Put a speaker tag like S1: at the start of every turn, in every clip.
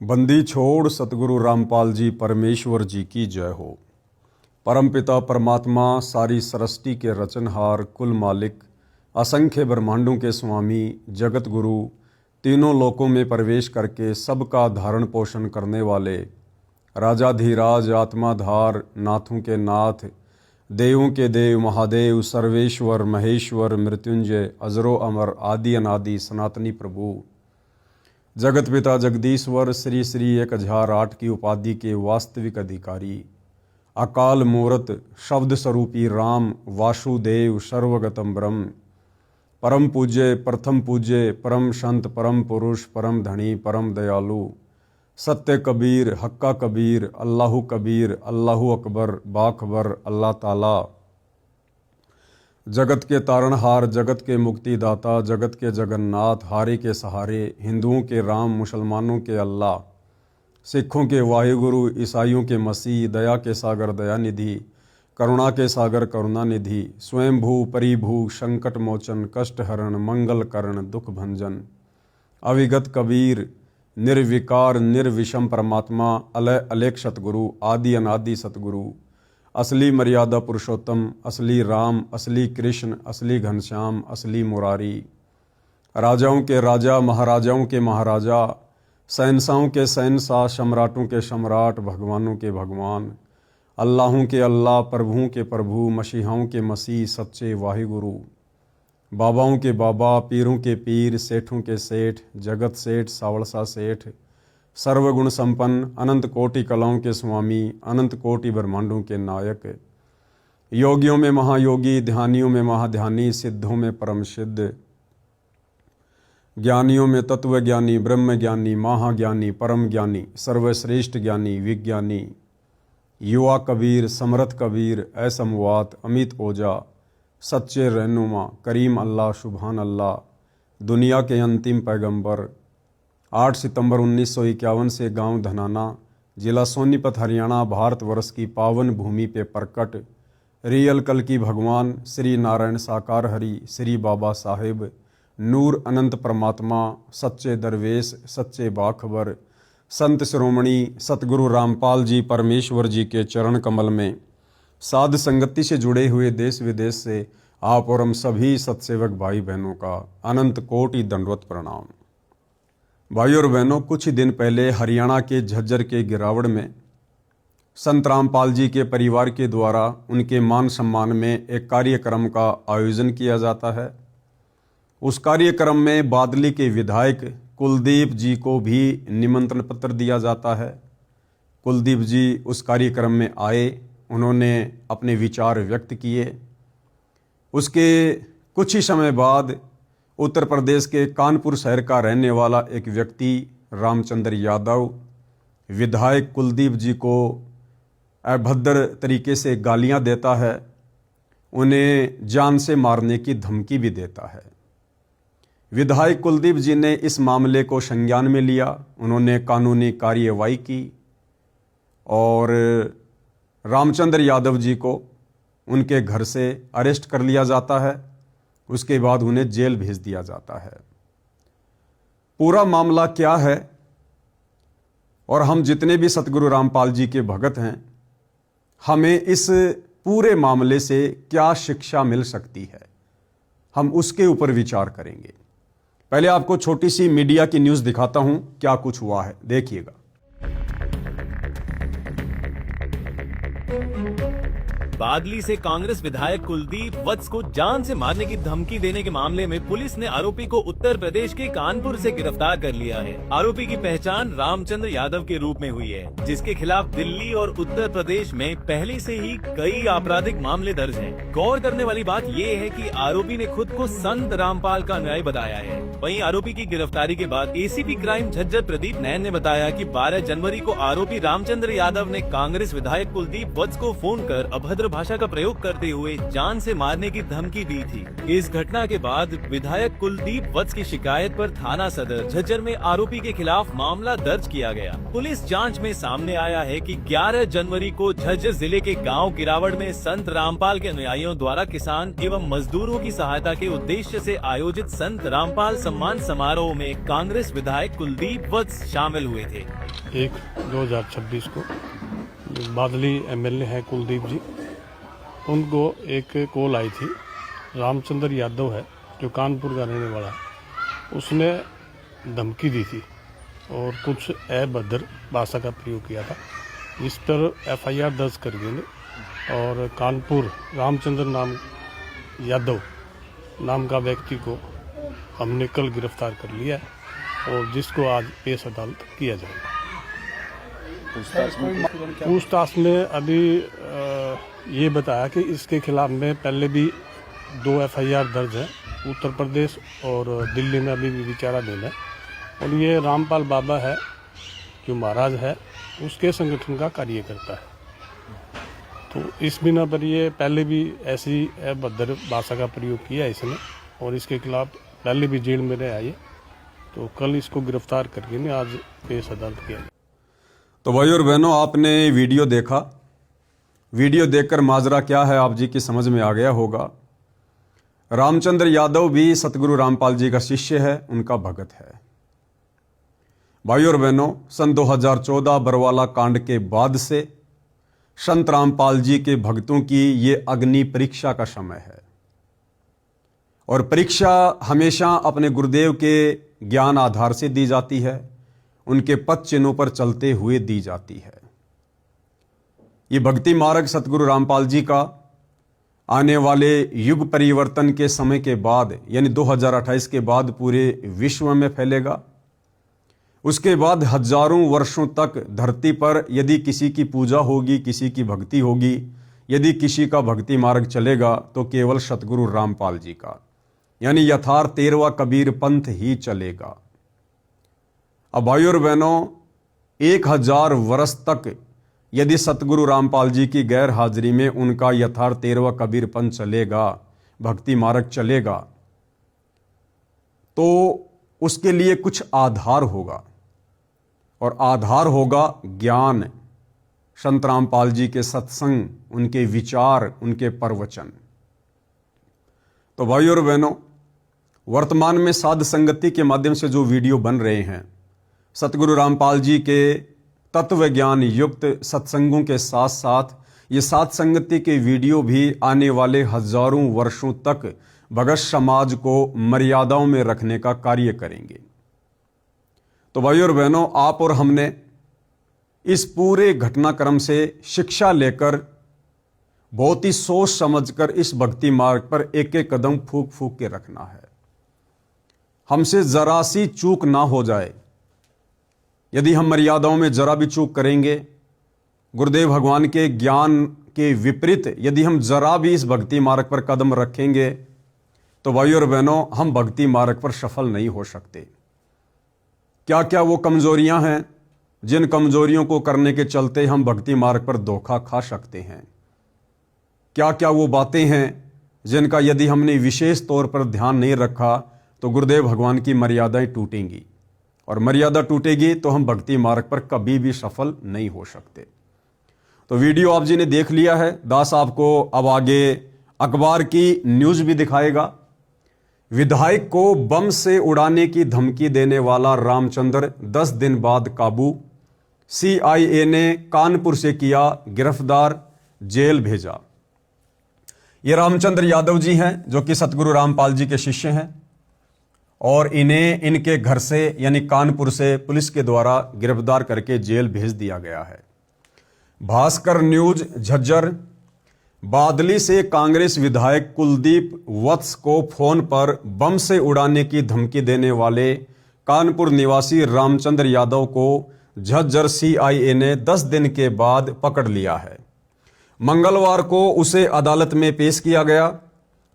S1: बंदी छोड़ सतगुरु रामपाल जी परमेश्वर जी की जय हो। परमपिता परमात्मा सारी सृष्टि के रचनहार, कुल मालिक, असंख्य ब्रह्मांडों के स्वामी, जगत गुरु, तीनों लोकों में प्रवेश करके सबका धारण पोषण करने वाले, राजाधिराज, आत्माधार, नाथों के नाथ, देवों के देव, महादेव, सर्वेश्वर, महेश्वर, मृत्युंजय, अजरो अमर, आदि अनादि, सनातनी प्रभु, जगत पिता जगदीश्वर, श्री श्री 1008 की उपाधि के वास्तविक अधिकारी, अकाल मूर्त, शब्द स्वरूपी राम, वासुदेव, सर्वगतम ब्रह्म, परम पूज्य, प्रथम पूज्य, परम संत, परम पुरुष, परम धनी, परम दयालु, सत्य कबीर, हक्का कबीर, अल्लाहु कबीर, अल्लाहु अकबर, बाखबर, अल्लाह ताला, जगत के तारणहार, जगत के मुक्तिदाता, जगत के जगन्नाथ, हारे के सहारे, हिंदुओं के राम, मुसलमानों के अल्लाह, सिखों के वाहिगुरु, ईसाइयों के मसीह, दया के सागर दयानिधि, करुणा के सागर करुणानिधि, स्वयंभू परिभू, संकट मोचन, कष्ट हरण, मंगल करण, दुख भंजन, अविगत कबीर, निर्विकार निर्विषम परमात्मा, अलय अलेख सतगुरु, आदि अनादि सतगुरु, असली मर्यादा पुरुषोत्तम, असली राम, असली कृष्ण, असली घनश्याम, असली मुरारी, राजाओं के राजा, महाराजाओं के महाराजा, शहंशाहों के शहंशाह, सम्राटों के सम्राट, भगवानों के भगवान, अल्लाहों के अल्लाह, प्रभुओं के प्रभु, मसीहाओं के मसीह, सच्चे वाहिगुरु, बाबाओं के बाबा, पीरों के पीर, सेठों के सेठ, जगत सेठ, सावड़सा सेठ, सर्वगुण संपन्न, अनंत कोटि कलाओं के स्वामी, अनंत कोटि ब्रह्मांडों के नायक, योगियों में महायोगी, ध्यानियों में महाध्यानी, सिद्धों में परम सिद्ध, ज्ञानियों में तत्वज्ञानी, ब्रह्म ज्ञानी, महाज्ञानी, परम ज्ञानी, सर्वश्रेष्ठ ज्ञानी, विज्ञानी, युवा कबीर, समर्थ कबीर, असमवात, अमित ओजा, सच्चे रहनुमा, करीम अल्लाह, सुभान अल्लाह, दुनिया के अंतिम पैगंबर, 8 सितंबर 1951 से गांव धनाना, जिला सोनीपत, हरियाणा, भारतवर्ष की पावन भूमि पे प्रकट रियल कल की भगवान श्री नारायण साकार हरि, श्री बाबा साहेब, नूर अनंत परमात्मा, सच्चे दरवेश, सच्चे बाखबर, संत शिरोमणि सतगुरु रामपाल जी परमेश्वर जी के चरण कमल में साध संगति से जुड़े हुए देश विदेश से आप और हम सभी सत्सेवक भाई बहनों का अनंत कोटि दंडवत प्रणाम। भाई और बहनों, कुछ ही दिन पहले हरियाणा के झज्जर के गिरावड़ में संत रामपाल जी के परिवार के द्वारा उनके मान सम्मान में एक कार्यक्रम का आयोजन किया जाता है। उस कार्यक्रम में बादली के विधायक कुलदीप जी को भी निमंत्रण पत्र दिया जाता है। कुलदीप जी उस कार्यक्रम में आए, उन्होंने अपने विचार व्यक्त किए। उसके कुछ ही समय बाद उत्तर प्रदेश के कानपुर शहर का रहने वाला एक व्यक्ति रामचंद्र यादव विधायक कुलदीप जी को अभद्र तरीके से गालियां देता है, उन्हें जान से मारने की धमकी भी देता है। विधायक कुलदीप जी ने इस मामले को संज्ञान में लिया, उन्होंने कानूनी कार्यवाही की और रामचंद्र यादव जी को उनके घर से अरेस्ट कर लिया जाता है। उसके बाद उन्हें जेल भेज दिया जाता है। पूरा मामला क्या है और हम जितने भी सतगुरु रामपाल जी के भगत हैं, हमें इस पूरे मामले से क्या शिक्षा मिल सकती है, हम उसके ऊपर विचार करेंगे। पहले आपको छोटी सी मीडिया की न्यूज़ दिखाता हूं, क्या कुछ हुआ है, देखिएगा।
S2: बादली से कांग्रेस विधायक कुलदीप वत्स को जान से मारने की धमकी देने के मामले में पुलिस ने आरोपी को उत्तर प्रदेश के कानपुर से गिरफ्तार कर लिया है। आरोपी की पहचान रामचंद्र यादव के रूप में हुई है, जिसके खिलाफ दिल्ली और उत्तर प्रदेश में पहले से ही कई आपराधिक मामले दर्ज हैं। गौर करने वाली बात ये है कि आरोपी ने खुद को संत रामपाल का अनुयायी बताया है। वहीं आरोपी की गिरफ्तारी के बाद एसीपी क्राइम झज्जर प्रदीप नैन ने बताया कि 12 जनवरी को आरोपी रामचंद्र यादव ने कांग्रेस विधायक कुलदीप वत्स को फोन कर अभद्र भाषा का प्रयोग करते हुए जान से मारने की धमकी दी थी। इस घटना के बाद विधायक कुलदीप वत्स की शिकायत पर थाना सदर झज्जर में आरोपी के खिलाफ मामला दर्ज किया गया। पुलिस जांच में सामने आया है कि 11 जनवरी को झज्जर जिले के गांव गिरावड़ में संत रामपाल के अनुयायियों द्वारा किसान एवं मजदूरों की सहायता के उद्देश्य से आयोजित संत रामपाल सम्मान समारोह में कांग्रेस विधायक कुलदीप वत्स शामिल हुए थे।
S3: 1/2026 को जो बादली एमएलए हैं कुलदीप जी, उनको एक कॉल आई थी। रामचंद्र यादव है जो कानपुर का रहने वाला है, उसने धमकी दी थी और कुछ अभद्र भाषा का प्रयोग किया था। इस पर एफआईआर दर्ज कर गए और कानपुर रामचंद्र यादव नाम का व्यक्ति को हमने कल गिरफ्तार कर लिया है और जिसको आज पेश अदालत किया जाएगा। पूछताछ में अभी ये बताया कि इसके खिलाफ में पहले भी 2 एफआईआर दर्ज है, उत्तर प्रदेश और दिल्ली में अभी भी विचाराधीन है। और ये रामपाल बाबा है जो महाराज है, उसके संगठन का कार्य करता है। तो इस बिना पर ये पहले भी ऐसी अभद्र भाषा का प्रयोग किया है इसने और इसके खिलाफ पहले भी जेल में रहे आए। तो कल इसको गिरफ्तार करके आज पेश अदालत किया।
S1: तो भाई और बहनों, आपने वीडियो देखा। वीडियो देखकर माजरा क्या है आप जी की समझ में आ गया होगा। रामचंद्र यादव भी सतगुरु रामपाल जी का शिष्य है, उनका भगत है। भाई और बहनों, सन 2014 बरवाला कांड के बाद से संत रामपाल जी के भक्तों की ये अग्नि परीक्षा का समय है। और परीक्षा हमेशा अपने गुरुदेव के ज्ञान आधार से दी जाती है, उनके पद चिन्हों पर चलते हुए दी जाती है। ये भक्ति मार्ग सतगुरु रामपाल जी का आने वाले युग परिवर्तन के समय के बाद यानी 2028 के बाद पूरे विश्व में फैलेगा। उसके बाद हजारों वर्षों तक धरती पर यदि किसी की पूजा होगी, किसी की भक्ति होगी, यदि किसी का भक्ति मार्ग चलेगा तो केवल सतगुरु रामपाल जी का, यानी यथार्थ 13वां कबीर पंथ ही चलेगा। अब भाई और बहनों, 1000 वर्ष तक यदि सतगुरु रामपाल जी की गैर हाजिरी में उनका यथार्थ 13वां कबीर पंथ चलेगा, भक्ति मार्ग चलेगा, तो उसके लिए कुछ आधार होगा और आधार होगा ज्ञान, संत रामपाल जी के सत्संग, उनके विचार, उनके प्रवचन। तो भाई और बहनों, वर्तमान में साध संगति के माध्यम से जो वीडियो बन रहे हैं, सतगुरु रामपाल जी के तत्व ज्ञान युक्त सत्संगों के साथ साथ ये साध संगति के वीडियो भी आने वाले हजारों वर्षों तक भगत समाज को मर्यादाओं में रखने का कार्य करेंगे। तो भाई और बहनों, आप और हमने इस पूरे घटनाक्रम से शिक्षा लेकर बहुत ही सोच समझकर इस भक्ति मार्ग पर एक एक कदम फूंक फूंक के रखना है। हमसे जरा सी चूक ना हो जाए। यदि हम मर्यादाओं में जरा भी चूक करेंगे, गुरुदेव भगवान के ज्ञान के विपरीत यदि हम जरा भी इस भक्ति मार्ग पर कदम रखेंगे तो भाई और बहनों, हम भक्ति मार्ग पर सफल नहीं हो सकते। क्या क्या वो कमजोरियां हैं जिन कमजोरियों को करने के चलते हम भक्ति मार्ग पर धोखा खा सकते हैं? क्या क्या वो बातें हैं जिनका यदि हमने विशेष तौर पर ध्यान नहीं रखा तो गुरुदेव भगवान की मर्यादाएं टूटेंगी, और मर्यादा टूटेगी तो हम भक्ति मार्ग पर कभी भी सफल नहीं हो सकते। तो वीडियो आप जी ने देख लिया है। दास आपको अब आगे अखबार की न्यूज भी दिखाएगा। विधायक को बम से उड़ाने की धमकी देने वाला रामचंद्र 10 दिन बाद काबू। सीआईए ने कानपुर से किया गिरफ्तार, जेल भेजा। ये रामचंद्र यादव जी हैं जो कि सतगुरु रामपाल जी के शिष्य हैं और इन्हें इनके घर से यानी कानपुर से पुलिस के द्वारा गिरफ्तार करके जेल भेज दिया गया है। भास्कर न्यूज झज्जर, बादली से कांग्रेस विधायक कुलदीप वत्स को फोन पर बम से उड़ाने की धमकी देने वाले कानपुर निवासी रामचंद्र यादव को झज्जर सीआईए ने 10 दिन के बाद पकड़ लिया है। मंगलवार को उसे अदालत में पेश किया गया,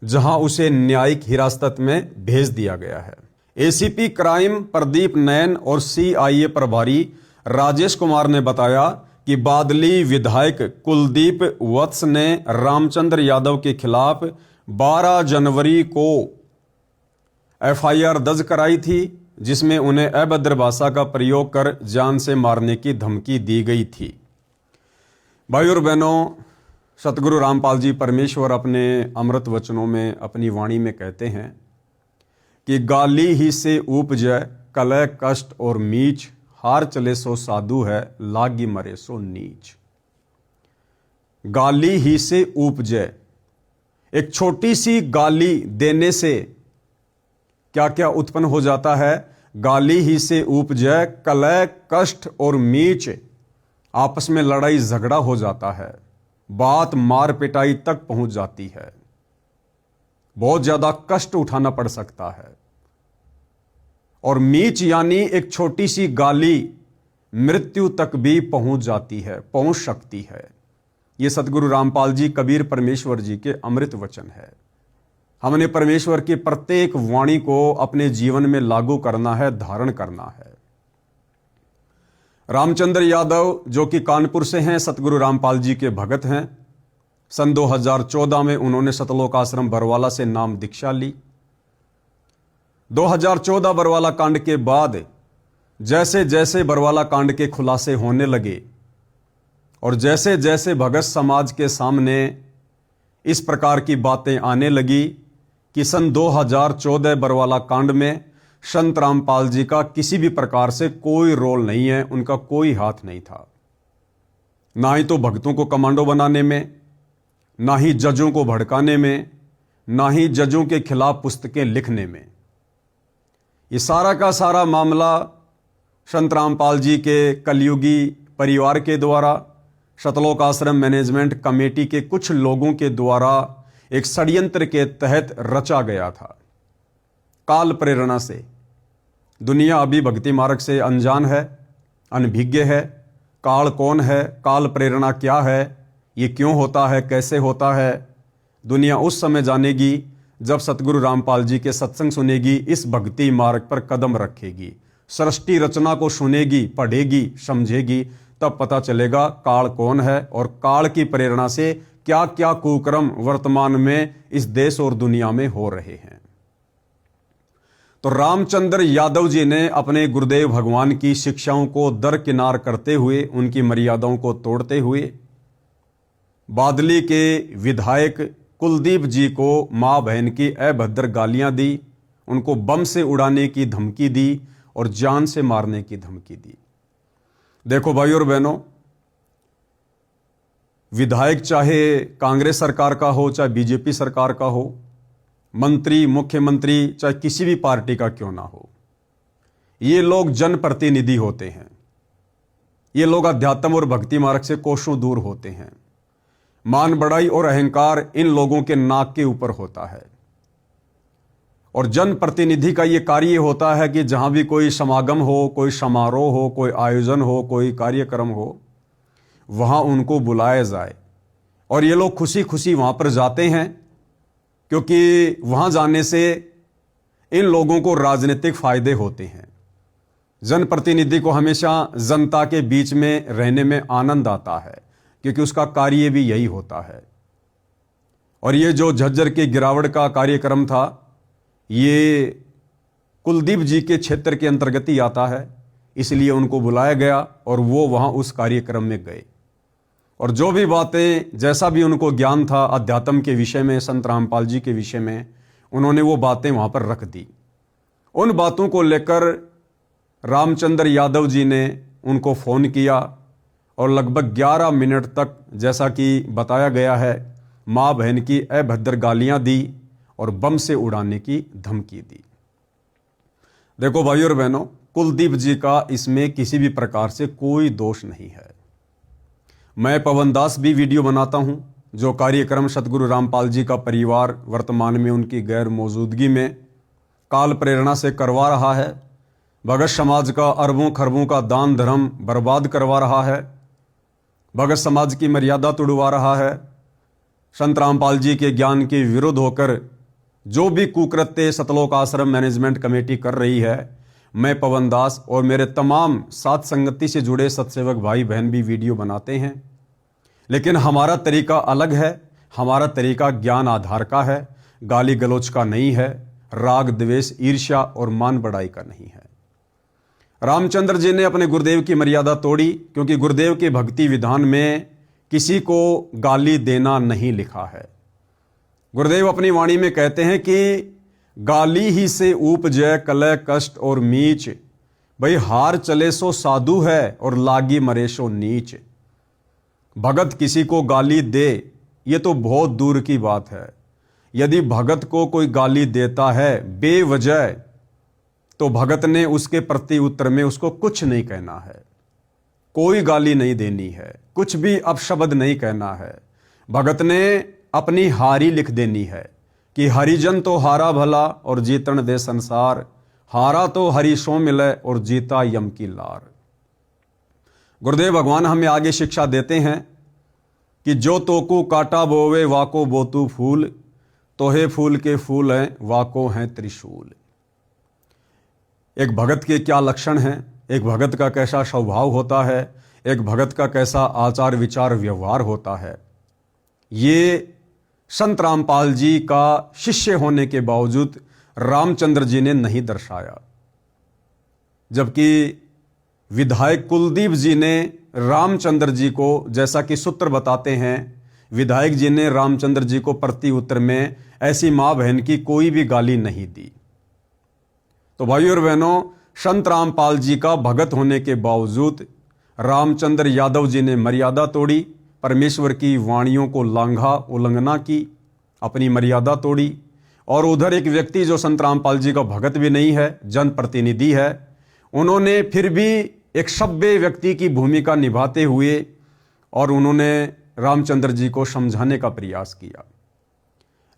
S1: जहां उसे न्यायिक हिरासत में भेज दिया गया है। एसीपी क्राइम प्रदीप नैन और सीआईए प्रभारी राजेश कुमार ने बताया कि बादली विधायक कुलदीप वत्स ने रामचंद्र यादव के खिलाफ 12 जनवरी को एफआईआर दर्ज कराई थी, जिसमें उन्हें अभद्र भाषा का प्रयोग कर जान से मारने की धमकी दी गई थी। भाई और बहनों, सतगुरु रामपाल जी परमेश्वर अपने अमृत वचनों में अपनी वाणी में कहते हैं कि गाली ही से उपजय कलह कष्ट और मीच, हार चले सो साधु है, लागी मरे सो नीच। गाली ही से उपजे, एक छोटी सी गाली देने से क्या क्या उत्पन्न हो जाता है? गाली ही से उपजे कलह, कष्ट और मीच, आपस में लड़ाई झगड़ा हो जाता है, बात मार पिटाई तक पहुंच जाती है, बहुत ज्यादा कष्ट उठाना पड़ सकता है। और मीच यानी एक छोटी सी गाली मृत्यु तक भी पहुंच जाती है, पहुंच सकती है। यह सतगुरु रामपाल जी कबीर परमेश्वर जी के अमृत वचन है। हमने परमेश्वर की प्रत्येक वाणी को अपने जीवन में लागू करना है, धारण करना है। रामचंद्र यादव जो कि कानपुर से हैं, सतगुरु रामपाल जी के भगत हैं। सन 2014 में उन्होंने सतलोक आश्रम बरवाला से नाम दीक्षा ली। 2014 बरवाला कांड के बाद जैसे जैसे बरवाला कांड के खुलासे होने लगे और जैसे जैसे भगत समाज के सामने इस प्रकार की बातें आने लगी कि सन 2014 बरवाला कांड में संत रामपाल जी का किसी भी प्रकार से कोई रोल नहीं है, उनका कोई हाथ नहीं था। ना ही तो भक्तों को कमांडो बनाने में, ना ही जजों को भड़काने में, ना ही जजों के खिलाफ पुस्तकें लिखने में। ये सारा का सारा मामला संत रामपाल जी के कलयुगी परिवार के द्वारा, सतलोक आश्रम मैनेजमेंट कमेटी के कुछ लोगों के द्वारा एक षड्यंत्र के तहत रचा गया था। काल प्रेरणा से दुनिया अभी भक्ति मार्ग से अनजान है, अनभिज्ञ है। काल कौन है, काल प्रेरणा क्या है, ये क्यों होता है, कैसे होता है, दुनिया उस समय जानेगी जब सतगुरु रामपाल जी के सत्संग सुनेगी, इस भक्ति मार्ग पर कदम रखेगी, सृष्टि रचना को सुनेगी, पढ़ेगी, समझेगी, तब पता चलेगा काल कौन है और काल की प्रेरणा से क्या क्या कुकर्म वर्तमान में इस देश और दुनिया में हो रहे हैं। तो रामचंद्र यादव जी ने अपने गुरुदेव भगवान की शिक्षाओं को दरकिनार करते हुए, उनकी मर्यादाओं को तोड़ते हुए, बादली के विधायक कुलदीप जी को मां बहन की अभद्र गालियां दी, उनको बम से उड़ाने की धमकी दी और जान से मारने की धमकी दी। देखो भाई और बहनों, विधायक चाहे कांग्रेस सरकार का हो, चाहे बीजेपी सरकार का हो, मंत्री, मुख्यमंत्री चाहे किसी भी पार्टी का क्यों ना हो, ये लोग जनप्रतिनिधि होते हैं। ये लोग अध्यात्म और भक्ति मार्ग से कोसों दूर होते हैं। मान बढ़ाई और अहंकार इन लोगों के नाक के ऊपर होता है। और जनप्रतिनिधि का ये कार्य होता है कि जहां भी कोई समागम हो, कोई समारोह हो, कोई आयोजन हो, कोई कार्यक्रम हो, वहां उनको बुलाया जाए। और ये लोग खुशी खुशी वहां पर जाते हैं, क्योंकि वहां जाने से इन लोगों को राजनीतिक फायदे होते हैं। जनप्रतिनिधि को हमेशा जनता के बीच में रहने में आनंद आता है, क्योंकि उसका कार्य भी यही होता है। और ये जो झज्जर की गिरावट का कार्यक्रम था, ये कुलदीप जी के क्षेत्र के अंतर्गत ही आता है, इसलिए उनको बुलाया गया और वो वहां उस कार्यक्रम में गए। और जो भी बातें, जैसा भी उनको ज्ञान था अध्यात्म के विषय में, संत रामपाल जी के विषय में, उन्होंने वो बातें वहां पर रख दी। उन बातों को लेकर रामचंद्र यादव जी ने उनको फ़ोन किया और लगभग 11 मिनट तक, जैसा कि बताया गया है, माँ बहन की अभद्र गालियां दी और बम से उड़ाने की धमकी दी। देखो भाई और बहनों, कुलदीप जी का इसमें किसी भी प्रकार से कोई दोष नहीं है। मैं पवन दास भी वीडियो बनाता हूं, जो कार्यक्रम सतगुरु रामपाल जी का परिवार वर्तमान में उनकी गैर मौजूदगी में काल प्रेरणा से करवा रहा है। भगत समाज का अरबों खरबों का दान धर्म बर्बाद करवा रहा है, भगत समाज की मर्यादा तोड़वा रहा है। संत रामपाल जी के ज्ञान के विरुद्ध होकर जो भी कुकृत्य सतलोक आश्रम मैनेजमेंट कमेटी कर रही है, मैं पवन दास और मेरे तमाम साथ संगति से जुड़े सत्सेवक भाई बहन भी वीडियो बनाते हैं। लेकिन हमारा तरीका अलग है। हमारा तरीका ज्ञान आधार का है, गाली गलौच का नहीं है, राग द्वेष ईर्ष्या और मान बढ़ाई का नहीं है। रामचंद्र जी ने अपने गुरुदेव की मर्यादा तोड़ी, क्योंकि गुरुदेव के भक्ति विधान में किसी को गाली देना नहीं लिखा है। गुरुदेव अपनी वाणी में कहते हैं कि गाली ही से उपजय कलह कष्ट और मीच, भाई हार चले सो साधु है और लागी मरे सो नीच। भगत किसी को गाली दे ये तो बहुत दूर की बात है। यदि भगत को कोई गाली देता है बेवजह तो भगत ने उसके प्रति उत्तर में उसको कुछ नहीं कहना है, कोई गाली नहीं देनी है, कुछ भी अपशब्द नहीं कहना है। भगत ने अपनी हारी लिख देनी है कि हरिजन तो हारा भला और जीतन दे संसार, हारा तो हरि सो मिले और जीता यम की लार। गुरुदेव भगवान हमें आगे शिक्षा देते हैं कि जो तोकू काटा बोवे वाको बोतू फूल, तोहे फूल के फूल हैं वाको हैं त्रिशूल। एक भगत के क्या लक्षण हैं, एक भगत का कैसा स्वभाव होता है, एक भगत का कैसा आचार विचार व्यवहार होता है, ये संत रामपाल जी का शिष्य होने के बावजूद रामचंद्र जी ने नहीं दर्शाया। जबकि विधायक कुलदीप जी ने रामचंद्र जी को, जैसा कि सूत्र बताते हैं, विधायक जी ने रामचंद्र जी को प्रति उत्तर में ऐसी मां बहन की कोई भी गाली नहीं दी। तो भाइयों और बहनों, संत रामपाल जी का भगत होने के बावजूद रामचंद्र यादव जी ने मर्यादा तोड़ी, परमेश्वर की वाणियों को लांघा, उल्लंघना की, अपनी मर्यादा तोड़ी। और उधर एक व्यक्ति जो संत रामपाल जी का भगत भी नहीं है, जनप्रतिनिधि है, उन्होंने फिर भी एक सभ्य व्यक्ति की भूमिका निभाते हुए और उन्होंने रामचंद्र जी को समझाने का प्रयास किया।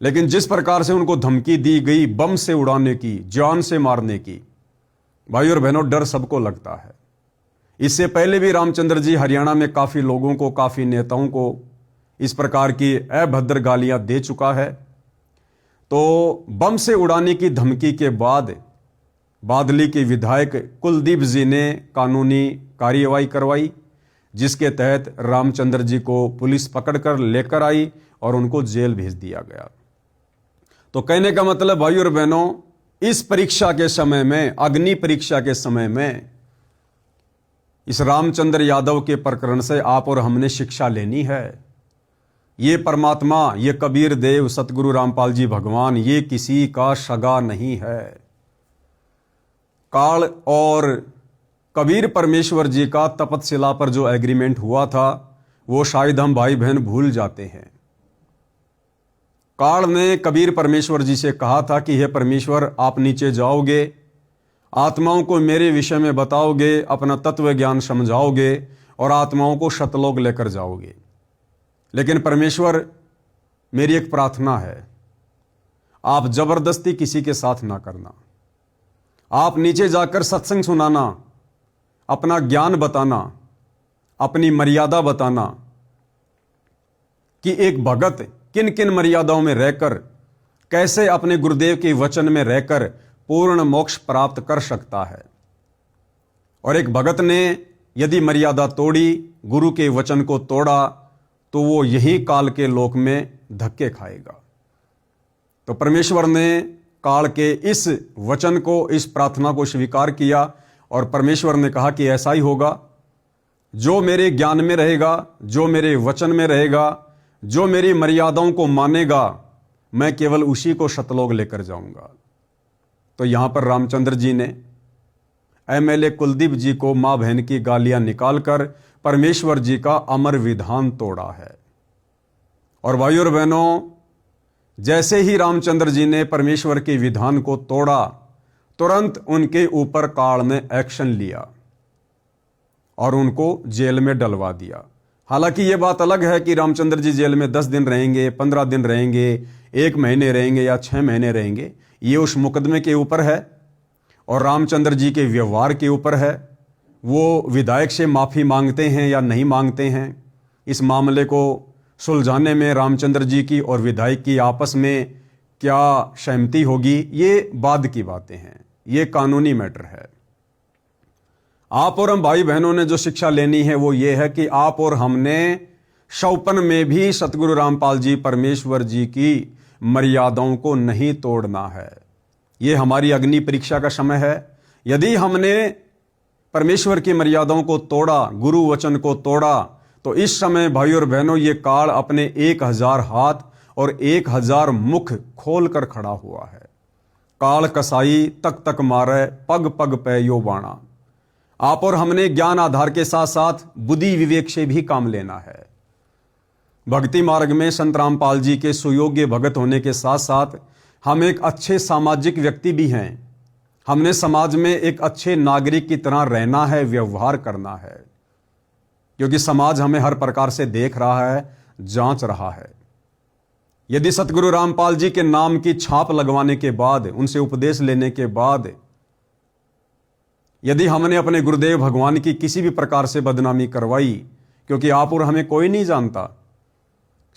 S1: लेकिन जिस प्रकार से उनको धमकी दी गई बम से उड़ाने की, जान से मारने की, भाई और बहनों डर सबको लगता है। इससे पहले भी रामचंद्र जी हरियाणा में काफी लोगों को, काफी नेताओं को इस प्रकार की अभद्र गालियां दे चुका है। तो बम से उड़ाने की धमकी के बाद बादली के विधायक कुलदीप जी ने कानूनी कार्रवाई करवाई, जिसके तहत रामचंद्र जी को पुलिस पकड़कर लेकर आई और उनको जेल भेज दिया गया। तो कहने का मतलब भाई और बहनों, इस परीक्षा के समय में, अग्नि परीक्षा के समय में, इस रामचंद्र यादव के प्रकरण से आप और हमने शिक्षा लेनी है। ये परमात्मा, ये कबीर देव सतगुरु रामपाल जी भगवान, ये किसी का सगा नहीं है। काल और कबीर परमेश्वर जी का तपतशिला पर जो एग्रीमेंट हुआ था वो शायद हम भाई बहन भूल जाते हैं। काल ने कबीर परमेश्वर जी से कहा था कि हे परमेश्वर, आप नीचे जाओगे, आत्माओं को मेरे विषय में बताओगे, अपना तत्व ज्ञान समझाओगे और आत्माओं को सतलोक लेकर जाओगे। लेकिन परमेश्वर, मेरी एक प्रार्थना है, आप जबरदस्ती किसी के साथ ना करना। आप नीचे जाकर सत्संग सुनाना, अपना ज्ञान बताना, अपनी मर्यादा बताना कि एक भगत किन किन मर्यादाओं में रहकर कैसे अपने गुरुदेव के वचन में रहकर पूर्ण मोक्ष प्राप्त कर सकता है। और एक भगत ने यदि मर्यादा तोड़ी, गुरु के वचन को तोड़ा, तो वो यही काल के लोक में धक्के खाएगा। तो परमेश्वर ने काल के इस वचन को, इस प्रार्थना को स्वीकार किया और परमेश्वर ने कहा कि ऐसा ही होगा। जो मेरे ज्ञान में रहेगा, जो मेरे वचन में रहेगा, जो मेरी मर्यादाओं को मानेगा, मैं केवल उसी को सतलोक लेकर जाऊंगा। तो यहां पर रामचंद्र जी ने एमएलए कुलदीप जी को मां बहन की गालियां निकालकर परमेश्वर जी का अमर विधान तोड़ा है। और भाइयों और बहनों, जैसे ही रामचंद्र जी ने परमेश्वर के विधान को तोड़ा, तुरंत उनके ऊपर काल ने एक्शन लिया और उनको जेल में डलवा दिया। हालांकि यह बात अलग है कि रामचंद्र जी जेल में 10 दिन रहेंगे, 15 दिन रहेंगे, 1 महीने रहेंगे या 6 महीने रहेंगे, ये उस मुकदमे के ऊपर है और रामचंद्र जी के व्यवहार के ऊपर है। वो विधायक से माफ़ी मांगते हैं या नहीं मांगते हैं, इस मामले को सुलझाने में रामचंद्र जी की और विधायक की आपस में क्या सहमति होगी, ये बाद की बातें हैं, ये कानूनी मैटर है। आप और हम भाई बहनों ने जो शिक्षा लेनी है वो ये है कि आप और हमने शौपन में भी सतगुरु रामपाल जी परमेश्वर जी की मर्यादाओं को नहीं तोड़ना है। ये हमारी अग्नि परीक्षा का समय है। यदि हमने परमेश्वर की मर्यादाओं को तोड़ा, गुरु वचन को तोड़ा, तो इस समय भाई और बहनों ये काल अपने 1000 हाथ और 1000 मुख खोल कर खड़ा हुआ है। काल कसाई तक तक मारे, पग पग पे यो बाणा। आप और हमने ज्ञान आधार के साथ साथ बुद्धि विवेक से भी काम लेना है। भक्ति मार्ग में संत रामपाल जी के सुयोग्य भगत होने के साथ साथ हम एक अच्छे सामाजिक व्यक्ति भी हैं। हमने समाज में एक अच्छे नागरिक की तरह रहना है, व्यवहार करना है, क्योंकि समाज हमें हर प्रकार से देख रहा है, जांच रहा है। यदि सतगुरु रामपाल जी के नाम की छाप लगवाने के बाद, उनसे उपदेश लेने के बाद, यदि हमने अपने गुरुदेव भगवान की किसी भी प्रकार से बदनामी करवाई, क्योंकि आप और हमें कोई नहीं जानता,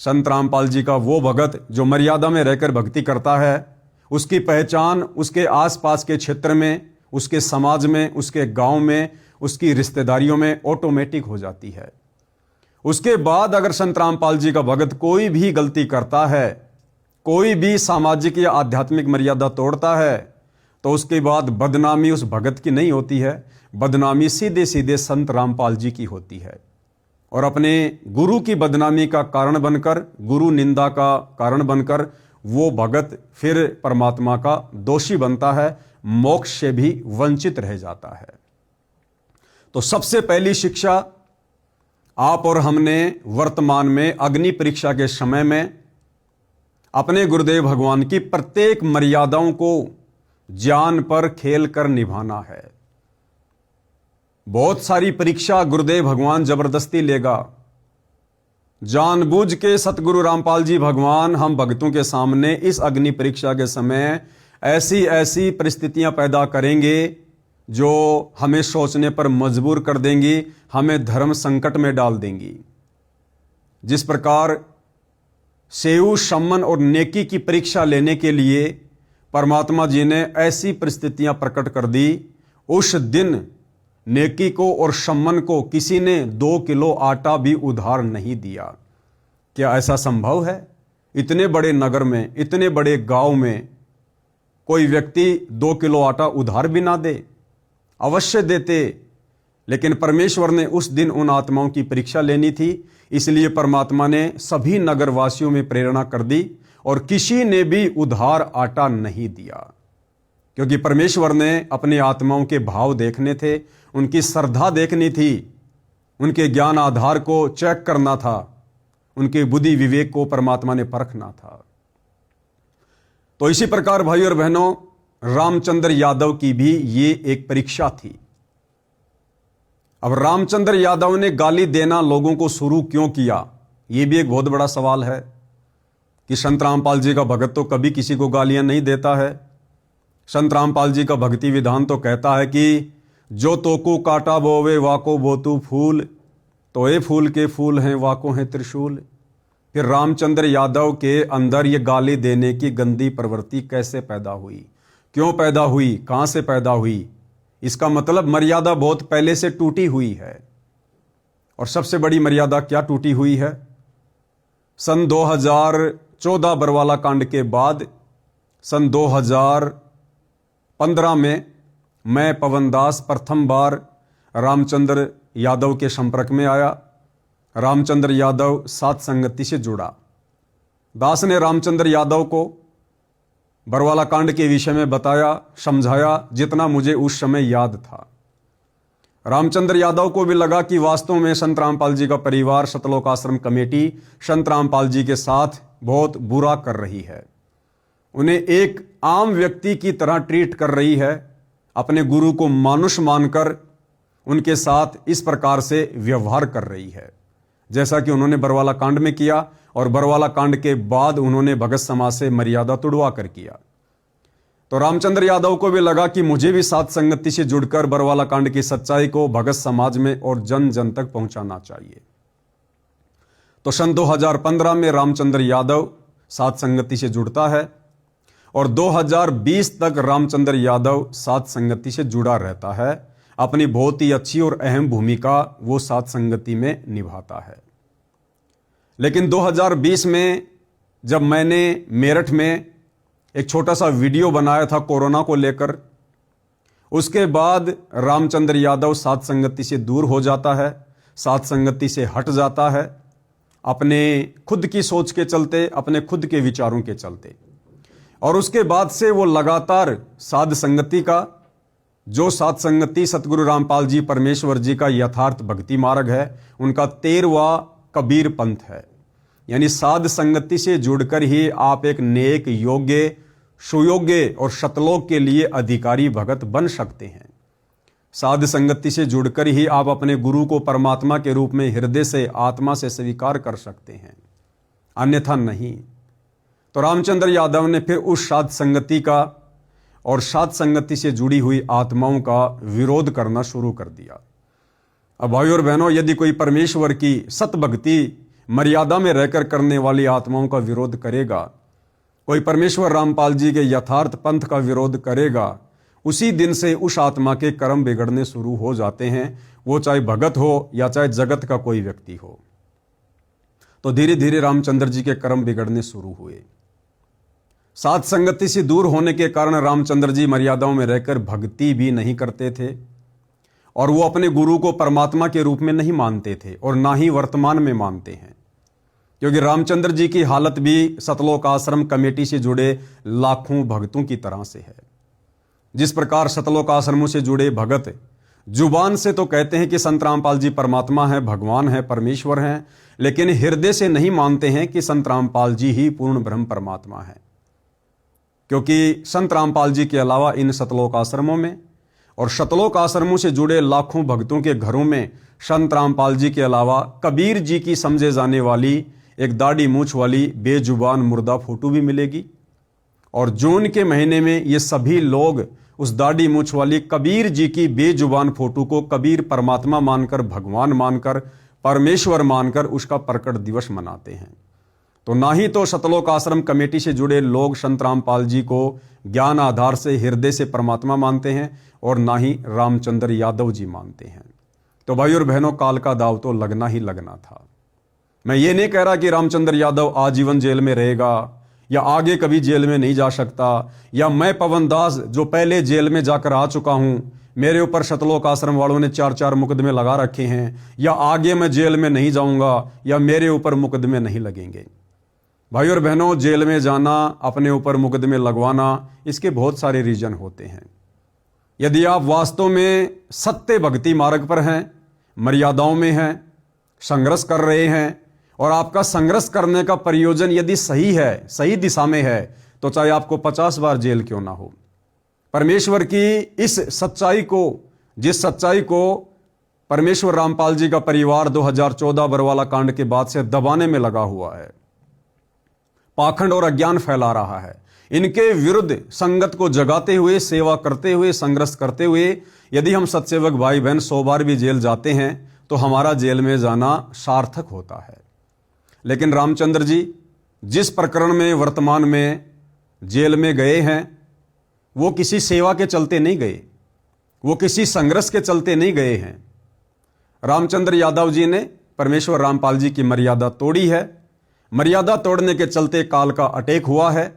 S1: संत रामपाल जी का वो भगत जो मर्यादा में रहकर भक्ति करता है, उसकी पहचान उसके आसपास के क्षेत्र में, उसके समाज में, उसके गांव में, उसकी रिश्तेदारियों में ऑटोमेटिक हो जाती है। उसके बाद अगर संत रामपाल जी का भगत कोई भी गलती करता है, कोई भी सामाजिक या आध्यात्मिक मर्यादा तोड़ता है, तो उसके बाद बदनामी उस भगत की नहीं होती है, बदनामी सीधे सीधे संत रामपाल जी की होती है। और अपने गुरु की बदनामी का कारण बनकर, गुरु निंदा का कारण बनकर वो भगत फिर परमात्मा का दोषी बनता है, मोक्ष से भी वंचित रह जाता है। तो सबसे पहली शिक्षा आप और हमने वर्तमान में अग्नि परीक्षा के समय में अपने गुरुदेव भगवान की प्रत्येक मर्यादाओं को जान पर खेल कर निभाना है। बहुत सारी परीक्षा गुरुदेव भगवान जबरदस्ती लेगा। जानबूझ के सतगुरु रामपाल जी भगवान हम भक्तों के सामने इस अग्नि परीक्षा के समय ऐसी ऐसी परिस्थितियां पैदा करेंगे जो हमें सोचने पर मजबूर कर देंगी, हमें धर्म संकट में डाल देंगी। जिस प्रकार सेऊ, सम्मन और नेकी की परीक्षा लेने के लिए परमात्मा जी ने ऐसी परिस्थितियां प्रकट कर दी, उस दिन नेकी को और सम्मन को किसी ने 2 किलो आटा भी उधार नहीं दिया। क्या ऐसा संभव है? इतने बड़े नगर में, इतने बड़े गांव में कोई व्यक्ति 2 किलो आटा उधार भी ना दे? अवश्य देते, लेकिन परमेश्वर ने उस दिन उन आत्माओं की परीक्षा लेनी थी, इसलिए परमात्मा ने सभी नगरवासियों में प्रेरणा कर दी और किसी ने भी उधार आटा नहीं दिया, क्योंकि परमेश्वर ने अपने आत्माओं के भाव देखने थे, उनकी श्रद्धा देखनी थी, उनके ज्ञान आधार को चेक करना था, उनके बुद्धि विवेक को परमात्मा ने परखना था। तो इसी प्रकार भाई और बहनों, रामचंद्र यादव की भी ये एक परीक्षा थी। अब रामचंद्र यादव ने गाली देना लोगों को शुरू क्यों किया, यह भी एक बहुत बड़ा सवाल है कि संत रामपाल जी का भगत तो कभी किसी को गालियां नहीं देता है। संत रामपाल जी का भक्ति विधान तो कहता है कि जो तोकू काटा बोवे वाको बोतू फूल, तो ये फूल के फूल हैं वाको हैं त्रिशूल। फिर रामचंद्र यादव के अंदर ये गाली देने की गंदी प्रवृत्ति कैसे पैदा हुई, क्यों पैदा हुई, कहां से पैदा हुई? इसका मतलब मर्यादा बहुत पहले से टूटी हुई है। और सबसे बड़ी मर्यादा क्या टूटी हुई है? सन 2014 बरवाला कांड के बाद सन 2015 में मैं पवन दास प्रथम बार रामचंद्र यादव के संपर्क में आया। रामचंद्र यादव सात संगति से जुड़ा। दास ने रामचंद्र यादव को बरवाला कांड के विषय में बताया, समझाया, जितना मुझे उस समय याद था। रामचंद्र यादव को भी लगा कि वास्तव में संत रामपाल जी का परिवार, सतलोक आश्रम कमेटी संत रामपाल जी के साथ बहुत बुरा कर रही है, उन्हें एक आम व्यक्ति की तरह ट्रीट कर रही है, अपने गुरु को मानुष मानकर उनके साथ इस प्रकार से व्यवहार कर रही है, जैसा कि उन्होंने बरवाला कांड में किया। और बरवाला कांड के बाद उन्होंने भगत समाज से मर्यादा तुड़वा कर किया। तो रामचंद्र यादव को भी लगा कि मुझे भी सात संगति से जुड़कर बरवाला कांड की सच्चाई को भगत समाज में और जन जन तक पहुंचाना चाहिए। तो सन 2015 में रामचंद्र यादव सात संगति से जुड़ता है और 2020 तक रामचंद्र यादव सात संगति से जुड़ा रहता है। अपनी बहुत ही अच्छी और अहम भूमिका वो सात संगति में निभाता है। लेकिन 2020 में जब मैंने मेरठ में एक छोटा सा वीडियो बनाया था कोरोना को लेकर, उसके बाद रामचंद्र यादव सात संगति से दूर हो जाता है, सात संगति से हट जाता है, अपने खुद की सोच के चलते, अपने खुद के विचारों के चलते। और उसके बाद से वो लगातार साध संगति का जो साध संगति सतगुरु रामपाल जी परमेश्वर जी का यथार्थ भक्ति मार्ग है, उनका 13वां कबीर पंथ है। यानी साध संगति से जुड़कर ही आप एक नेक, योग्य, सुयोग्य और शतलोक के लिए अधिकारी भगत बन सकते हैं। साध संगति से जुड़कर ही आप अपने गुरु को परमात्मा के रूप में हृदय से, आत्मा से स्वीकार कर सकते हैं, अन्यथा नहीं। तो रामचंद्र यादव ने फिर उस साध संगति का और साध संगति से जुड़ी हुई आत्माओं का विरोध करना शुरू कर दिया। अब भाई और बहनों, यदि कोई परमेश्वर की सत भक्ति मर्यादा में रहकर करने वाली आत्माओं का विरोध करेगा, कोई परमेश्वर रामपाल जी के यथार्थ पंथ का विरोध करेगा, उसी दिन से उस आत्मा के कर्म बिगड़ने शुरू हो जाते हैं, वो चाहे भगत हो या चाहे जगत का कोई व्यक्ति हो। तो धीरे धीरे रामचंद्र जी के कर्म बिगड़ने शुरू हुए। साध संगति से दूर होने के कारण रामचंद्र जी मर्यादाओं में रहकर भक्ति भी नहीं करते थे और वो अपने गुरु को परमात्मा के रूप में नहीं मानते थे और ना ही वर्तमान में मानते हैं, क्योंकि रामचंद्र जी की हालत भी सतलोक आश्रम कमेटी से जुड़े लाखों भक्तों की तरह से है। जिस प्रकार सतलोक आश्रमों से जुड़े भगत जुबान से तो कहते हैं कि संत रामपाल जी परमात्मा है, भगवान है, परमेश्वर हैं, लेकिन हृदय से नहीं मानते हैं कि संत रामपाल जी ही पूर्ण ब्रह्म परमात्मा है। क्योंकि संत रामपाल जी के अलावा इन सतलोक आश्रमों में और सतलोक आश्रमों से जुड़े लाखों भक्तों के घरों में संत रामपाल जी के अलावा कबीर जी की समझे जाने वाली एक दाढ़ी मूछ वाली बेजुबान मुर्दा फोटो भी मिलेगी। और जून के महीने में ये सभी लोग उस दाढ़ी मूछ वाली कबीर जी की बेजुबान फोटो को कबीर परमात्मा मानकर, भगवान मानकर, परमेश्वर मानकर उसका प्रकट दिवस मनाते हैं। तो ना ही तो सतलोक आश्रम कमेटी से जुड़े लोग संत रामपाल जी को ज्ञान आधार से, हृदय से परमात्मा मानते हैं और ना ही रामचंद्र यादव जी मानते हैं। तो भाई और बहनों, काल का दाव तो लगना ही लगना था। मैं ये नहीं कह रहा कि रामचंद्र यादव आजीवन जेल में रहेगा या आगे कभी जेल में नहीं जा सकता, या मैं पवन दास जो पहले जेल में जाकर आ चुका हूं, मेरे ऊपर सतलोक आश्रम वालों ने 4-4 मुकदमे लगा रखे हैं, या आगे मैं जेल में नहीं जाऊंगा या मेरे ऊपर मुकदमे नहीं लगेंगे। भाई और बहनों, जेल में जाना, अपने ऊपर मुकदमे लगवाना, इसके बहुत सारे रीजन होते हैं। यदि आप वास्तव में सत्य भक्ति मार्ग पर हैं, मर्यादाओं में हैं, संघर्ष कर रहे हैं और आपका संघर्ष करने का प्रयोजन यदि सही है, सही दिशा में है, तो चाहे आपको 50 बार जेल क्यों ना हो, परमेश्वर की इस सच्चाई को, जिस सच्चाई को परमेश्वर रामपाल जी का परिवार 2014 बरवाला कांड के बाद से दबाने में लगा हुआ है, पाखंड और अज्ञान फैला रहा है, इनके विरुद्ध संगत को जगाते हुए, सेवा करते हुए, संघर्ष करते हुए यदि हम सत्सेवक भाई बहन 100 बार भी जेल जाते हैं तो हमारा जेल में जाना सार्थक होता है। लेकिन रामचंद्र जी जिस प्रकरण में वर्तमान में जेल में गए हैं, वो किसी सेवा के चलते नहीं गए, वो किसी संघर्ष के चलते नहीं गए हैं। रामचंद्र यादव जी ने परमेश्वर रामपाल जी की मर्यादा तोड़ी है, मर्यादा तोड़ने के चलते काल का अटैक हुआ है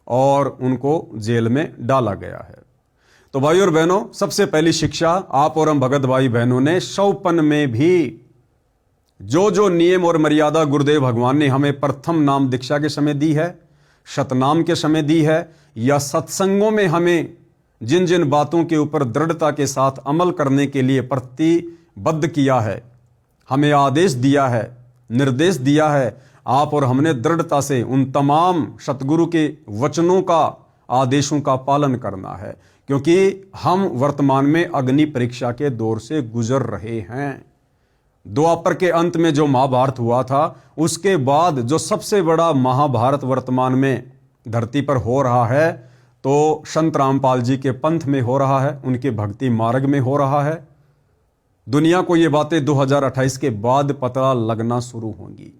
S1: और उनको जेल में डाला गया है। तो भाई और बहनों, सबसे पहली शिक्षा आप और हम भगत भाई बहनों ने 100पन में भी जो जो नियम और मर्यादा गुरुदेव भगवान ने हमें प्रथम नाम दीक्षा के समय दी है, शतनाम के समय दी है, या सत्संगों में हमें जिन जिन बातों के ऊपर दृढ़ता के साथ अमल करने के लिए प्रतिबद्ध किया है, हमें आदेश दिया है, निर्देश दिया है, आप और हमने दृढ़ता से उन तमाम सतगुरु के वचनों का, आदेशों का पालन करना है, क्योंकि हम वर्तमान में अग्नि परीक्षा के दौर से गुजर रहे हैं। द्वापर के अंत में जो महाभारत हुआ था, उसके बाद जो सबसे बड़ा महाभारत वर्तमान में धरती पर हो रहा है, तो संत रामपाल जी के पंथ में हो रहा है, उनके भक्ति मार्ग में हो रहा है। दुनिया को ये बातें 2028 के बाद पता लगना शुरू होंगी।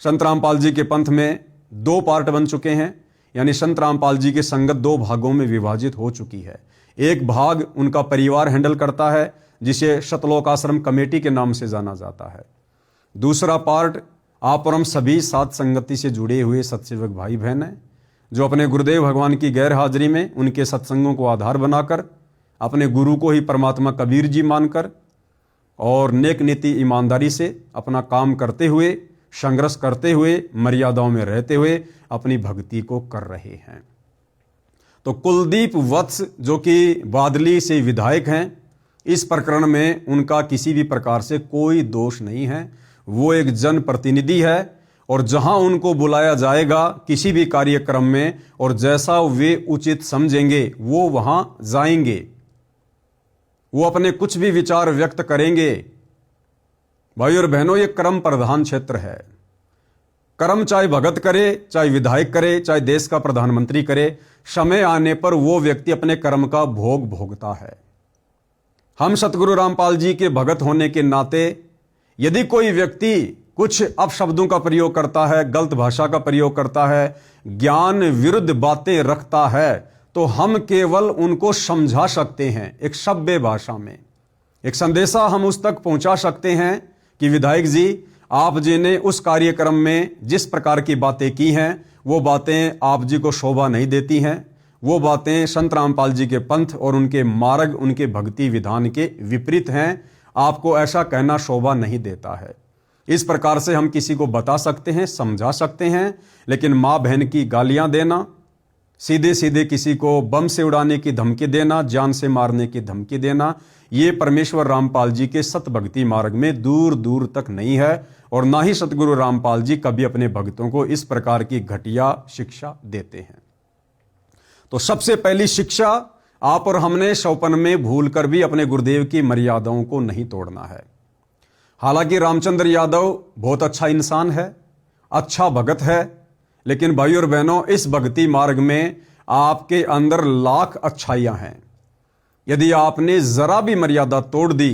S1: संत रामपाल जी के पंथ में 2 पार्ट बन चुके हैं, यानी संत रामपाल जी की संगत 2 भागों में विभाजित हो चुकी है। एक भाग उनका परिवार हैंडल करता है, जिसे सतलोक आश्रम कमेटी के नाम से जाना जाता है। दूसरा पार्ट आप और हम सभी साध संगति से जुड़े हुए सत्सेवक भाई बहन हैं, जो अपने गुरुदेव भगवान की गैर हाजिरी में उनके सत्संगों को आधार बनाकर, अपने गुरु को ही परमात्मा कबीर जी मानकर और नेक नीति ईमानदारी से अपना काम करते हुए, संघर्ष करते हुए, मर्यादाओं में रहते हुए अपनी भक्ति को कर रहे हैं। तो कुलदीप वत्स जो कि बादली से विधायक हैं, इस प्रकरण में उनका किसी भी प्रकार से कोई दोष नहीं है। वो एक जनप्रतिनिधि है और जहां उनको बुलाया जाएगा किसी भी कार्यक्रम में और जैसा वे उचित समझेंगे वो वहां जाएंगे, वो अपने कुछ भी विचार व्यक्त करेंगे। भाई और बहनों, ये कर्म प्रधान क्षेत्र है। कर्म चाहे भगत करे, चाहे विधायक करे, चाहे देश का प्रधानमंत्री करे, समय आने पर वो व्यक्ति अपने कर्म का भोग भोगता है। हम सतगुरु रामपाल जी के भगत होने के नाते यदि कोई व्यक्ति कुछ अपशब्दों का प्रयोग करता है, गलत भाषा का प्रयोग करता है, ज्ञान विरुद्ध बातें रखता है, तो हम केवल उनको समझा सकते हैं एक सभ्य भाषा में। एक संदेशा हम उस तक पहुंचा सकते हैं कि विधायक जी, आप जी ने उस कार्यक्रम में जिस प्रकार की बातें की हैं वो बातें आप जी को शोभा नहीं देती हैं, वो बातें संत रामपाल जी के पंथ और उनके मार्ग, उनके भक्ति विधान के विपरीत हैं, आपको ऐसा कहना शोभा नहीं देता है। इस प्रकार से हम किसी को बता सकते हैं, समझा सकते हैं, लेकिन माँ बहन की गालियां देना, सीधे सीधे किसी को बम से उड़ाने की धमकी देना, जान से मारने की धमकी देना, ये परमेश्वर रामपाल जी के सत भक्ति मार्ग में दूर दूर तक नहीं है। और ना ही सतगुरु रामपाल जी कभी अपने भक्तों को इस प्रकार की घटिया शिक्षा देते हैं। तो सबसे पहली शिक्षा, आप और हमने सौपन में भूलकर भी अपने गुरुदेव की मर्यादाओं को नहीं तोड़ना है। हालांकि रामचंद्र यादव बहुत अच्छा इंसान है, अच्छा भगत है, लेकिन भाई और बहनों, इस भक्ति मार्ग में आपके अंदर लाख अच्छाइयां हैं। यदि आपने जरा भी मर्यादा तोड़ दी,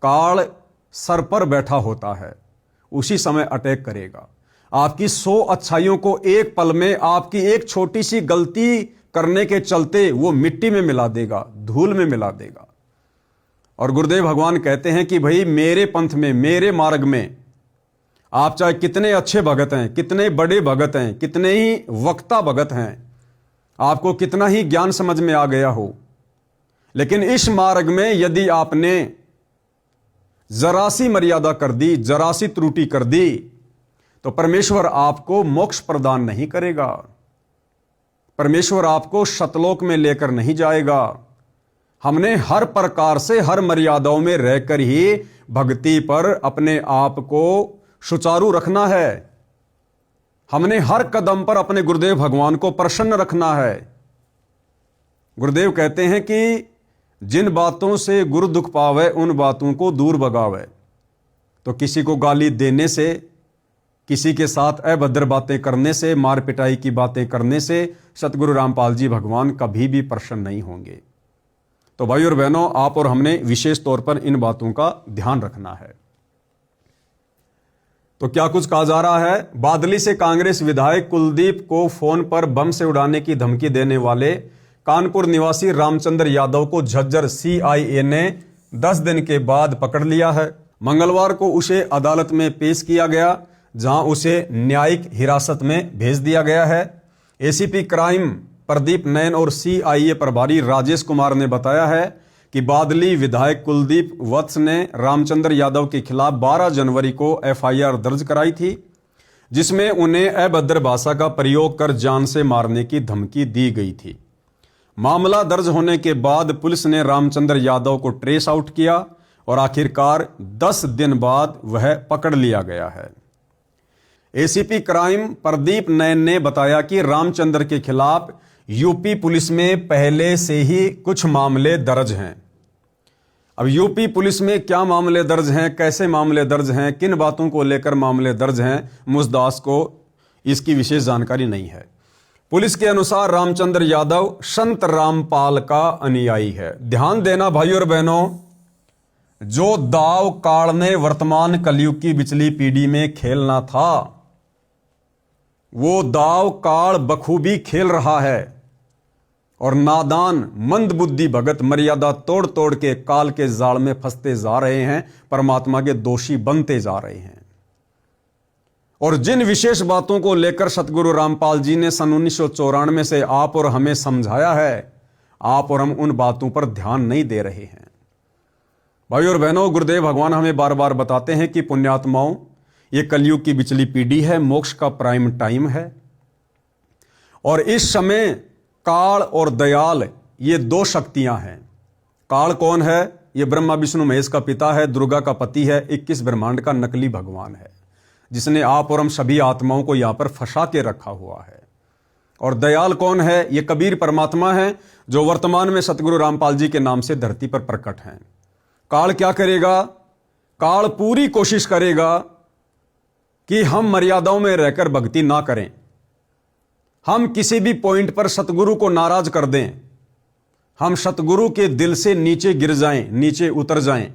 S1: काल सर पर बैठा होता है, उसी समय अटैक करेगा। आपकी 100 अच्छाइयों को एक पल में आपकी एक छोटी सी गलती करने के चलते वो मिट्टी में मिला देगा, धूल में मिला देगा। और गुरुदेव भगवान कहते हैं कि भाई मेरे पंथ में, मेरे मार्ग में आप चाहे कितने अच्छे भगत हैं, कितने बड़े भगत हैं, कितने ही वक्ता भगत हैं, आपको कितना ही ज्ञान समझ में आ गया हो, लेकिन इस मार्ग में यदि आपने जरा सी मर्यादा कर दी, जरा सी त्रुटि कर दी, तो परमेश्वर आपको मोक्ष प्रदान नहीं करेगा, परमेश्वर आपको सतलोक में लेकर नहीं जाएगा। हमने हर प्रकार से, हर मर्यादाओं में रहकर ही भक्ति पर अपने आप को सुचारू रखना है। हमने हर कदम पर अपने गुरुदेव भगवान को प्रसन्न रखना है। गुरुदेव कहते हैं कि जिन बातों से गुरु दुख पावे, उन बातों को दूर भगावे। तो किसी को गाली देने से, किसी के साथ अभद्र बातें करने से, मार पिटाई की बातें करने से सतगुरु रामपाल जी भगवान कभी भी प्रसन्न नहीं होंगे। तो भाई और बहनों, आप और हमने विशेष तौर पर इन बातों का ध्यान रखना है। तो क्या कुछ कहा जा रहा है? बादली से कांग्रेस विधायक कुलदीप को फोन पर बम से उड़ाने की धमकी देने वाले कानपुर निवासी रामचंद्र यादव को झज्जर सीआईए ने 10 दिन के बाद पकड़ लिया है। मंगलवार को उसे अदालत में पेश किया गया, जहां उसे न्यायिक हिरासत में भेज दिया गया है। एसीपी क्राइम प्रदीप नैन और सीआईए प्रभारी राजेश कुमार ने बताया है कि बादली विधायक कुलदीप वत्स ने रामचंद्र यादव के खिलाफ 12 जनवरी को एफआईआर दर्ज कराई थी, जिसमें उन्हें अभद्र भाषा का प्रयोग कर जान से मारने की धमकी दी गई थी। मामला दर्ज होने के बाद पुलिस ने रामचंद्र यादव को ट्रेस आउट किया और आखिरकार 10 दिन बाद वह पकड़ लिया गया है। एसीपी क्राइम प्रदीप नैन ने बताया कि रामचंद्र के खिलाफ यूपी पुलिस में पहले से ही कुछ मामले दर्ज हैं। अब यूपी पुलिस में क्या मामले दर्ज हैं, कैसे मामले दर्ज हैं, किन बातों को लेकर मामले दर्ज हैं, मुझदास को इसकी विशेष जानकारी नहीं है। पुलिस के अनुसार रामचंद्र यादव संत रामपाल का अनुयायी है। ध्यान देना भाई और बहनों, जो दाव काल ने वर्तमान कलयुग की बिचली पीढ़ी में खेलना था, वो दाव काल बखूबी खेल रहा है और नादान मंदबुद्धि भगत मर्यादा तोड़ तोड़ के काल के जाल में फंसते जा रहे हैं, परमात्मा के दोषी बनते जा रहे हैं। और जिन विशेष बातों को लेकर सतगुरु रामपाल जी ने सन 1994 से आप और हमें समझाया है, आप और हम उन बातों पर ध्यान नहीं दे रहे हैं। भाई और बहनों, गुरुदेव भगवान हमें बार बार बताते हैं कि पुण्यात्माओं, ये कलयुग की बिचली पीढ़ी है, मोक्ष का प्राइम टाइम है और इस समय काल और दयाल ये दो शक्तियां हैं। काल कौन है? ये ब्रह्मा विष्णु महेश का पिता है, दुर्गा का पति है, 21 ब्रह्मांड का नकली भगवान है, जिसने आप और हम सभी आत्माओं को यहां पर फंसा के रखा हुआ है। और दयाल कौन है? ये कबीर परमात्मा है, जो वर्तमान में सतगुरु रामपाल जी के नाम से धरती पर प्रकट हैं। काल क्या करेगा? काल पूरी कोशिश करेगा कि हम मर्यादाओं में रहकर भक्ति ना करें, हम किसी भी पॉइंट पर सतगुरु को नाराज कर दें, हम सतगुरु के दिल से नीचे गिर जाएं, नीचे उतर जाएं।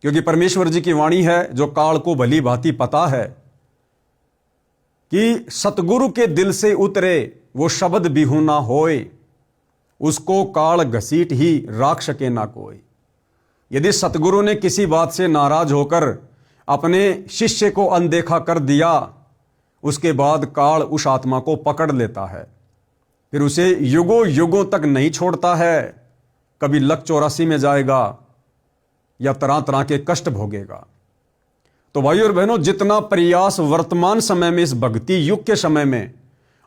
S1: क्योंकि परमेश्वर जी की वाणी है, जो काल को भली भांति पता है कि सतगुरु के दिल से उतरे वो शब्द बिहू ना होए, उसको काल घसीट ही राख सके ना कोई। यदि सतगुरु ने किसी बात से नाराज होकर अपने शिष्य को अनदेखा कर दिया, उसके बाद काल उस आत्मा को पकड़ लेता है, फिर उसे युगों युगों तक नहीं छोड़ता है। कभी लक 84 में जाएगा या तरह तरह के कष्ट भोगेगा। तो भाई और बहनों, जितना प्रयास वर्तमान समय में, इस भक्ति युग के समय में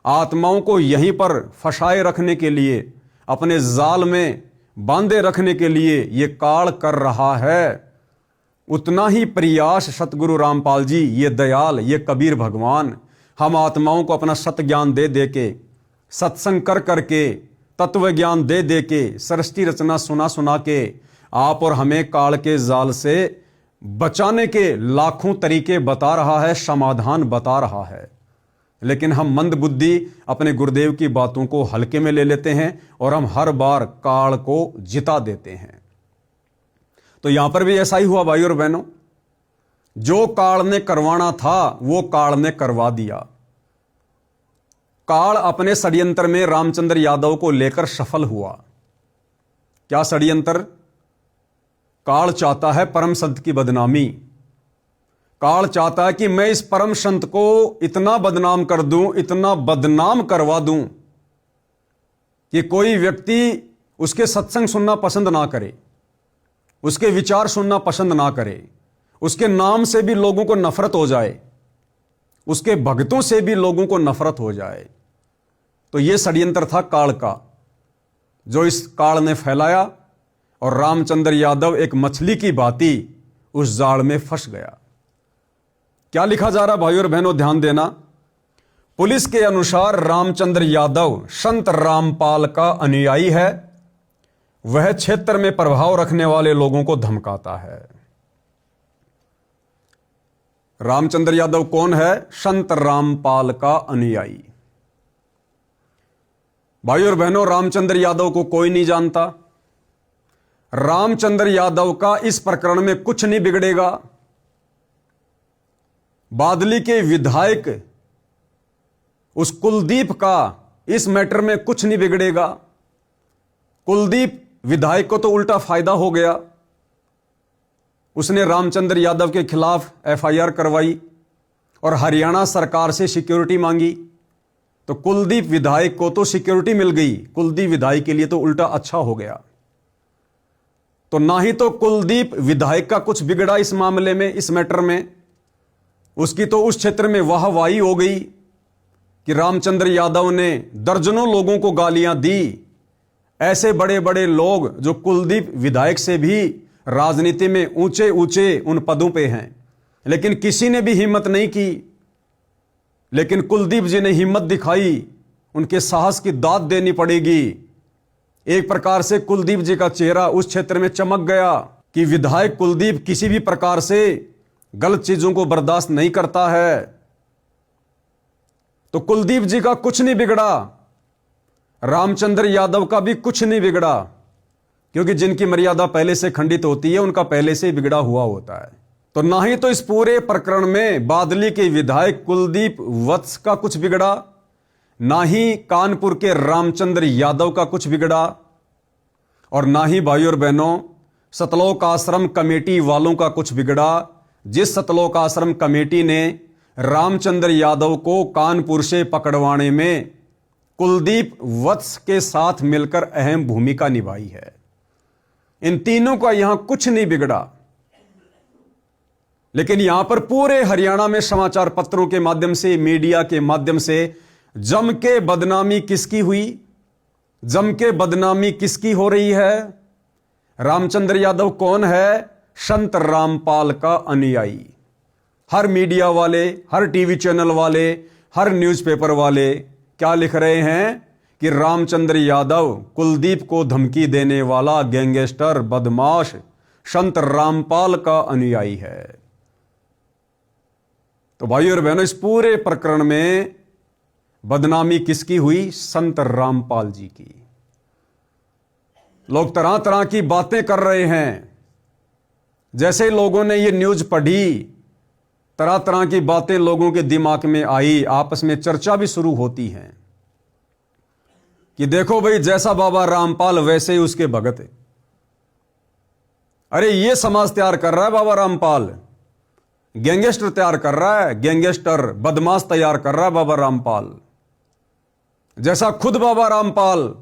S1: आत्माओं को यहीं पर फंसाए रखने के लिए, अपने जाल में बांधे रखने के लिए ये काल कर रहा है, उतना ही प्रयास सतगुरु रामपाल जी, ये दयाल, ये कबीर भगवान हम आत्माओं को अपना सत ज्ञान दे दे के, सत्संग कर करके, तत्व ज्ञान दे दे के, सृष्टि रचना सुना सुना के आप और हमें काल के जाल से बचाने के लाखों तरीके बता रहा है, समाधान बता रहा है। लेकिन हम मंद बुद्धि अपने गुरुदेव की बातों को हल्के में ले लेते हैं और हम हर बार काल को जिता देते हैं। तो यहां पर भी ऐसा ही हुआ भाई और बहनों, जो काल ने करवाना था वो काल ने करवा दिया। काल अपने षड्यंत्र में रामचंद्र यादव को लेकर सफल हुआ। क्या षड्यंत्र? काल चाहता है परम संत की बदनामी। काल चाहता है कि मैं इस परम संत को इतना बदनाम कर दूं, इतना बदनाम करवा दूं कि कोई व्यक्ति उसके सत्संग सुनना पसंद ना करे, उसके विचार सुनना पसंद ना करे, उसके नाम से भी लोगों को नफरत हो जाए, उसके भक्तों से भी लोगों को नफरत हो जाए। तो यह षड्यंत्र था काल का, जो इस काल ने फैलाया और रामचंद्र यादव एक मछली की भांति उस जाल में फंस गया। क्या लिखा जा रहा भाइयों और बहनों, ध्यान देना। पुलिस के अनुसार रामचंद्र यादव संत रामपाल का अनुयायी है। वह क्षेत्र में प्रभाव रखने वाले लोगों को धमकाता है। रामचंद्र यादव कौन है? संत रामपाल का अनुयायी। भाइयों और बहनों, रामचंद्र यादव को कोई नहीं जानता। रामचंद्र यादव का इस प्रकरण में कुछ नहीं बिगड़ेगा। बादली के विधायक उस कुलदीप का इस मैटर में कुछ नहीं बिगड़ेगा। कुलदीप विधायक को तो उल्टा फायदा हो गया। उसने रामचंद्र यादव के खिलाफ एफआईआर करवाई और हरियाणा सरकार से सिक्योरिटी मांगी, तो कुलदीप विधायक को तो सिक्योरिटी मिल गई। कुलदीप विधायक के लिए तो उल्टा अच्छा हो गया। तो ना ही तो कुलदीप विधायक का कुछ बिगड़ा इस मामले में, इस मैटर में। उसकी तो उस क्षेत्र में वाहवाही हो गई कि रामचंद्र यादव ने दर्जनों लोगों को गालियां दी। ऐसे बड़े बड़े लोग जो कुलदीप विधायक से भी राजनीति में ऊंचे ऊंचे उन पदों पे हैं, लेकिन किसी ने भी हिम्मत नहीं की। लेकिन कुलदीप जी ने हिम्मत दिखाई। उनके साहस की दाद देनी पड़ेगी। एक प्रकार से कुलदीप जी का चेहरा उस क्षेत्र में चमक गया कि विधायक कुलदीप किसी भी प्रकार से गलत चीजों को बर्दाश्त नहीं करता है। तो कुलदीप जी का कुछ नहीं बिगड़ा, रामचंद्र यादव का भी कुछ नहीं बिगड़ा, क्योंकि जिनकी मर्यादा पहले से खंडित होती है उनका पहले से बिगड़ा हुआ होता है। तो ना ही तो इस पूरे प्रकरण में बादली के विधायक कुलदीप वत्स का कुछ बिगड़ा, ना ही कानपुर के रामचंद्र यादव का कुछ बिगड़ा, और ना ही भाइयों और बहनों सतलोक आश्रम कमेटी वालों का कुछ बिगड़ा। जिस सतलोक आश्रम कमेटी ने रामचंद्र यादव को कानपुर से पकड़वाने में कुलदीप वत्स के साथ मिलकर अहम भूमिका निभाई है, इन तीनों का यहां कुछ नहीं बिगड़ा। लेकिन यहां पर पूरे हरियाणा में समाचार पत्रों के माध्यम से, मीडिया के माध्यम से जम के बदनामी किसकी हुई? जम के बदनामी किसकी हो रही है? रामचंद्र यादव कौन है? संत रामपाल का अनुयायी। हर मीडिया वाले, हर टीवी चैनल वाले, हर न्यूज़पेपर वाले क्या लिख रहे हैं कि रामचंद्र यादव कुलदीप को धमकी देने वाला गैंगस्टर बदमाश संत रामपाल का अनुयायी है। तो भाइयों और बहनों, इस पूरे प्रकरण में बदनामी किसकी हुई? संत रामपाल जी की। लोग तरह तरह की बातें कर रहे हैं। जैसे लोगों ने ये न्यूज पढ़ी, तरह तरह की बातें लोगों के दिमाग में आई, आपस में चर्चा भी शुरू होती है कि देखो भाई, जैसा बाबा रामपाल वैसे ही उसके भगत है। अरे ये समाज तैयार कर रहा है बाबा रामपाल, गैंगस्टर तैयार कर रहा है, गैंगस्टर बदमाश तैयार कर रहा है बाबा रामपाल। जैसा खुद बाबा रामपाल,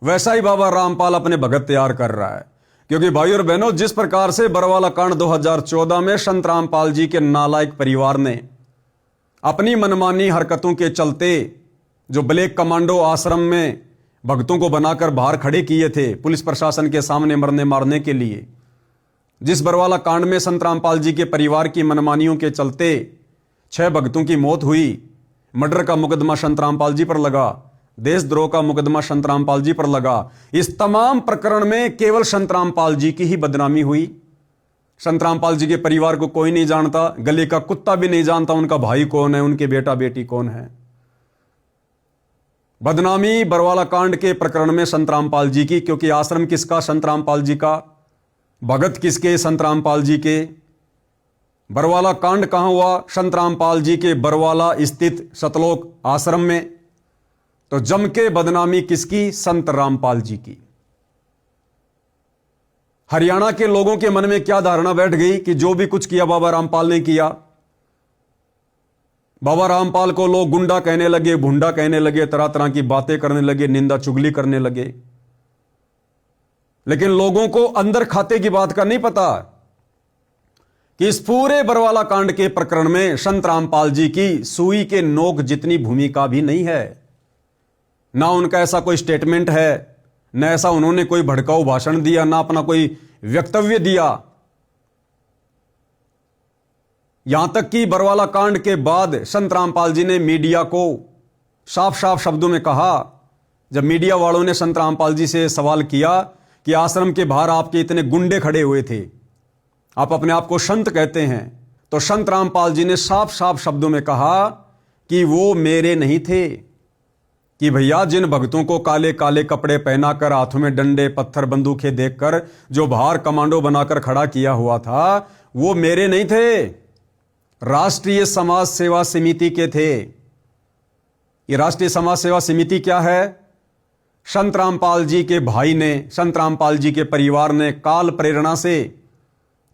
S1: वैसा ही बाबा रामपाल अपने भगत तैयार कर रहा है। क्योंकि भाई और बहनों, जिस प्रकार से बरवाला कांड 2014 में संत रामपाल जी के नालायक परिवार ने अपनी मनमानी हरकतों के चलते जो ब्लैक कमांडो आश्रम में भक्तों को बनाकर बाहर खड़े किए थे पुलिस प्रशासन के सामने मरने मारने के लिए, जिस बरवाला कांड में संत रामपाल जी के परिवार की मनमानियों के चलते 6 भक्तों की मौत हुई, मर्डर का मुकदमा संत रामपाल जी पर लगा, देशद्रोह का मुकदमा संत रामपाल जी पर लगा, इस तमाम प्रकरण में केवल संत रामपाल जी की ही बदनामी हुई। संत रामपाल जी के परिवार को कोई नहीं जानता, गली का कुत्ता भी नहीं जानता उनका भाई कौन है, उनके बेटा बेटी कौन है। बदनामी बरवाला कांड के प्रकरण में संत रामपाल जी की, क्योंकि आश्रम किसका? संत रामपाल जी का। भगत किसके? संत रामपाल जी के। बरवाला कांड कहां हुआ? संत रामपाल जी के बरवाला स्थित सतलोक आश्रम में। तो जम के बदनामी किसकी? संत रामपाल जी की। हरियाणा के लोगों के मन में क्या धारणा बैठ गई कि जो भी कुछ किया बाबा रामपाल ने किया। बाबा रामपाल को लोग गुंडा कहने लगे, भुंडा कहने लगे, तरह तरह की बातें करने लगे, निंदा चुगली करने लगे। लेकिन लोगों को अंदर खाते की बात का नहीं पता कि इस पूरे बरवाला कांड के प्रकरण में संत रामपाल जी की सुई के नोक जितनी भूमिका भी नहीं है। ना उनका ऐसा कोई स्टेटमेंट है, ना ऐसा उन्होंने कोई भड़काऊ भाषण दिया, ना अपना कोई वक्तव्य दिया। यहां तक कि बरवाला कांड के बाद संत रामपाल जी ने मीडिया को साफ साफ शब्दों में कहा, जब मीडिया वालों ने संत रामपाल जी से सवाल किया कि आश्रम के बाहर आपके इतने गुंडे खड़े हुए थे, आप अपने आप को संत कहते हैं, तो संत रामपाल जी ने साफ साफ शब्दों में कहा कि वो मेरे नहीं थे, कि भैया जिन भक्तों को काले काले कपड़े पहनाकर हाथों में डंडे पत्थर बंदूकें देखकर जो बाहर कमांडो बनाकर खड़ा किया हुआ था, वो मेरे नहीं थे, राष्ट्रीय समाज सेवा समिति के थे। ये राष्ट्रीय समाज सेवा समिति क्या है? संत रामपाल जी के भाई ने, संत रामपाल जी के परिवार ने काल प्रेरणा से,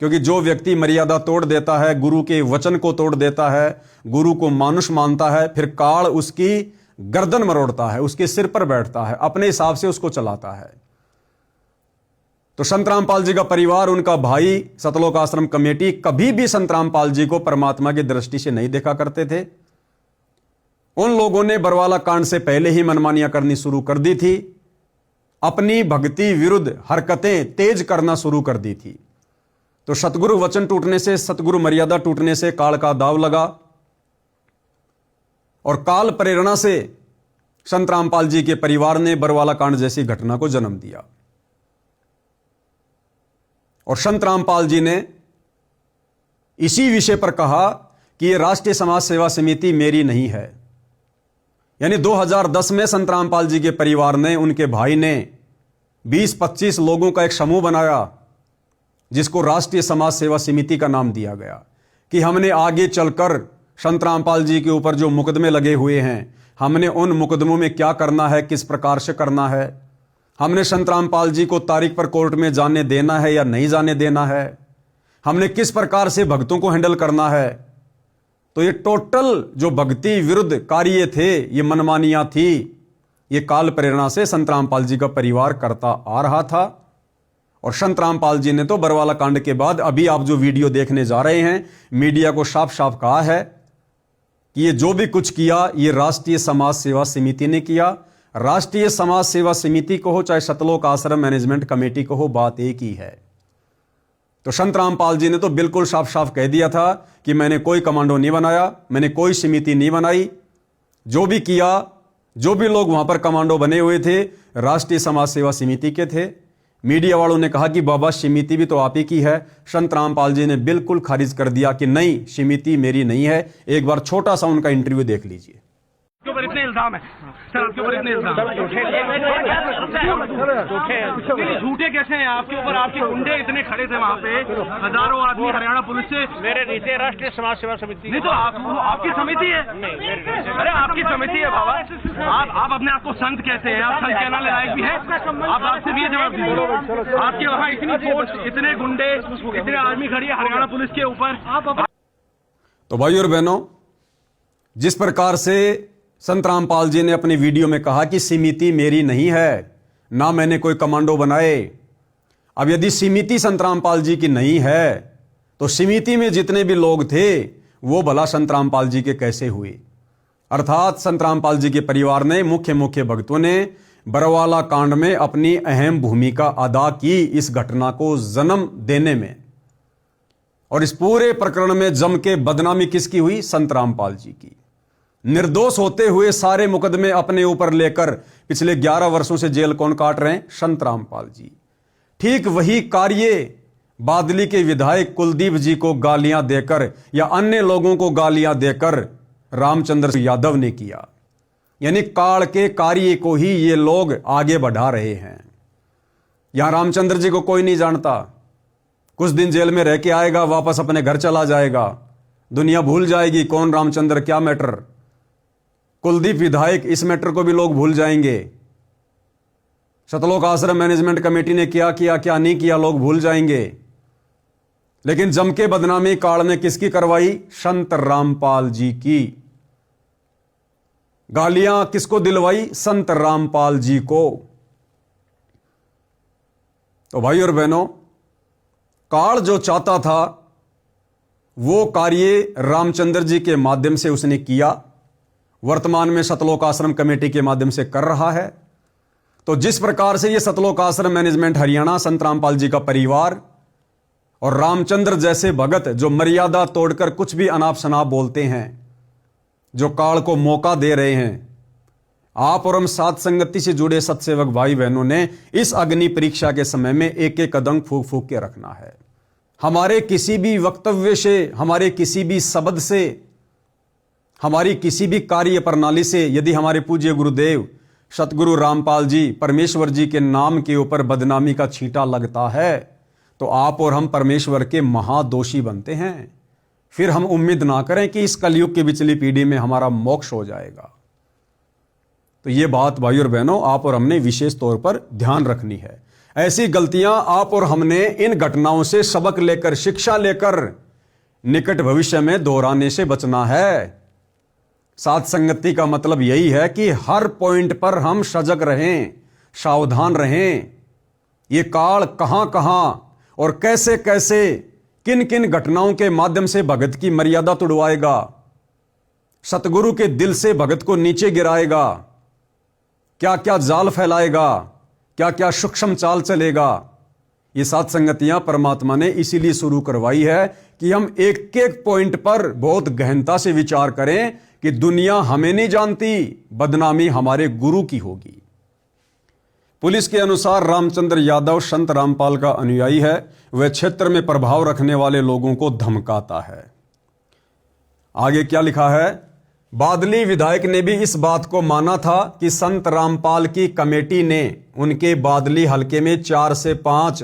S1: क्योंकि जो व्यक्ति मर्यादा तोड़ देता है, गुरु के वचन को तोड़ देता है, गुरु को मानुष मानता है, फिर काल उसकी गर्दन मरोड़ता है, उसके सिर पर बैठता है, अपने हिसाब से उसको चलाता है। तो संत रामपाल जी का परिवार, उनका भाई, सतलोक आश्रम कमेटी कभी भी संत रामपाल जी को परमात्मा की दृष्टि से नहीं देखा करते थे। उन लोगों ने बरवाला कांड से पहले ही मनमानियां करनी शुरू कर दी थी, अपनी भक्ति विरुद्ध हरकतें तेज करना शुरू कर दी थी। तो सतगुरु वचन टूटने से, सतगुरु मर्यादा टूटने से काल का दाव लगा और काल प्रेरणा से संत रामपाल जी के परिवार ने बरवाला कांड जैसी घटना को जन्म दिया। और संत रामपाल जी ने इसी विषय पर कहा कि यह राष्ट्रीय समाज सेवा समिति मेरी नहीं है। यानी 2010 में संत रामपाल जी के परिवार ने, उनके भाई ने 20-25 लोगों का एक समूह बनाया, जिसको राष्ट्रीय समाज सेवा समिति का नाम दिया गया, कि हमने आगे चलकर संत रामपाल जी के ऊपर जो मुकदमे लगे हुए हैं, हमने उन मुकदमों में क्या करना है, किस प्रकार से करना है, हमने संत रामपाल जी को तारीख पर कोर्ट में जाने देना है या नहीं जाने देना है, हमने किस प्रकार से भक्तों को हैंडल करना है। तो ये टोटल जो भक्ति विरुद्ध कार्य थे, ये मनमानियां थी, ये काल प्रेरणा से संत रामपाल जी का परिवार करता आ रहा था। और संत रामपाल जी ने तो बरवाला कांड के बाद, अभी आप जो वीडियो देखने जा रहे हैं, मीडिया को साफ साफ कहा है कि ये जो भी कुछ किया, ये राष्ट्रीय समाज सेवा समिति ने किया, राष्ट्रीय समाज सेवा समिति को हो चाहे सतलोक आश्रम मैनेजमेंट कमेटी को हो, बात एक ही है। तो संत रामपाल जी ने तो बिल्कुल साफ साफ कह दिया था कि मैंने कोई कमांडो नहीं बनाया, मैंने कोई समिति नहीं बनाई। जो भी किया, जो भी लोग वहां पर कमांडो बने हुए थे, राष्ट्रीय समाज सेवा समिति के थे। मीडिया वालों ने कहा कि बाबा समिति भी तो आप ही की है। संत रामपाल जी ने बिल्कुल खारिज कर दिया कि नहीं, समिति मेरी नहीं है। एक बार छोटा सा उनका इंटरव्यू देख लीजिए।
S4: आपके ऊपर इतने इल्जाम है सर, आपके ऊपर इतने इल्जाम झूठे कैसे हैं आपके ऊपर? आपके गुंडे इतने खड़े थे वहाँ पे, हजारों आदमी हरियाणा पुलिस से।
S5: मेरे नीचे राष्ट्रीय समाज सेवा समिति
S4: नहीं तो आपकी समिति है। अरे आपकी समिति है बाबा। आप अपने आप को संत कहते हैं, आप संत कहना लायक भी है? आप आपसे भी जवाब दीजिए। आपके वहाँ इतनी फोर्स, इतने गुंडे, इतने आर्मी खड़ी है हरियाणा पुलिस के ऊपर।
S1: तो भाइयों और बहनों, जिस प्रकार से संत रामपाल जी ने अपनी वीडियो में कहा कि समिति मेरी नहीं है, ना मैंने कोई कमांडो बनाए। अब यदि समिति संत रामपाल जी की नहीं है तो समिति में जितने भी लोग थे वो भला संत रामपाल जी के कैसे हुए? अर्थात संत रामपाल जी के परिवार ने, मुख्य भक्तों ने बरवाला कांड में अपनी अहम भूमिका अदा की इस घटना को जन्म देने में। और इस पूरे प्रकरण में जम के बदनामी किसकी हुई? संत रामपाल जी की। निर्दोष होते हुए सारे मुकदमे अपने ऊपर लेकर पिछले 11 वर्षों से जेल कौन काट रहे हैं? संत रामपाल जी। ठीक वही कार्य बादली के विधायक कुलदीप जी को गालियां देकर या अन्य लोगों को गालियां देकर रामचंद्र यादव ने किया। यानी काल के कार्य को ही ये लोग आगे बढ़ा रहे हैं। यहां रामचंद्र जी को कोई नहीं जानता। कुछ दिन जेल में रह के आएगा, वापस अपने घर चला जाएगा, दुनिया भूल जाएगी कौन रामचंद्र, क्या मैटर। कुलदीप विधायक, इस मैटर को भी लोग भूल जाएंगे। सतलोक आश्रम मैनेजमेंट कमेटी ने क्या किया, क्या नहीं किया, लोग भूल जाएंगे। लेकिन जम के बदनामी काल ने किसकी करवाई? संत रामपाल जी की। गालियां किसको दिलवाई? संत रामपाल जी को। तो भाई और बहनों, काल जो चाहता था वो कार्य रामचंद्र जी के माध्यम से उसने किया, वर्तमान में सतलोक आश्रम कमेटी के माध्यम से कर रहा है। तो जिस प्रकार से ये सतलोक आश्रम मैनेजमेंट हरियाणा, संत रामपाल जी का परिवार और रामचंद्र जैसे भगत जो मर्यादा तोड़कर कुछ भी अनाप शनाप बोलते हैं, जो काल को मौका दे रहे हैं, आप और हम साथ संगति से जुड़े सत्सेवक भाई बहनों ने इस अग्नि परीक्षा के समय में एक एक कदम फूंक फूंक के रखना है। हमारे किसी भी वक्तव्य से, हमारे किसी भी शब्द से, हमारी किसी भी कार्य प्रणाली से यदि हमारे पूज्य गुरुदेव सतगुरु रामपाल जी, परमेश्वर जी के नाम के ऊपर बदनामी का छींटा लगता है तो आप और हम परमेश्वर के महादोषी बनते हैं। फिर हम उम्मीद ना करें कि इस कलयुग की बिचली पीढ़ी में हमारा मोक्ष हो जाएगा। तो ये बात भाई और बहनों, आप और हमने विशेष तौर पर ध्यान रखनी है। ऐसी गलतियां आप और हमने इन घटनाओं से सबक लेकर, शिक्षा लेकर निकट भविष्य में दोहराने से बचना है। साथ संगति का मतलब यही है कि हर पॉइंट पर हम सजग रहें, सावधान रहें। ये काल कहां कहां और कैसे कैसे, किन किन घटनाओं के माध्यम से भगत की मर्यादा तुड़वाएगा, सतगुरु के दिल से भगत को नीचे गिराएगा, क्या क्या जाल फैलाएगा, क्या क्या सूक्ष्म चाल चलेगा। ये सात संगतियां परमात्मा ने इसीलिए शुरू करवाई है कि हम एक एक पॉइंट पर बहुत गहनता से विचार करें कि दुनिया हमें नहीं जानती, बदनामी हमारे गुरु की होगी। पुलिस के अनुसार रामचंद्र यादव संत रामपाल का अनुयायी है। वह क्षेत्र में प्रभाव रखने वाले लोगों को धमकाता है। आगे क्या लिखा है? बादली विधायक ने भी इस बात को माना था कि संत रामपाल की कमेटी ने उनके बादली हलके में 4 से 5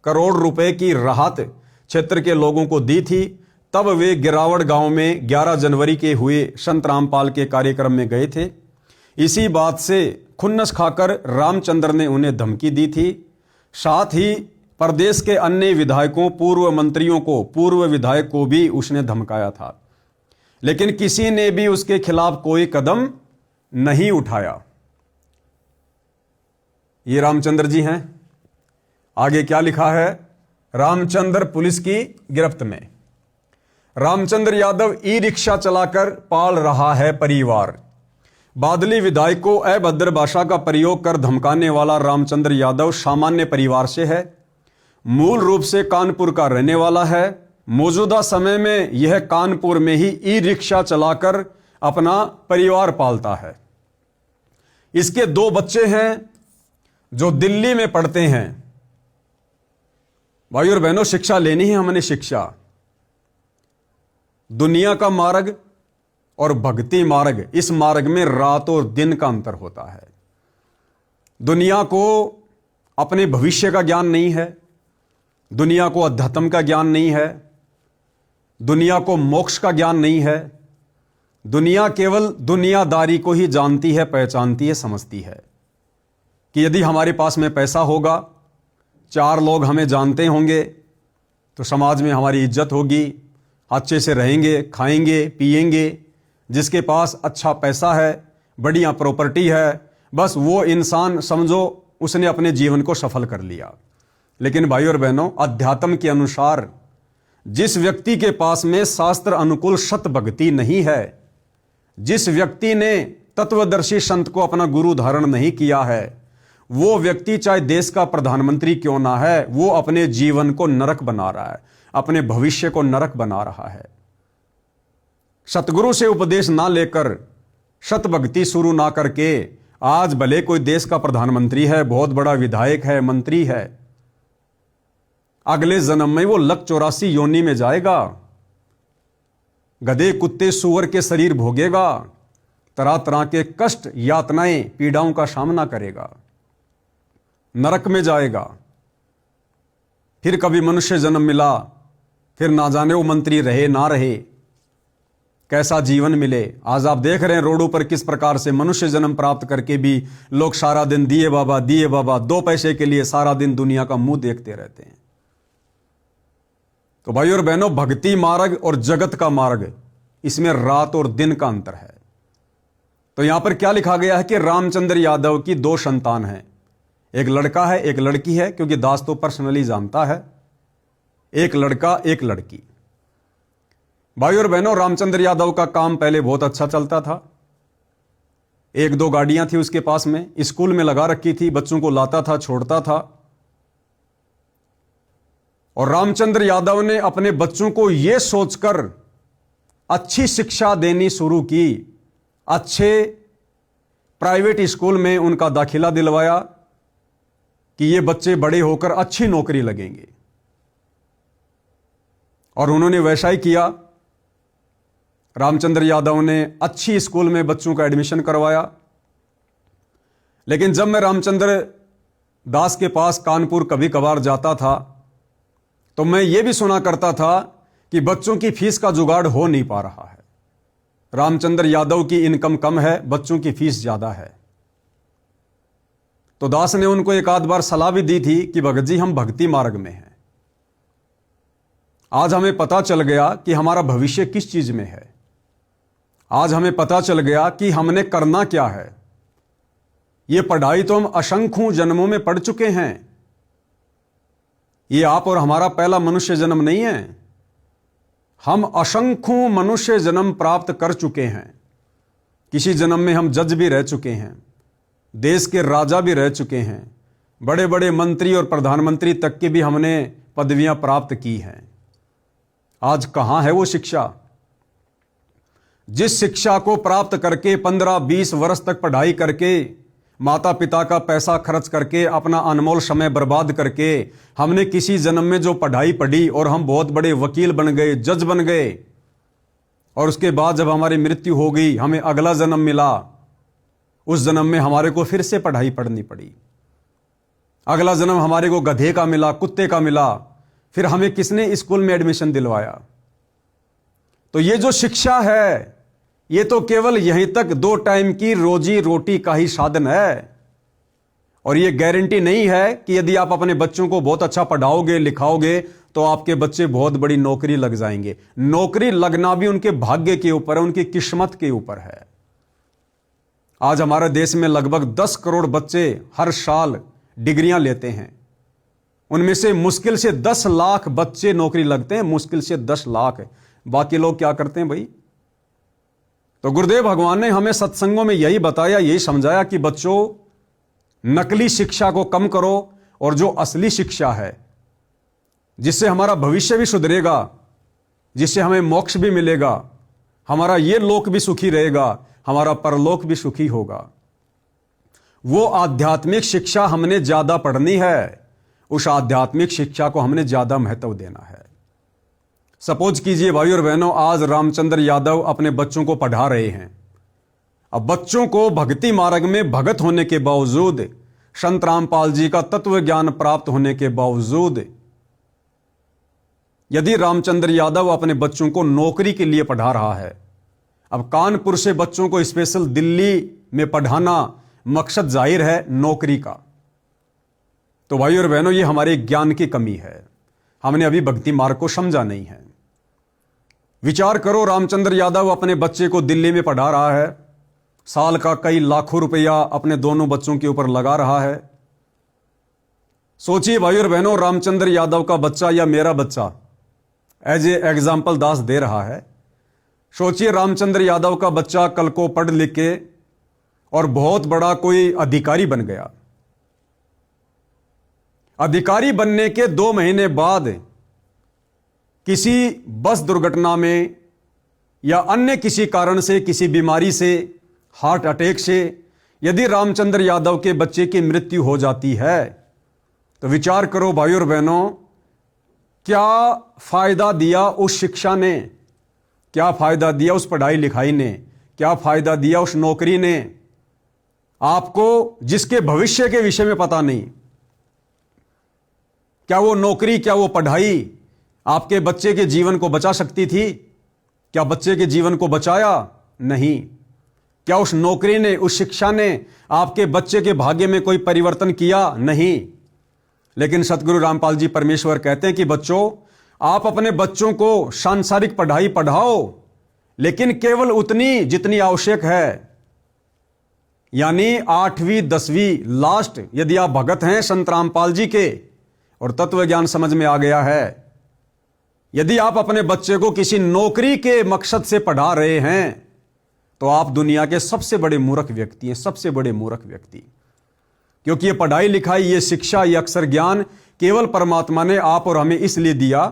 S1: करोड़ रुपए की राहत क्षेत्र के लोगों को दी थी। तब वे गिरावड़ गांव में 11 जनवरी के हुए संत रामपाल के कार्यक्रम में गए थे। इसी बात से खुन्नस खाकर रामचंद्र ने उन्हें धमकी दी थी। साथ ही प्रदेश के अन्य विधायकों, पूर्व मंत्रियों को, पूर्व विधायक को भी उसने धमकाया था, लेकिन किसी ने भी उसके खिलाफ कोई कदम नहीं उठाया। ये रामचंद्र जी हैं। आगे क्या लिखा है? रामचंद्र पुलिस की गिरफ्त में। रामचंद्र यादव ई रिक्शा चलाकर पाल रहा है परिवार। बादली विधायक को अभद्र भाषा का प्रयोग कर धमकाने वाला रामचंद्र यादव सामान्य परिवार से है, मूल रूप से कानपुर का रहने वाला है। मौजूदा समय में यह कानपुर में ही ई रिक्शा चलाकर अपना परिवार पालता है। इसके 2 बच्चे हैं जो दिल्ली में पढ़ते हैं। भाई और बहनों, शिक्षा लेनी है हमने। शिक्षा, दुनिया का मार्ग और भक्ति मार्ग, इस मार्ग में रात और दिन का अंतर होता है। दुनिया को अपने भविष्य का ज्ञान नहीं है, दुनिया को अध्यात्म का ज्ञान नहीं है, दुनिया को मोक्ष का ज्ञान नहीं है। दुनिया केवल दुनियादारी को ही जानती है, पहचानती है, समझती है कि यदि हमारे पास में पैसा होगा, 4 लोग हमें जानते होंगे, तो समाज में हमारी इज्जत होगी, अच्छे से रहेंगे, खाएंगे, पिएंगे। जिसके पास अच्छा पैसा है, बढ़िया प्रॉपर्टी है, बस वो इंसान समझो उसने अपने जीवन को सफल कर लिया। लेकिन भाई और बहनों, अध्यात्म के अनुसार जिस व्यक्ति के पास में शास्त्र अनुकूल सत भक्ति नहीं है, जिस व्यक्ति ने तत्वदर्शी संत को अपना गुरु धारण नहीं किया है, वो व्यक्ति चाहे देश का प्रधानमंत्री क्यों ना है, वो अपने जीवन को नरक बना रहा है, अपने भविष्य को नरक बना रहा है। सतगुरु से उपदेश ना लेकर, सत भक्ति शुरू ना करके, आज भले कोई देश का प्रधानमंत्री है, बहुत बड़ा विधायक है, मंत्री है, अगले जन्म में वो लक 84 योनि में जाएगा, गधे, कुत्ते, सुअर के शरीर भोगेगा, तरह तरह के कष्ट, यातनाएं, पीड़ाओं का सामना करेगा, नरक में जाएगा। फिर कभी मनुष्य जन्म मिला, फिर ना जाने वो मंत्री रहे ना रहे, कैसा जीवन मिले। आज आप देख रहे हैं रोडों पर किस प्रकार से मनुष्य जन्म प्राप्त करके भी लोग सारा दिन दिए बाबा, 2 पैसे के लिए सारा दिन दुनिया का मुंह देखते रहते हैं। तो भाई और बहनों, भक्ति मार्ग और जगत का मार्ग, इसमें रात और दिन का अंतर है। तो यहां पर क्या लिखा गया है कि रामचंद्र यादव की 2 संतान हैं, एक लड़का है, एक लड़की है, क्योंकि दास तो पर्सनली जानता है, एक लड़का, एक लड़की। भाई और बहनों, रामचंद्र यादव का काम पहले बहुत अच्छा चलता था। 1-2 गाड़ियां थी उसके पास में, स्कूल में लगा रखी थी, बच्चों को लाता था, छोड़ता था। और रामचंद्र यादव ने अपने बच्चों को यह सोचकर अच्छी शिक्षा देनी शुरू की, अच्छे प्राइवेट स्कूल में उनका दाखिला दिलवाया कि ये बच्चे बड़े होकर अच्छी नौकरी लगेंगे। और उन्होंने वैसा ही किया। रामचंद्र यादव ने अच्छी स्कूल में बच्चों का एडमिशन करवाया। लेकिन जब मैं रामचंद्र दास के पास कानपुर कभी कभार जाता था, तो मैं ये भी सुना करता था कि बच्चों की फीस का जुगाड़ हो नहीं पा रहा है। रामचंद्र यादव की इनकम कम है, बच्चों की फीस ज्यादा है। तो दास ने उनको एक आध बार सलाह भी दी थी कि भगत जी, हम भक्ति मार्ग में हैं। आज हमें पता चल गया कि हमारा भविष्य किस चीज में है। आज हमें पता चल गया कि हमने करना क्या है। ये पढ़ाई तो हम असंख्यों जन्मों में पढ़ चुके हैं। ये आप और हमारा पहला मनुष्य जन्म नहीं है। हम असंख्यों मनुष्य जन्म प्राप्त कर चुके हैं। किसी जन्म में हम जज भी रह चुके हैं, देश के राजा भी रह चुके हैं, बड़े बड़े मंत्री और प्रधानमंत्री तक की भी हमने पदवियां प्राप्त की हैं। आज कहां है वो शिक्षा? जिस शिक्षा को प्राप्त करके 15-20 वर्ष तक पढ़ाई करके, माता पिता का पैसा खर्च करके, अपना अनमोल समय बर्बाद करके हमने किसी जन्म में जो पढ़ाई पढ़ी और हम बहुत बड़े वकील बन गए, जज बन गए, और उसके बाद जब हमारी मृत्यु हो गई, हमें अगला जन्म मिला, उस जन्म में हमारे को फिर से पढ़ाई पढ़नी पड़ी। अगला जन्म हमारे को गधे का मिला, कुत्ते का मिला, फिर हमें किसने स्कूल में एडमिशन दिलवाया? तो ये जो शिक्षा है, ये तो केवल यहीं तक 2 टाइम की रोजी रोटी का ही साधन है। और ये गारंटी नहीं है कि यदि आप अपने बच्चों को बहुत अच्छा पढ़ाओगे, लिखाओगे, तो आपके बच्चे बहुत बड़ी नौकरी लग जाएंगे। नौकरी लगना भी उनके भाग्य के ऊपर है, उनकी किस्मत के ऊपर है। आज हमारे देश में लगभग 10 करोड़ बच्चे हर साल डिग्रियां लेते हैं। उनमें से मुश्किल से 10 लाख बच्चे नौकरी लगते हैं, मुश्किल से 10 लाख। बाकी लोग क्या करते हैं भाई? तो गुरुदेव भगवान ने हमें सत्संगों में यही बताया, यही समझाया कि बच्चों, नकली शिक्षा को कम करो और जो असली शिक्षा है, जिससे हमारा भविष्य भी सुधरेगा, जिससे हमें मोक्ष भी मिलेगा, हमारा ये लोक भी सुखी रहेगा, हमारा परलोक भी सुखी होगा, वो आध्यात्मिक शिक्षा हमने ज्यादा पढ़नी है। उस आध्यात्मिक शिक्षा को हमने ज्यादा महत्व देना है। सपोज कीजिए भाई और बहनों, आज रामचंद्र यादव अपने बच्चों को पढ़ा रहे हैं। अब बच्चों को भक्ति मार्ग में भगत होने के बावजूद, संत रामपाल जी का तत्व ज्ञान प्राप्त होने के बावजूद, यदि रामचंद्र यादव अपने बच्चों को नौकरी के लिए पढ़ा रहा है, अब कानपुर से बच्चों को स्पेशल दिल्ली में पढ़ाना मकसद जाहिर है नौकरी का, तो भाई और बहनों, ये हमारे ज्ञान की कमी है। हमने अभी भक्ति मार्ग को समझा नहीं है। विचार करो, रामचंद्र यादव अपने बच्चे को दिल्ली में पढ़ा रहा है, साल का कई लाखों रुपया अपने दोनों बच्चों के ऊपर लगा रहा है। सोचिए भाई और बहनों, रामचंद्र यादव का बच्चा या मेरा बच्चा एज ए एग्जाम्पल दास दे रहा है। सोचिए रामचंद्र यादव का बच्चा कल को पढ़ लिख के और बहुत बड़ा कोई अधिकारी बन गया। अधिकारी बनने के 2 महीने बाद किसी बस दुर्घटना में या अन्य किसी कारण से, किसी बीमारी से, हार्ट अटैक से यदि रामचंद्र यादव के बच्चे की मृत्यु हो जाती है, तो विचार करो भाई और बहनों, क्या फायदा दिया उस शिक्षा ने, क्या फायदा दिया उस पढ़ाई लिखाई ने, क्या फायदा दिया उस नौकरी ने आपको, जिसके भविष्य के विषय में पता नहीं। क्या वो नौकरी, क्या वो पढ़ाई आपके बच्चे के जीवन को बचा सकती थी? क्या बच्चे के जीवन को बचाया? नहीं। क्या उस नौकरी ने, उस शिक्षा ने आपके बच्चे के भाग्य में कोई परिवर्तन किया? नहीं। लेकिन सतगुरु रामपाल जी परमेश्वर कहते हैं कि बच्चों, आप अपने बच्चों को सांसारिक पढ़ाई पढ़ाओ, लेकिन केवल उतनी जितनी आवश्यक है, यानी 8वीं 10वीं लास्ट। यदि आप भगत हैं संत रामपाल जी के और तत्व ज्ञान समझ में आ गया है, यदि आप अपने बच्चे को किसी नौकरी के मकसद से पढ़ा रहे हैं, तो आप दुनिया के सबसे बड़े मूर्ख व्यक्ति हैं, सबसे बड़े मूर्ख व्यक्ति। क्योंकि ये पढ़ाई लिखाई, ये शिक्षा, ये अक्षर ज्ञान केवल परमात्मा ने आप और हमें इसलिए दिया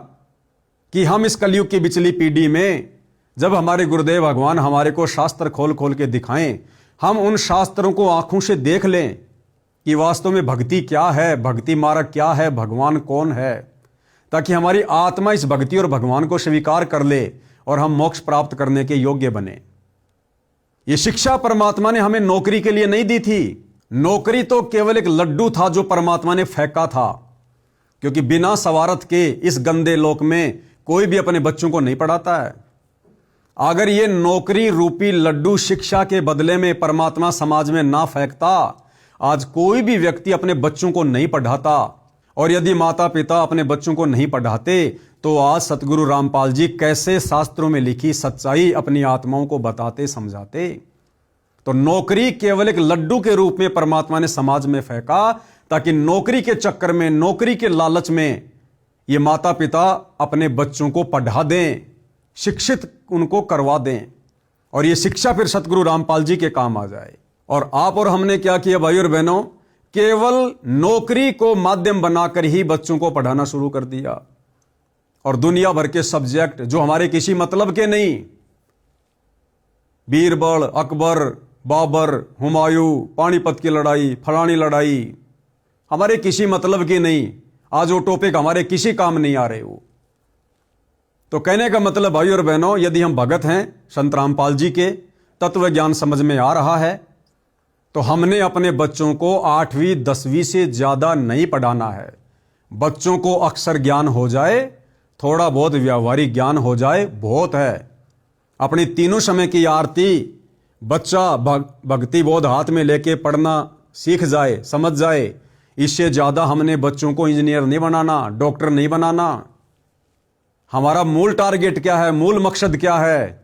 S1: कि हम इस कलयुग की बिचली पीढ़ी में, जब हमारे गुरुदेव भगवान हमारे को शास्त्र खोल खोल के दिखाएं, हम उन शास्त्रों को आंखों से देख लें कि वास्तव में भक्ति क्या है, भक्ति मार्ग क्या है, भगवान कौन है, ताकि हमारी आत्मा इस भक्ति और भगवान को स्वीकार कर ले और हम मोक्ष प्राप्त करने के योग्य बने। ये शिक्षा परमात्मा ने हमें नौकरी के लिए नहीं दी थी। नौकरी तो केवल एक लड्डू था जो परमात्मा ने फेंका था, क्योंकि बिना सवारत के इस गंदे लोक में कोई भी अपने बच्चों को नहीं पढ़ाता है। अगर ये नौकरी रूपी लड्डू शिक्षा के बदले में परमात्मा समाज में ना फेंकता, आज कोई भी व्यक्ति अपने बच्चों को नहीं पढ़ाता। और यदि माता पिता अपने बच्चों को नहीं पढ़ाते, तो आज सतगुरु रामपाल जी कैसे शास्त्रों में लिखी सच्चाई अपनी आत्माओं को बताते, समझाते। तो नौकरी केवल एक लड्डू के रूप में परमात्मा ने समाज में फेंका, ताकि नौकरी के चक्कर में, नौकरी के लालच में ये माता पिता अपने बच्चों को पढ़ा दें, शिक्षित उनको करवा दें, और ये शिक्षा फिर सतगुरु रामपाल जी के काम आ जाए। और आप और हमने क्या किया भाई और बहनों, केवल नौकरी को माध्यम बनाकर ही बच्चों को पढ़ाना शुरू कर दिया। और दुनिया भर के सब्जेक्ट जो हमारे किसी मतलब के नहीं, बीरबल, अकबर, बाबर, हुमायूं, पानीपत की लड़ाई, फलानी लड़ाई, हमारे किसी मतलब की नहीं। आज वो टॉपिक हमारे किसी काम नहीं आ रहे हो। तो कहने का मतलब भाई और बहनों, यदि हम भगत हैं संत रामपाल जी के, तत्व ज्ञान समझ में आ रहा है, तो हमने अपने बच्चों को 8वीं 10वीं से ज्यादा नहीं पढ़ाना है। बच्चों को अक्षर ज्ञान हो जाए, थोड़ा बहुत व्यावहारिक ज्ञान हो जाए, बहुत है। अपनी तीनों समय की आरती बच्चा भक्ति बोध हाथ में लेके पढ़ना सीख जाए, समझ जाए। इससे ज्यादा हमने बच्चों को इंजीनियर नहीं बनाना, डॉक्टर नहीं बनाना। हमारा मूल टारगेट क्या है, मूल मकसद क्या है?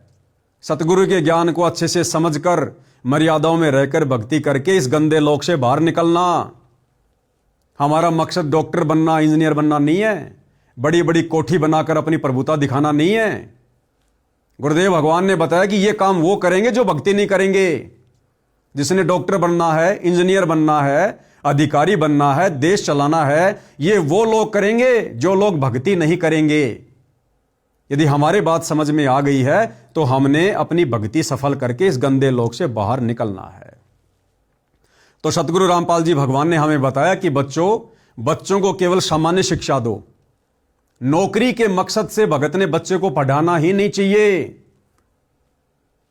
S1: सतगुरु के ज्ञान को अच्छे से समझकर, मर्यादाओं में रहकर भक्ति करके इस गंदे लोक से बाहर निकलना। हमारा मकसद डॉक्टर बनना, इंजीनियर बनना नहीं है, बड़ी बड़ी कोठी बनाकर अपनी प्रभुता दिखाना नहीं है। गुरुदेव भगवान ने बताया कि ये काम वो करेंगे जो भक्ति नहीं करेंगे। जिसने डॉक्टर बनना है, इंजीनियर बनना है, अधिकारी बनना है, देश चलाना है, ये वो लोग करेंगे जो लोग भक्ति नहीं करेंगे। यदि हमारी बात समझ में आ गई है तो हमने अपनी भक्ति सफल करके इस गंदे लोक से बाहर निकलना है। तो सतगुरु रामपाल जी भगवान ने हमें बताया कि बच्चों को केवल सामान्य शिक्षा दो। नौकरी के मकसद से भगत ने बच्चे को पढ़ाना ही नहीं चाहिए।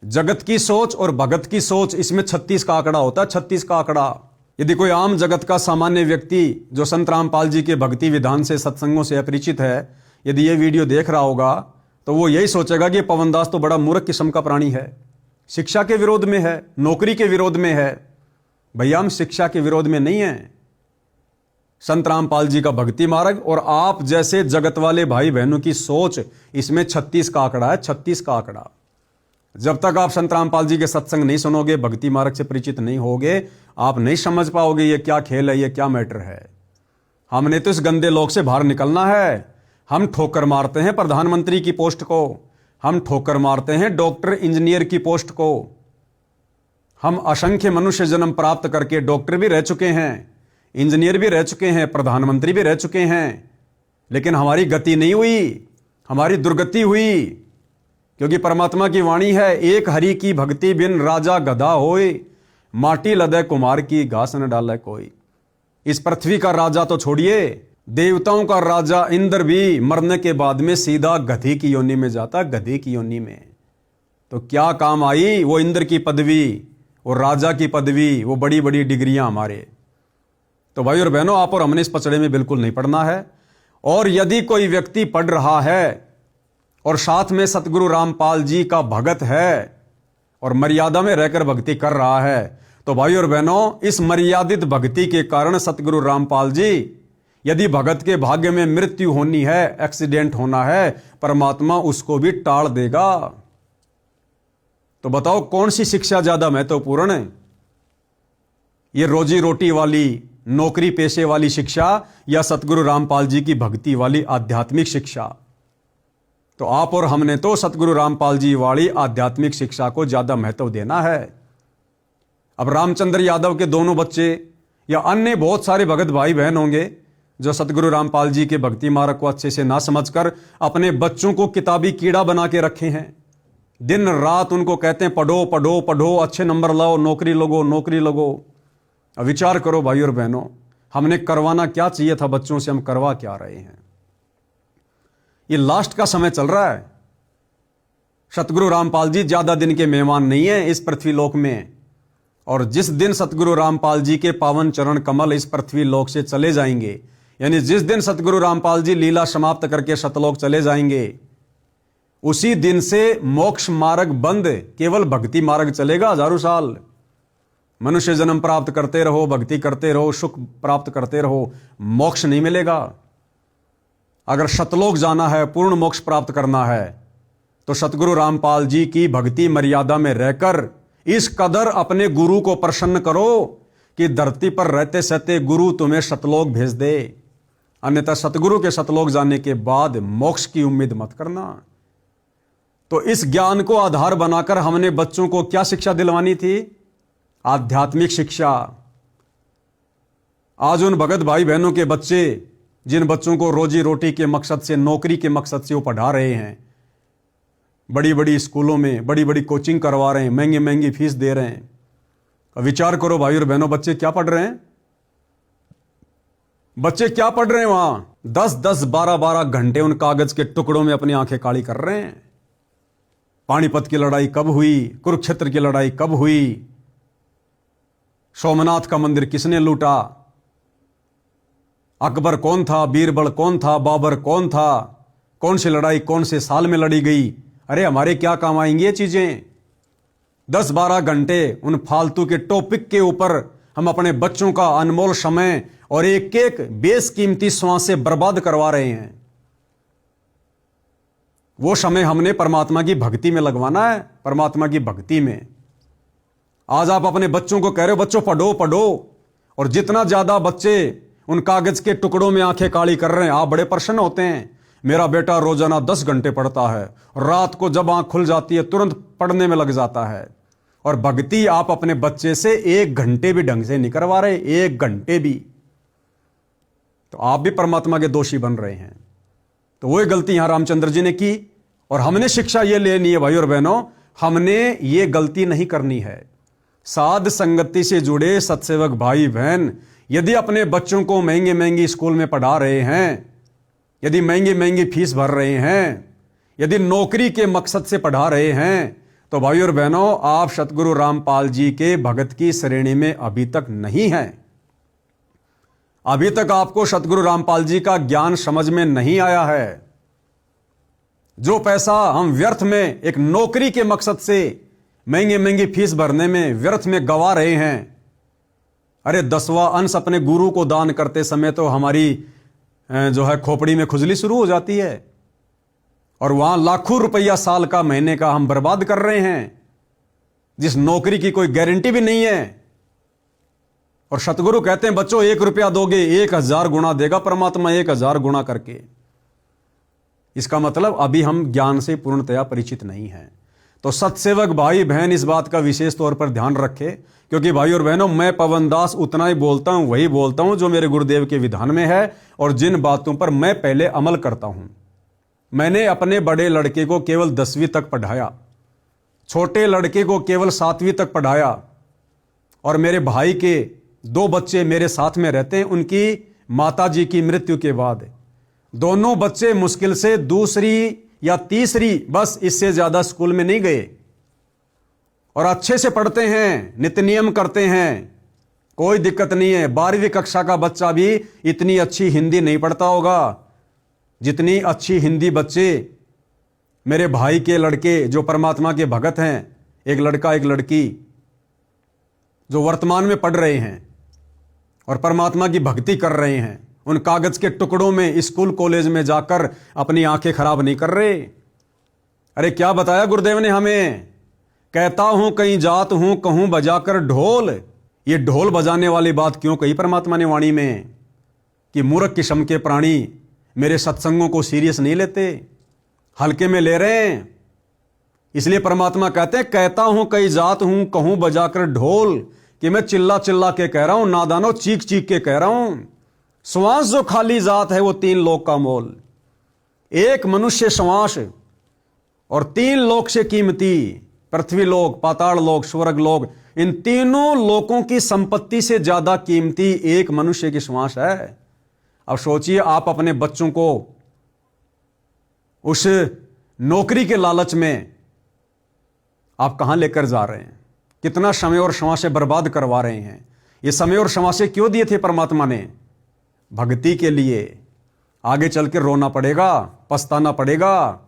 S1: जगत की सोच और भगत की सोच, इसमें 36 का आंकड़ा होता है, 36 का आंकड़ा। यदि कोई आम जगत का सामान्य व्यक्ति जो संत रामपाल जी के भक्ति विधान से, सत्संगों से अपरिचित है, यदि ये वीडियो देख रहा होगा तो वो यही सोचेगा कि पवनदास तो बड़ा मूर्ख किस्म का प्राणी है, शिक्षा के विरोध में है, नौकरी के विरोध में है। भैया हम शिक्षा के विरोध में नहीं है। संत रामपाल जी का भक्ति मार्ग और आप जैसे जगत वाले भाई बहनों की सोच, इसमें 36 का आंकड़ा है, 36 का आंकड़ा। जब तक आप संत रामपाल जी के सत्संग नहीं सुनोगे, भक्ति मार्ग से परिचित नहीं होगे, आप नहीं समझ पाओगे ये क्या खेल है, ये क्या मैटर है। हमने तो इस गंदे लोक से बाहर निकलना है। हम ठोकर मारते हैं प्रधानमंत्री की पोस्ट को, हम ठोकर मारते हैं डॉक्टर इंजीनियर की पोस्ट को। हम असंख्य मनुष्य जन्म प्राप्त करके डॉक्टर भी रह चुके हैं, इंजीनियर भी रह चुके हैं, प्रधानमंत्री भी रह चुके हैं, लेकिन हमारी गति नहीं हुई, हमारी दुर्गति हुई। क्योंकि परमात्मा की वाणी है, एक हरि की भक्ति बिन राजा गधा होए, माटी लदे कुमार की घास न डाले कोई। इस पृथ्वी का राजा तो छोड़िए, देवताओं का राजा इंद्र भी मरने के बाद में सीधा गधी की योनि में जाता, गधी की योनि में। तो क्या काम आई वो इंद्र की पदवी, वो राजा की पदवी, वो बड़ी बड़ी डिग्रियां हमारे। तो भाई और बहनों, आप और हमने इस पचड़े में बिल्कुल नहीं पढ़ना है। और यदि कोई व्यक्ति पढ़ रहा है और साथ में सतगुरु रामपाल जी का भगत है और मर्यादा में रहकर भक्ति कर रहा है, तो भाई और बहनों, इस मर्यादित भक्ति के कारण सतगुरु रामपाल जी, यदि भगत के भाग्य में मृत्यु होनी है, एक्सीडेंट होना है, परमात्मा उसको भी टाल देगा। तो बताओ कौन सी शिक्षा ज्यादा महत्वपूर्ण है, ये रोजी रोटी वाली, नौकरी पेशे वाली शिक्षा या सतगुरु रामपाल जी की भक्ति वाली आध्यात्मिक शिक्षा? तो आप और हमने तो सतगुरु रामपाल जी वाली आध्यात्मिक शिक्षा को ज्यादा महत्व देना है। अब रामचंद्र यादव के दोनों बच्चे या अन्य बहुत सारे भगत भाई बहन होंगे जो सतगुरु रामपाल जी के भक्ति मार्ग को अच्छे से ना समझकर अपने बच्चों को किताबी कीड़ा बना के रखे हैं। दिन रात उनको कहते हैं पढ़ो पढ़ो पढ़ो, अच्छे नंबर लाओ, नौकरी लगो, नौकरी लगो। अब विचार करो भाई और बहनों, हमने करवाना क्या चाहिए था बच्चों से, हम करवा क्या रहे हैं। ये लास्ट का समय चल रहा है। सतगुरु रामपाल जी ज्यादा दिन के मेहमान नहीं है इस पृथ्वी लोक में। और जिस दिन सतगुरु रामपाल जी के पावन चरण कमल इस पृथ्वी लोक से चले जाएंगे, यानी जिस दिन सतगुरु रामपाल जी लीला समाप्त करके सतलोक चले जाएंगे, उसी दिन से मोक्ष मार्ग बंद, केवल भक्ति मार्ग चलेगा। हजारों साल मनुष्य जन्म प्राप्त करते रहो, भक्ति करते रहो, सुख प्राप्त करते रहो, मोक्ष नहीं मिलेगा। अगर सतलोक जाना है, पूर्ण मोक्ष प्राप्त करना है, तो सतगुरु रामपाल जी की भक्ति मर्यादा में रहकर इस कदर अपने गुरु को प्रसन्न करो कि धरती पर रहते सहते गुरु तुम्हें सतलोक भेज दे। अन्यथा सतगुरु के सतलोक जाने के बाद मोक्ष की उम्मीद मत करना। तो इस ज्ञान को आधार बनाकर हमने बच्चों को क्या शिक्षा दिलवानी थी? आध्यात्मिक शिक्षा। आज उन भगत भाई बहनों के बच्चे, जिन बच्चों को रोजी रोटी के मकसद से, नौकरी के मकसद से वो पढ़ा रहे हैं, बड़ी बड़ी स्कूलों में बड़ी बड़ी कोचिंग करवा रहे हैं, महंगी महंगी फीस दे रहे हैं। अब विचार करो भाई और बहनों, बच्चे क्या पढ़ रहे हैं? बच्चे क्या पढ़ रहे हैं वहां? 10-10, 12-12 घंटे उन कागज के टुकड़ों में अपनी आंखें काली कर रहे हैं। पानीपत की लड़ाई कब हुई, कुरुक्षेत्र की लड़ाई कब हुई, सोमनाथ का मंदिर किसने लूटा, अकबर कौन था, बीरबल कौन था, बाबर कौन था, कौन सी लड़ाई कौन से साल में लड़ी गई। अरे हमारे क्या काम आएंगी ये चीजें? 10-12 घंटे उन फालतू के टॉपिक के ऊपर हम अपने बच्चों का अनमोल समय और एक एक बेशकीमती श्वासें बर्बाद करवा रहे हैं। वो समय हमने परमात्मा की भक्ति में लगवाना है, परमात्मा की भक्ति में। आज आप अपने बच्चों को कह रहे हो बच्चों पढ़ो पढ़ो, और जितना ज्यादा बच्चे उन कागज के टुकड़ों में आंखें काली कर रहे हैं, आप बड़े प्रसन्न होते हैं। मेरा बेटा रोजाना 10 घंटे पढ़ता है, रात को जब आंख खुल जाती है तुरंत पढ़ने में लग जाता है। और भक्ति आप अपने बच्चे से 1 घंटे भी ढंग से नहीं करवा रहे, 1 घंटे भी, तो आप भी परमात्मा के दोषी बन रहे हैं। तो वही गलती यहां रामचंद्र जी ने की और हमने शिक्षा ये लेनी है भाई और बहनों, हमने ये गलती नहीं करनी है। साध संगति से जुड़े सत्सेवक भाई बहन यदि अपने बच्चों को महंगे महंगी स्कूल में पढ़ा रहे हैं, यदि महंगी महंगी फीस भर रहे हैं, यदि नौकरी के मकसद से पढ़ा रहे हैं, तो भाई और बहनों आप सतगुरु रामपाल जी के भगत की श्रेणी में अभी तक नहीं हैं। अभी तक आपको सतगुरु रामपाल जी का ज्ञान समझ में नहीं आया है। जो पैसा हम व्यर्थ में एक नौकरी के मकसद से महंगी महंगी फीस भरने में व्यर्थ में गवा रहे हैं, अरे 10वां अंश अपने गुरु को दान करते समय तो हमारी जो है खोपड़ी में खुजली शुरू हो जाती है, और वहां लाखों रुपया साल का महीने का हम बर्बाद कर रहे हैं, जिस नौकरी की कोई गारंटी भी नहीं है। और सतगुरु कहते हैं बच्चों 1 रुपया दोगे 1000 गुना देगा परमात्मा, 1000 गुना करके। इसका मतलब अभी हम ज्ञान से पूर्णतया परिचित नहीं हैं। तो सत्सेवक भाई बहन इस बात का विशेष तौर पर ध्यान रखे, क्योंकि भाई और बहनों मैं पवन दास उतना ही बोलता हूं, वही बोलता हूं जो मेरे गुरुदेव के विधान में है और जिन बातों पर मैं पहले अमल करता हूं। मैंने अपने बड़े लड़के को केवल 10वीं तक पढ़ाया, छोटे लड़के को केवल 7वीं तक पढ़ाया, और मेरे भाई के 2 बच्चे मेरे साथ में रहते हैं। उनकी माताजी की मृत्यु के बाद दोनों बच्चे मुश्किल से 2री या 3री, बस इससे ज्यादा स्कूल में नहीं गए, और अच्छे से पढ़ते हैं, नित्य नियम करते हैं, कोई दिक्कत नहीं है। 12वीं कक्षा का बच्चा भी इतनी अच्छी हिंदी नहीं पढ़ता होगा जितनी अच्छी हिंदी बच्चे मेरे भाई के लड़के जो परमात्मा के भगत हैं, एक लड़का एक लड़की जो वर्तमान में पढ़ रहे हैं और परमात्मा की भक्ति कर रहे हैं, उन कागज के टुकड़ों में स्कूल कॉलेज में जाकर अपनी आंखें खराब नहीं कर रहे। अरे क्या बताया गुरुदेव ने हमें, कहता हूं कहीं जात हूं कहूं बजाकर ढोल। ये ढोल बजाने वाली बात क्यों कही परमात्मा ने वाणी में, कि मूर्ख किस्म के प्राणी मेरे सत्संगों को सीरियस नहीं लेते, हल्के में ले रहे हैं। इसलिए परमात्मा कहते हैं कहता हूं कहीं जात हूं कहूं बजाकर ढोल, कि मैं चिल्ला चिल्ला के कह रहा हूं, नादानो चीख चीख के कह रहा हूं। श्वास जो खाली जात है वो 3 लोक का मोल, एक मनुष्य श्वास और 3 लोक से कीमती, पृथ्वी लोक, पाताल लोक, स्वर्ग लोक, इन तीनों लोकों की संपत्ति से ज्यादा कीमती एक मनुष्य की श्वास है। अब सोचिए आप अपने बच्चों को उस नौकरी के लालच में आप कहां लेकर जा रहे हैं, कितना समय और श्वासें बर्बाद करवा रहे हैं। ये समय और श्वासें क्यों दिए थे परमात्मा ने? भक्ति के लिए। आगे चल के रोना पड़ेगा, पछताना पड़ेगा,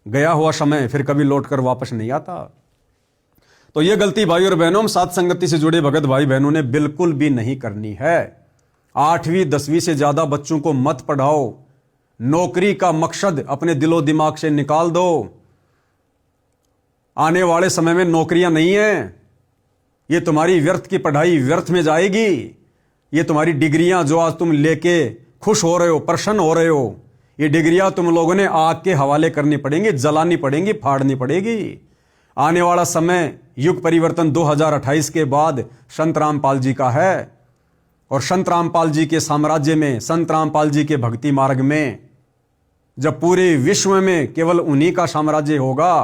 S1: गया हुआ समय फिर कभी लौट कर वापस नहीं आता। तो यह गलती भाई और बहनों साथ संगति से जुड़े भगत भाई बहनों ने बिल्कुल भी नहीं करनी है। 8वीं 10वीं से ज्यादा बच्चों को मत पढ़ाओ, नौकरी का मकसद अपने दिलो दिमाग से निकाल दो। आने वाले समय में नौकरियां नहीं है, ये तुम्हारी व्यर्थ की पढ़ाई व्यर्थ में जाएगी। ये तुम्हारी डिग्रियां जो आज तुम लेके खुश हो रहे हो, प्रसन्न हो रहे हो, ये डिग्रियां तुम लोगों ने आग के हवाले करनी पड़ेंगी, जलानी पड़ेंगी, फाड़नी पड़ेगी। आने वाला समय युग परिवर्तन 2028 के बाद संत रामपाल जी का है, और संत रामपाल जी के साम्राज्य में, संत रामपाल जी के भक्ति मार्ग में जब पूरे विश्व में केवल उन्हीं का साम्राज्य होगा,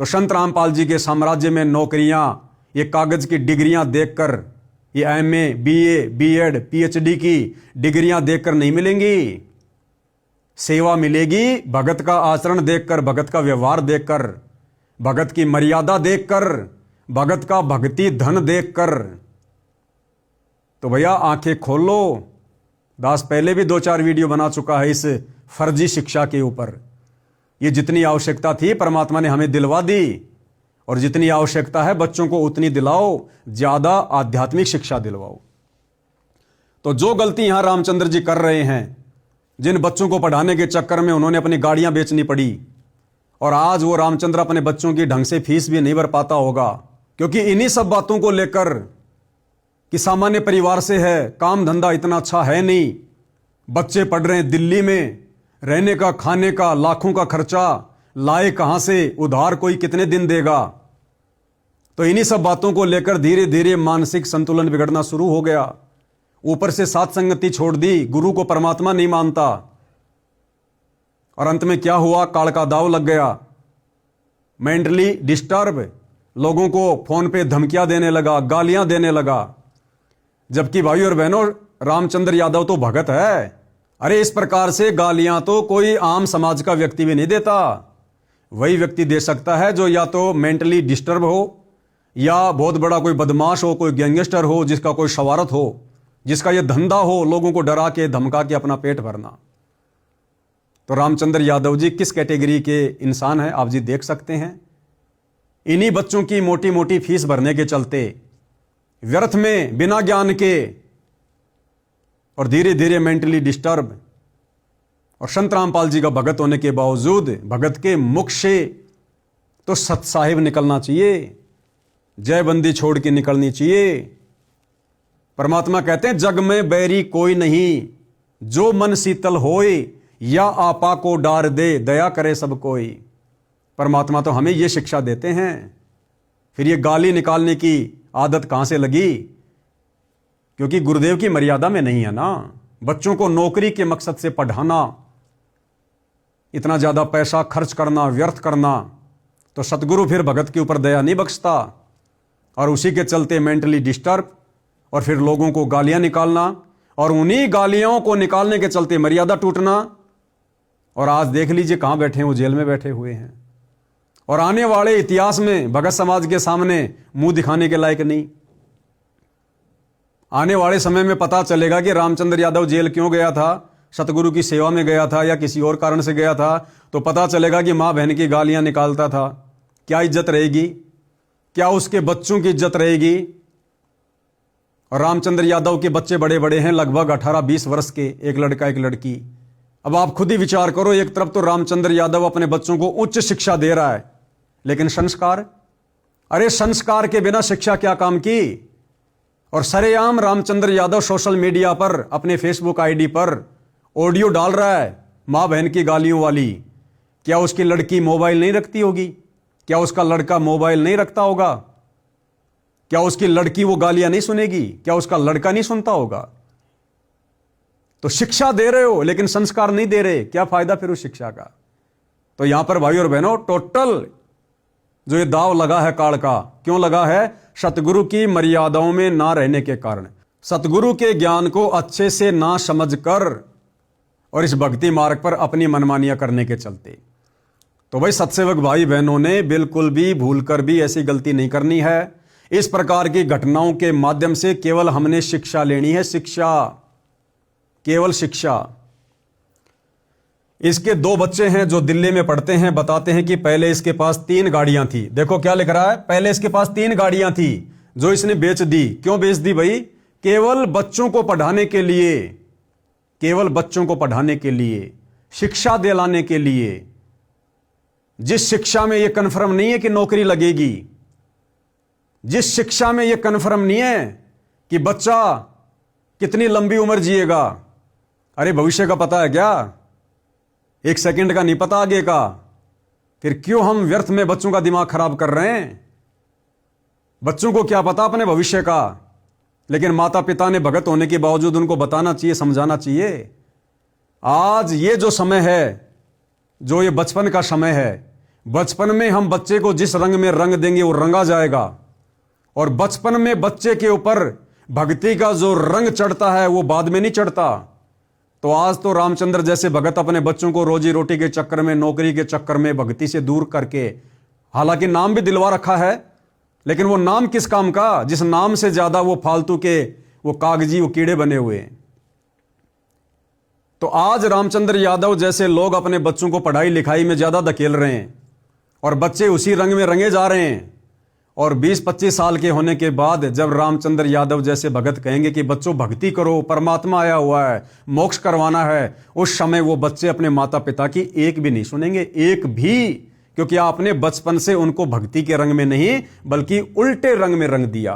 S1: तो संत रामपाल जी के साम्राज्य में नौकरियां ये कागज की डिग्रियां देखकर, ये MA, BA, B.Ed, PhD की डिग्रियां देखकर नहीं मिलेंगी। सेवा मिलेगी भगत का आचरण देखकर, भगत का व्यवहार देखकर, भगत की मर्यादा देखकर, भगत का भक्ति धन देखकर। तो भैया आंखें खोलो। दास पहले भी 2-4 वीडियो बना चुका है इस फर्जी शिक्षा के ऊपर। ये जितनी आवश्यकता थी परमात्मा ने हमें दिलवा दी, और जितनी आवश्यकता है बच्चों को उतनी दिलाओ, ज्यादा आध्यात्मिक शिक्षा दिलवाओ। तो जो गलती यहां रामचंद्र जी कर रहे हैं, जिन बच्चों को पढ़ाने के चक्कर में उन्होंने अपनी गाड़ियां बेचनी पड़ी, और आज वो रामचंद्र अपने बच्चों की ढंग से फीस भी नहीं भर पाता होगा, क्योंकि इन्हीं सब बातों को लेकर कि सामान्य परिवार से है, काम धंधा इतना अच्छा है नहीं, बच्चे पढ़ रहे हैं दिल्ली में, रहने का, खाने का, लाखों का खर्चा लाए कहां से, उधार कोई कितने दिन देगा। तो इन्हीं सब बातों को लेकर धीरे धीरे मानसिक संतुलन बिगड़ना शुरू हो गया। ऊपर से साथ संगति छोड़ दी, गुरु को परमात्मा नहीं मानता, और अंत में क्या हुआ, काल का दाव लग गया। मेंटली डिस्टर्ब, लोगों को फोन पे धमकियां देने लगा, गालियां देने लगा। जबकि भाई और बहनों, रामचंद्र यादव तो भगत है। अरे इस प्रकार से गालियां तो कोई आम समाज का व्यक्ति भी नहीं देता। वही व्यक्ति दे सकता है जो या तो मेंटली डिस्टर्ब हो, या बहुत बड़ा कोई बदमाश हो, कोई गैंगस्टर हो, जिसका कोई शवारत हो, जिसका यह धंधा हो लोगों को डरा के धमका के अपना पेट भरना। तो रामचंद्र यादव जी किस कैटेगरी के इंसान हैं आप जी देख सकते हैं। इन्हीं बच्चों की मोटी मोटी फीस भरने के चलते, व्यर्थ में, बिना ज्ञान के, और धीरे धीरे मेंटली डिस्टर्ब, और संत रामपाल जी का भगत होने के बावजूद भगत के मुख से तो सत साहिब निकलना चाहिए, जयबंदी छोड़ के निकलनी चाहिए। परमात्मा कहते हैं जग में बैरी कोई नहीं, जो मन शीतल होए, या आपा को डार दे, दया करे सब कोई। परमात्मा तो हमें यह शिक्षा देते हैं। फिर ये गाली निकालने की आदत कहां से लगी? क्योंकि गुरुदेव की मर्यादा में नहीं है ना। बच्चों को नौकरी के मकसद से पढ़ाना, इतना ज्यादा पैसा खर्च करना, व्यर्थ करना, तो सतगुरु फिर भगत के ऊपर दया नहीं बख्शता। और उसी के चलते मेंटली डिस्टर्ब, और फिर लोगों को गालियां निकालना, और उन्हीं गालियों को निकालने के चलते मर्यादा टूटना। और आज देख लीजिए कहां बैठे हैं, वो जेल में बैठे हुए हैं, और आने वाले इतिहास में भगत समाज के सामने मुंह दिखाने के लायक नहीं। आने वाले समय में पता चलेगा कि रामचंद्र यादव जेल क्यों गया था, सतगुरु की सेवा में गया था या किसी और कारण से गया था। तो पता चलेगा कि मां बहन की गालियां निकालता था। क्या इज्जत रहेगी? क्या उसके बच्चों की इज्जत रहेगी? और रामचंद्र यादव के बच्चे बड़े बड़े हैं, लगभग 18-20 वर्ष के, एक लड़का एक लड़की। अब आप खुद ही विचार करो, एक तरफ तो रामचंद्र यादव अपने बच्चों को उच्च शिक्षा दे रहा है, लेकिन संस्कार, अरे संस्कार के बिना शिक्षा क्या काम की। और सरेआम रामचंद्र यादव सोशल मीडिया पर, अपने फेसबुक आईडी पर ऑडियो डाल रहा है मां बहन की गालियों वाली। क्या उसकी लड़की मोबाइल नहीं रखती होगी? क्या उसका लड़का मोबाइल नहीं रखता होगा? क्या उसकी लड़की वो गालियां नहीं सुनेगी? क्या उसका लड़का नहीं सुनता होगा? तो शिक्षा दे रहे हो लेकिन संस्कार नहीं दे रहे, क्या फायदा फिर उस शिक्षा का? तो यहां पर भाई और बहनों, टोटल जो ये दाव लगा है काल का, क्यों लगा है? सतगुरु की मर्यादाओं में ना रहने के कारण, सतगुरु के ज्ञान को अच्छे से ना समझकर, और इस भक्ति मार्ग पर अपनी मनमानियां करने के चलते। तो भाई सत्सेवक भाई बहनों ने बिल्कुल भी भूलकर भी ऐसी गलती नहीं करनी है। इस प्रकार की घटनाओं के माध्यम से केवल हमने शिक्षा लेनी है, शिक्षा, केवल शिक्षा। इसके 2 बच्चे हैं जो दिल्ली में पढ़ते हैं, बताते हैं कि पहले इसके पास 3 गाड़ियां थी। देखो क्या लिख रहा है, पहले इसके पास 3 गाड़ियां थी जो इसने बेच दी। क्यों बेच दी भाई? केवल बच्चों को पढ़ाने के लिए, केवल बच्चों को पढ़ाने के लिए, शिक्षा दिलाने के लिए। जिस शिक्षा में यह कन्फर्म नहीं है कि नौकरी लगेगी, जिस शिक्षा में यह कन्फर्म नहीं है कि बच्चा कितनी लंबी उम्र जिएगा। अरे भविष्य का पता है क्या? 1 सेकंड का नहीं पता आगे का। फिर क्यों हम व्यर्थ में बच्चों का दिमाग खराब कर रहे हैं? बच्चों को क्या पता अपने भविष्य का? लेकिन माता पिता ने भगत होने के बावजूद उनको बताना चाहिए, समझाना चाहिए। आज ये जो समय है, जो ये बचपन का समय है, बचपन में हम बच्चे को जिस रंग में रंग देंगे वो रंगा जाएगा। और बचपन में बच्चे के ऊपर भक्ति का जो रंग चढ़ता है वो बाद में नहीं चढ़ता। तो आज तो रामचंद्र जैसे भगत अपने बच्चों को रोजी रोटी के चक्कर में, नौकरी के चक्कर में भक्ति से दूर करके, हालांकि नाम भी दिलवा रखा है, लेकिन वो नाम किस काम का, जिस नाम से ज्यादा वो फालतू के, वो कागजी, वो कीड़े बने हुए हैं। तो आज रामचंद्र यादव जैसे लोग अपने बच्चों को पढ़ाई लिखाई में ज्यादा धकेल रहे हैं, और बच्चे उसी रंग में रंगे जा रहे हैं। और 20-25 साल के होने के बाद जब रामचंद्र यादव जैसे भगत कहेंगे कि बच्चों भक्ति करो, परमात्मा आया हुआ है, मोक्ष करवाना है, उस समय वो बच्चे अपने माता पिता की एक भी नहीं सुनेंगे, एक भी। क्योंकि आपने बचपन से उनको भक्ति के रंग में नहीं बल्कि उल्टे रंग में रंग दिया।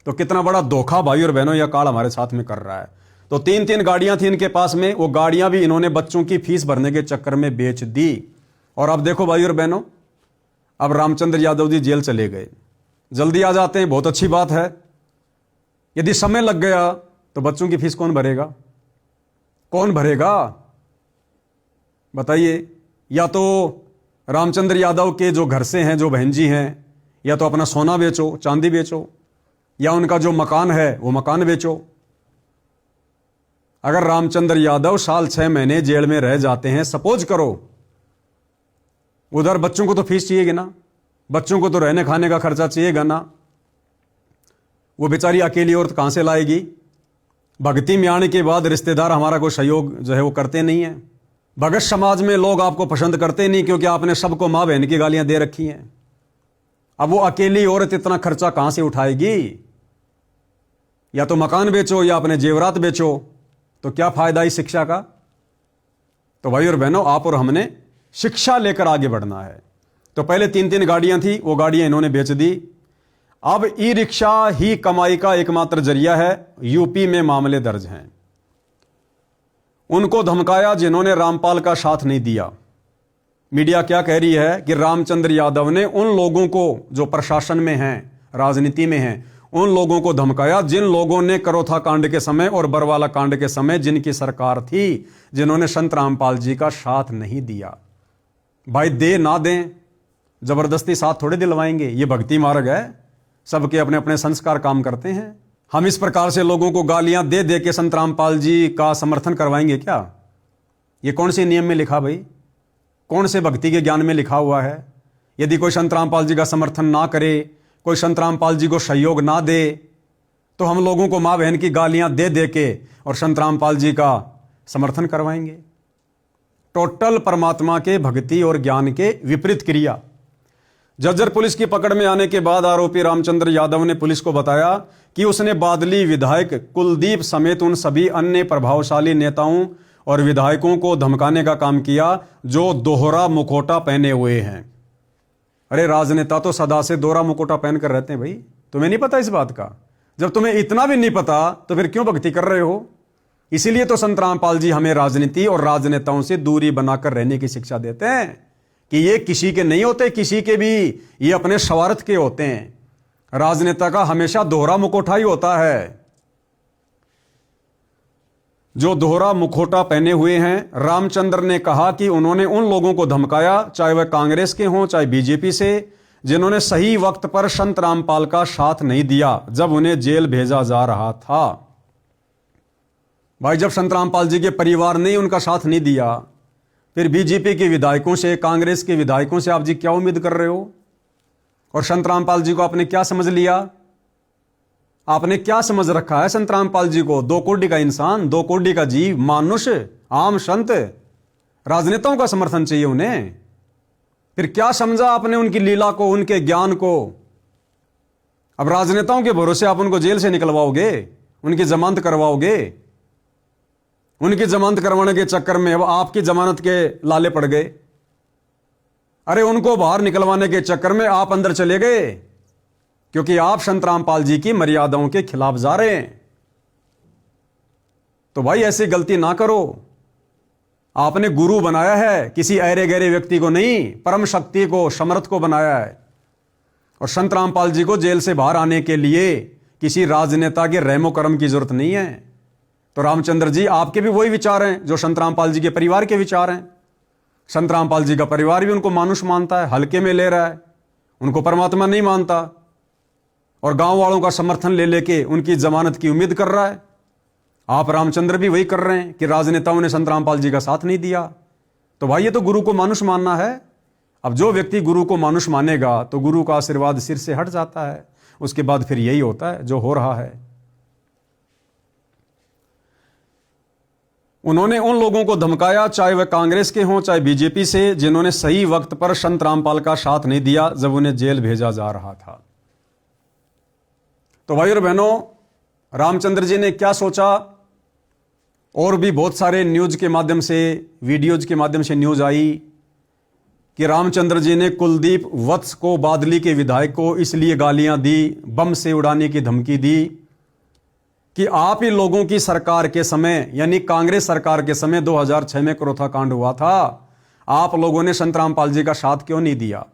S1: तो कितना बड़ा धोखा भाई और बहनों यह काल हमारे साथ में कर रहा है। तो 3-3 गाड़ियां थी इनके पास में, वो गाड़ियां भी इन्होंने बच्चों की फीस भरने के चक्कर में बेच दी। और अब देखो भाई और बहनों, अब रामचंद्र यादव जी जेल चले गए, जल्दी आ जाते हैं, बहुत अच्छी बात है। यदि समय लग गया तो बच्चों की फीस कौन भरेगा? कौन भरेगा बताइए? या तो रामचंद्र यादव के जो घर से हैं, जो बहन जी हैं, या तो अपना सोना बेचो, चांदी बेचो, या उनका जो मकान है वो मकान बेचो। अगर रामचंद्र यादव साल 6 महीने जेल में रह जाते हैं, सपोज करो, उधर बच्चों को तो फीस चाहिएगी ना, बच्चों को तो रहने खाने का खर्चा चाहिएगा ना, वो बेचारी अकेली औरत कहां से लाएगी? भक्ति में आने के बाद रिश्तेदार हमारा कोई सहयोग जो है वो करते नहीं है। भगत समाज में लोग आपको पसंद करते नहीं, क्योंकि आपने सबको मां बहन की गालियां दे रखी हैं। अब वो अकेली औरत इतना खर्चा कहां से उठाएगी? या तो मकान बेचो या अपने जेवरात बेचो, तो क्या फायदा इस शिक्षा का? तो भाई और बहनों, आप और हमने शिक्षा लेकर आगे बढ़ना है। तो पहले 3-3 गाड़ियां थी, वो गाड़ियां इन्होंने बेच दी। अब ई रिक्शा ही कमाई का एकमात्र जरिया है। यूपी में मामले दर्ज हैं। उनको धमकाया जिन्होंने रामपाल का साथ नहीं दिया। मीडिया क्या कह रही है कि रामचंद्र यादव ने उन लोगों को जो प्रशासन में हैं, राजनीति में हैं, उन लोगों को धमकाया जिन लोगों ने करोथा कांड के समय और बरवाला कांड के समय जिनकी सरकार थी, जिन्होंने संत रामपाल जी का साथ नहीं दिया। भाई दे ना दें, जबरदस्ती साथ थोड़े दिलवाएंगे। ये भक्ति मार्ग है, सबके अपने अपने संस्कार काम करते हैं। हम इस प्रकार से लोगों को गालियां दे दे के संत रामपाल जी का समर्थन करवाएंगे क्या? ये कौन से नियम में लिखा भाई? कौन से भक्ति के ज्ञान में लिखा हुआ है? यदि कोई संत रामपाल जी का समर्थन ना करे, कोई संत रामपाल जी को सहयोग ना दे, तो हम लोगों को मां बहन की गालियां दे दे के और संत रामपाल जी का समर्थन करवाएंगे। टोटल परमात्मा के भक्ति और ज्ञान के विपरीत क्रिया। जज्जर पुलिस की पकड़ में आने के बाद आरोपी रामचंद्र यादव ने पुलिस को बताया कि उसने बादली विधायक कुलदीप समेत उन सभी अन्य प्रभावशाली नेताओं और विधायकों को धमकाने का काम किया जो दोहरा मुखौटा पहने हुए हैं। अरे राजनेता तो सदा से दोहरा मुखौटा पहनकर रहते हैं भाई, तुम्हें नहीं पता इस बात का? जब तुम्हें इतना भी नहीं पता तो फिर क्यों भक्ति कर रहे हो? इसीलिए तो संत रामपाल जी हमें राजनीति और राजनेताओं से दूरी बनाकर रहने की शिक्षा देते हैं कि ये किसी के नहीं होते, किसी के भी ये अपने स्वार्थ के होते हैं। राजनेता का हमेशा दोहरा मुखौटा ही होता है। जो दोहरा मुखौटा पहने हुए हैं, रामचंद्र ने कहा कि उन्होंने उन लोगों को धमकाया, चाहे वह कांग्रेस के हों चाहे बीजेपी से, जिन्होंने सही वक्त पर संत रामपाल का साथ नहीं दिया जब उन्हें जेल भेजा जा रहा था। भाई जब संत रामपाल जी के परिवार ने उनका साथ नहीं दिया, फिर बीजेपी के विधायकों से, कांग्रेस के विधायकों से आप जी क्या उम्मीद कर रहे हो? और संत रामपाल जी को आपने क्या समझ लिया? आपने क्या समझ रखा है संत रामपाल जी को? 2 कोटि का इंसान, 2 कोटि का जीव, मानुष, आम संत। राजनेताओं का समर्थन चाहिए उन्हें। फिर क्या समझा आपने उनकी लीला को, उनके ज्ञान को? अब राजनेताओं के भरोसे आप उनको जेल से निकलवाओगे, उनकी जमानत करवाओगे। उनकी जमानत करवाने के चक्कर में अब आपकी जमानत के लाले पड़ गए। अरे उनको बाहर निकलवाने के चक्कर में आप अंदर चले गए, क्योंकि आप संत रामपाल जी की मर्यादाओं के खिलाफ जा रहे हैं। तो भाई ऐसी गलती ना करो। आपने गुरु बनाया है, किसी ऐरे गहरे व्यक्ति को नहीं, परम शक्ति को, समर्थ को बनाया है। और संत रामपाल जी को जेल से बाहर आने के लिए किसी राजनेता के रहमो करम की जरूरत नहीं है। तो रामचंद्र जी, आपके भी वही विचार हैं जो संत रामपाल जी के परिवार के विचार हैं। संत रामपाल जी का परिवार भी उनको मानुष मानता है, हल्के में ले रहा है, उनको परमात्मा नहीं मानता, और गांव वालों का समर्थन ले लेके उनकी जमानत की उम्मीद कर रहा है। आप रामचंद्र भी वही कर रहे हैं कि राजनेताओं ने संत रामपाल जी का साथ नहीं दिया। तो भाई ये तो गुरु को मानुष मानना है। अब जो व्यक्ति गुरु को मानुष मानेगा तो गुरु का आशीर्वाद सिर से हट जाता है। उसके बाद फिर यही होता है जो हो रहा है। उन्होंने उन लोगों को धमकाया, चाहे वह कांग्रेस के हों चाहे बीजेपी से, जिन्होंने सही वक्त पर संत रामपाल का साथ नहीं दिया जब उन्हें जेल भेजा जा रहा था। तो भाई और बहनों, रामचंद्र जी ने क्या सोचा? और भी बहुत सारे न्यूज के माध्यम से, वीडियोज के माध्यम से न्यूज आई कि रामचंद्र जी ने कुलदीप वत्स को, बादली के विधायक को, इसलिए गालियां दी, बम से उड़ाने की धमकी दी कि आप ही लोगों की सरकार के समय, यानी कांग्रेस सरकार के समय 2006 में करोथा कांड हुआ था, आप लोगों ने संत रामपाल जी का साथ क्यों नहीं दिया?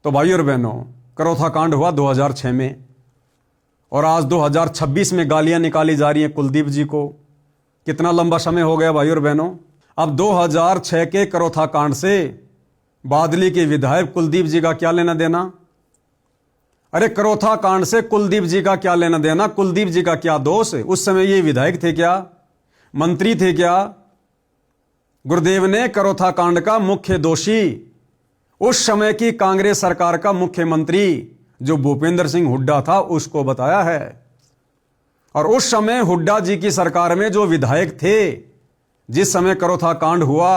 S1: तो भाई और बहनों, करोथा कांड हुआ 2006 में और आज 2026 में गालियां निकाली जा रही हैं कुलदीप जी को। कितना लंबा समय हो गया भाई और बहनों। अब 2006 के करोथा कांड से बादली के विधायक कुलदीप जी का क्या लेना देना? अरे करोथा कांड से कुलदीप जी का क्या लेना देना? कुलदीप जी का क्या दोष? उस समय ये विधायक थे क्या? मंत्री थे क्या? गुरुदेव ने करोथा कांड का मुख्य दोषी उस समय की कांग्रेस सरकार का मुख्यमंत्री जो भूपेंद्र सिंह हुड्डा था उसको बताया है। और उस समय हुड्डा जी की सरकार में जो विधायक थे, जिस समय करोथा कांड हुआ,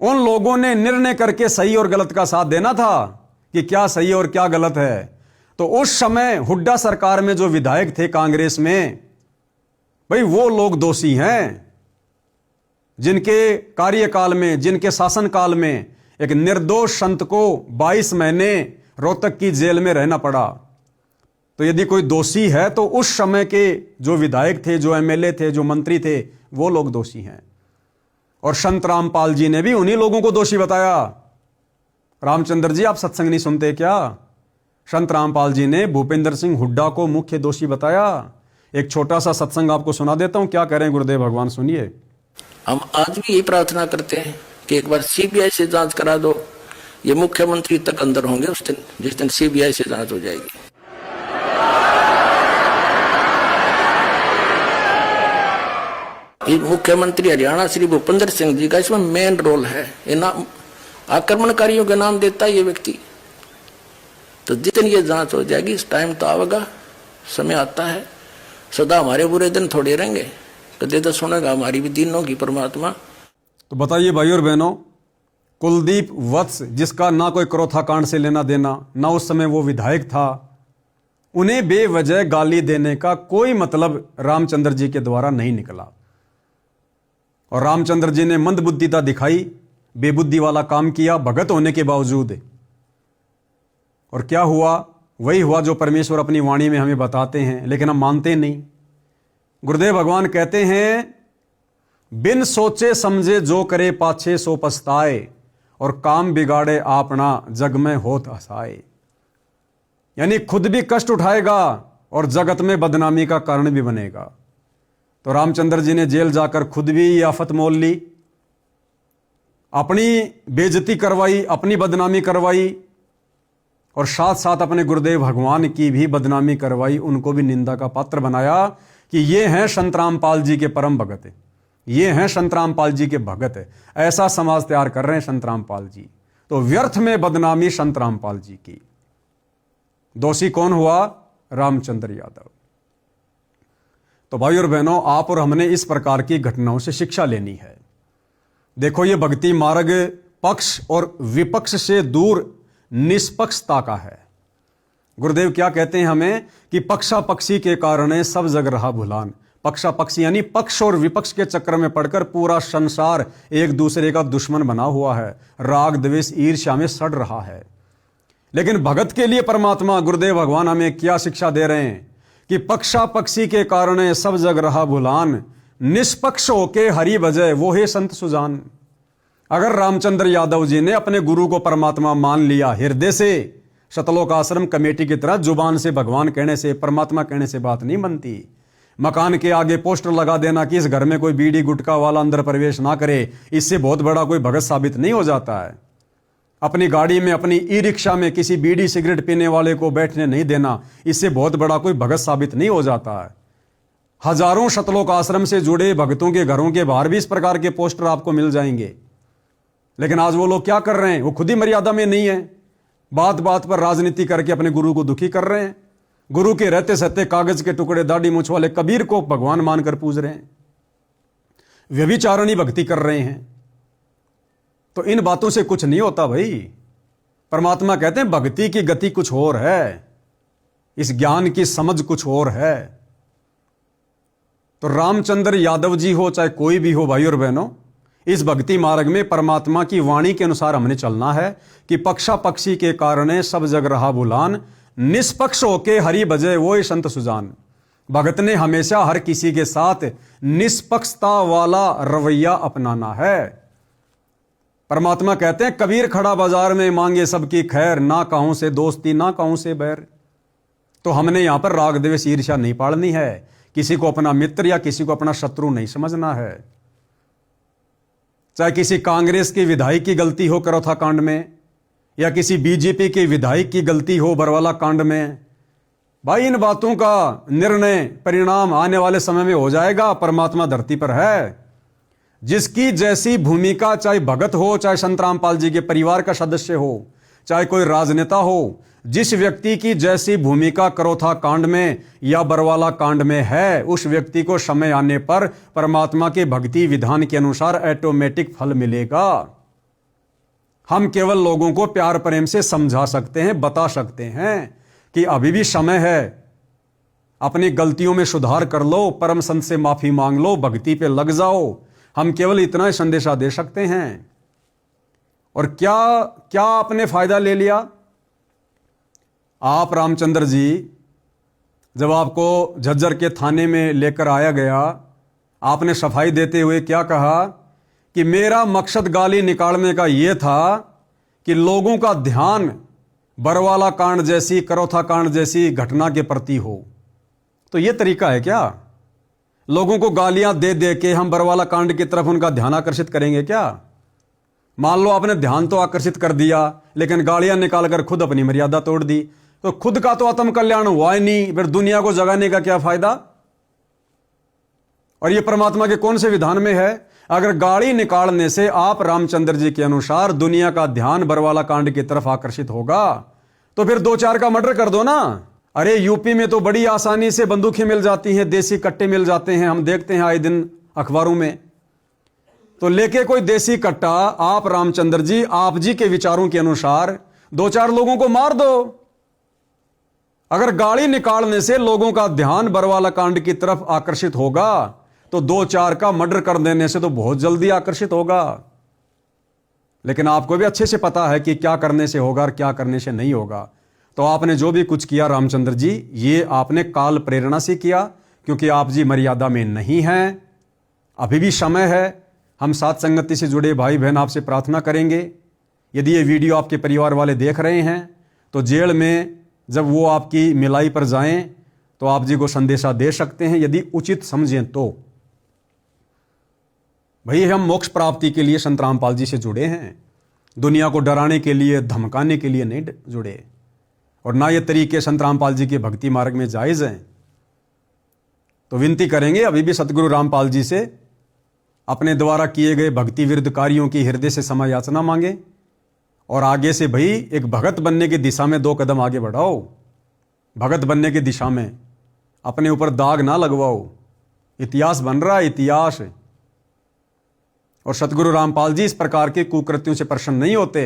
S1: उन लोगों ने निर्णय करके सही और गलत का साथ देना था कि क्या सही और क्या गलत है। तो उस समय हुड्डा सरकार में जो विधायक थे कांग्रेस में, भाई वो लोग दोषी हैं जिनके कार्यकाल में, जिनके शासनकाल में एक निर्दोष संत को 22 महीने रोहतक की जेल में रहना पड़ा। तो यदि कोई दोषी है तो उस समय के जो विधायक थे, जो एमएलए थे, जो मंत्री थे, वो लोग दोषी हैं। और संत रामपाल जी ने भी उन्हीं लोगों को दोषी बताया। रामचंद्र जी, आप सत्संग नहीं सुनते क्या? संत रामपाल जी ने भूपेंद्र सिंह हुड्डा को मुख्य दोषी बताया। एक छोटा सा सत्संग आपको सुना देता हूं, क्या कह रहे हैं गुरुदेव भगवान, सुनिए।
S6: हम आज भी यही प्रार्थना करते हैं कि एक बार सीबीआई से जांच करा दो। ये मुख्यमंत्री तक अंदर होंगे उस दिन, जिस दिन सीबीआई से जांच हो जाएगी। ये मुख्यमंत्री हरियाणा श्री भूपेंद्र सिंह जी का इसमें मेन रोल है। ये नाम आक्रमणकारियों के नाम देता है ये व्यक्ति। तो जितनी ये जांच हो जाएगी, इस टाइम तो आवेगा, समय आता है। सदा हमारे बुरे दिन थोड़े रहेंगे, कदे तो सुनेगा हमारी भी दिन होगी परमात्मा।
S1: तो बताइए भाई और बहनों, कुलदीप वत्स, जिसका ना कोई करोथा कांड से लेना देना, ना उस समय वो विधायक था, उन्हें बेवजह गाली देने का कोई मतलब रामचंद्र जी के द्वारा नहीं निकला। और रामचंद्र जी ने मंदबुद्धिता दिखाई, बेबुद्धि वाला काम किया भगत होने के बावजूद। और क्या हुआ? वही हुआ जो परमेश्वर अपनी वाणी में हमें बताते हैं, लेकिन हम मानते नहीं। गुरुदेव भगवान कहते हैं, बिन सोचे समझे जो करे पाछे सो पछताए, और काम बिगाड़े आपना जग में होत हसाए। यानी खुद भी कष्ट उठाएगा और जगत में बदनामी का कारण भी बनेगा। तो रामचंद्र जी ने जेल जाकर खुद भी ये आफत मोल ली, अपनी बेइज्जती करवाई, अपनी बदनामी करवाई, और साथ साथ अपने गुरुदेव भगवान की भी बदनामी करवाई, उनको भी निंदा का पात्र बनाया कि ये हैं संत रामपाल जी के परम भगत, ये हैं संत रामपाल जी के भगत। ऐसा समाज तैयार कर रहे हैं संत रामपाल जी। तो व्यर्थ में बदनामी संत रामपाल जी की। दोषी कौन हुआ? रामचंद्र यादव। तो भाई और बहनों, आप और हमने इस प्रकार की घटनाओं से शिक्षा लेनी है। देखो, ये भक्ति मार्ग पक्ष और विपक्ष से दूर निष्पक्षता का है। गुरुदेव क्या कहते हैं हमें कि पक्षा पक्षी के कारण सब जग रहा भुलान। पक्षा पक्षी यानी पक्ष और विपक्ष के चक्कर में पड़कर पूरा संसार एक दूसरे का दुश्मन बना हुआ है, राग द्वेष ईर्ष्या में सड़ रहा है। लेकिन भगत के लिए परमात्मा गुरुदेव भगवान हमें क्या शिक्षा दे रहे हैं कि पक्षा पक्षी के कारण सब जग रहा भुलान, निष्पक्ष होके हरि भजय वो है संत सुजान। अगर रामचंद्र यादव जी ने अपने गुरु को परमात्मा मान लिया हृदय से, सतलोक आश्रम कमेटी की तरह जुबान से भगवान कहने से, परमात्मा कहने से बात नहीं बनती। मकान के आगे पोस्टर लगा देना कि इस घर में कोई बीड़ी गुटखा वाला अंदर प्रवेश ना करे, इससे बहुत बड़ा कोई भगत साबित नहीं हो जाता है। अपनी गाड़ी में, अपनी ई रिक्शा में किसी बीड़ी सिगरेट पीने वाले को बैठने नहीं देना, इससे बहुत बड़ा कोई भगत साबित नहीं हो जाता है। हजारों सतलोक आश्रम से जुड़े भक्तों के घरों के बाहर भी इस प्रकार के पोस्टर आपको मिल जाएंगे। लेकिन आज वो लोग क्या कर रहे हैं? वो खुद ही मर्यादा में नहीं है, बात बात पर राजनीति करके अपने गुरु को दुखी कर रहे हैं। गुरु के रहते सहते कागज के टुकड़े दाढ़ी मूंछ वाले कबीर को भगवान मानकर पूज रहे हैं, व्यभिचारणी भक्ति कर रहे हैं। तो इन बातों से कुछ नहीं होता भाई। परमात्मा कहते हैं भक्ति की गति कुछ और है, इस ज्ञान की समझ कुछ और है। तो रामचंद्र यादव जी हो चाहे कोई भी हो, भाई और बहनों, इस भक्ति मार्ग में परमात्मा की वाणी के अनुसार हमने चलना है कि पक्षा पक्षी के कारण सब जग रहा भुलान, निष्पक्ष होके हरि भजय वो संत सुजान। भगत ने हमेशा हर किसी के साथ निष्पक्षता वाला रवैया अपनाना है। परमात्मा कहते हैं कबीर खड़ा बाजार में मांगे सबकी खैर, ना कहूं से दोस्ती ना कहूं से बैर। तो हमने यहां पर राग द्वेष ईर्ष्या नहीं पालनी है, किसी को अपना मित्र या किसी को अपना शत्रु नहीं समझना है। चाहे किसी कांग्रेस की विधायक की गलती हो करौथा कांड में, या किसी बीजेपी के विधायक की गलती हो बरवाला कांड में, भाई इन बातों का निर्णय परिणाम आने वाले समय में हो जाएगा। परमात्मा धरती पर है, जिसकी जैसी भूमिका, चाहे भगत हो, चाहे संत रामपाल जी के परिवार का सदस्य हो, चाहे कोई राजनेता हो, जिस व्यक्ति की जैसी भूमिका करौथा कांड में या बरवाला कांड में है, उस व्यक्ति को समय आने पर परमात्मा के भक्ति विधान के अनुसार ऑटोमेटिक फल मिलेगा। हम केवल लोगों को प्यार प्रेम से समझा सकते हैं, बता सकते हैं कि अभी भी समय है, अपनी गलतियों में सुधार कर लो, परम संत से माफी मांग लो, भक्ति पे लग जाओ। हम केवल इतना ही संदेशा दे सकते हैं। और क्या क्या आपने फायदा ले लिया? आप रामचंद्र जी, जब आपको झज्जर के थाने में लेकर आया गया, आपने सफाई देते हुए क्या कहा कि मेरा मकसद गाली निकालने का यह था कि लोगों का ध्यान बरवाला कांड जैसी, करौथा कांड जैसी घटना के प्रति हो। तो यह तरीका है क्या? लोगों को गालियां दे दे के हम बरवाला कांड की तरफ उनका ध्यान आकर्षित करेंगे क्या? मान लो आपने ध्यान तो आकर्षित कर दिया, लेकिन गालियां निकालकर खुद अपनी मर्यादा तोड़ दी, तो खुद का तो आत्म कल्याण हुआ ही नहीं, फिर दुनिया को जगाने का क्या फायदा? और यह परमात्मा के कौन से विधान में है? अगर गाली निकालने से आप रामचंद्र जी के अनुसार दुनिया का ध्यान बरवाला कांड की तरफ आकर्षित होगा, तो फिर 2-4 का मर्डर कर दो ना। अरे यूपी में तो बड़ी आसानी से बंदूकें मिल जाती हैं, देसी कट्टे मिल जाते हैं, हम देखते हैं आए दिन अखबारों में। तो लेके कोई देसी कट्टा आप रामचंद्र जी, आप जी के विचारों के अनुसार 2-4 लोगों को मार दो। अगर गाली निकालने से लोगों का ध्यान बरवाला कांड की तरफ आकर्षित होगा, तो 2-4 का मर्डर कर देने से तो बहुत जल्दी आकर्षित होगा। लेकिन आपको भी अच्छे से पता है कि क्या करने से होगा और क्या करने से नहीं होगा। तो आपने जो भी कुछ किया रामचंद्र जी, ये आपने काल प्रेरणा से किया, क्योंकि आप जी मर्यादा में नहीं हैं। अभी भी समय है। हम साथ संगति से जुड़े भाई बहन आपसे प्रार्थना करेंगे, यदि ये वीडियो आपके परिवार वाले देख रहे हैं, तो जेल में जब वो आपकी मिलाई पर जाएं, तो आप जी को संदेशा दे सकते हैं, यदि उचित समझें तो। भाई हम मोक्ष प्राप्ति के लिए संत रामपाल जी से जुड़े हैं, दुनिया को डराने के लिए, धमकाने के लिए नहीं जुड़े। और ना ये तरीके संत रामपाल जी के भक्ति मार्ग में जायज़ हैं। तो विनती करेंगे अभी भी सतगुरु रामपाल जी से, अपने द्वारा किए गए भक्ति विरुद्ध कार्यों की हृदय से क्षमा याचना मांगे, और आगे से भाई एक भगत बनने की दिशा में 2 कदम आगे बढ़ाओ। भगत बनने की दिशा में अपने ऊपर दाग ना लगवाओ। इतिहास बन रहा है, इतिहास। और सतगुरु रामपाल जी इस प्रकार के कुकृत्यों से प्रसन्न नहीं होते।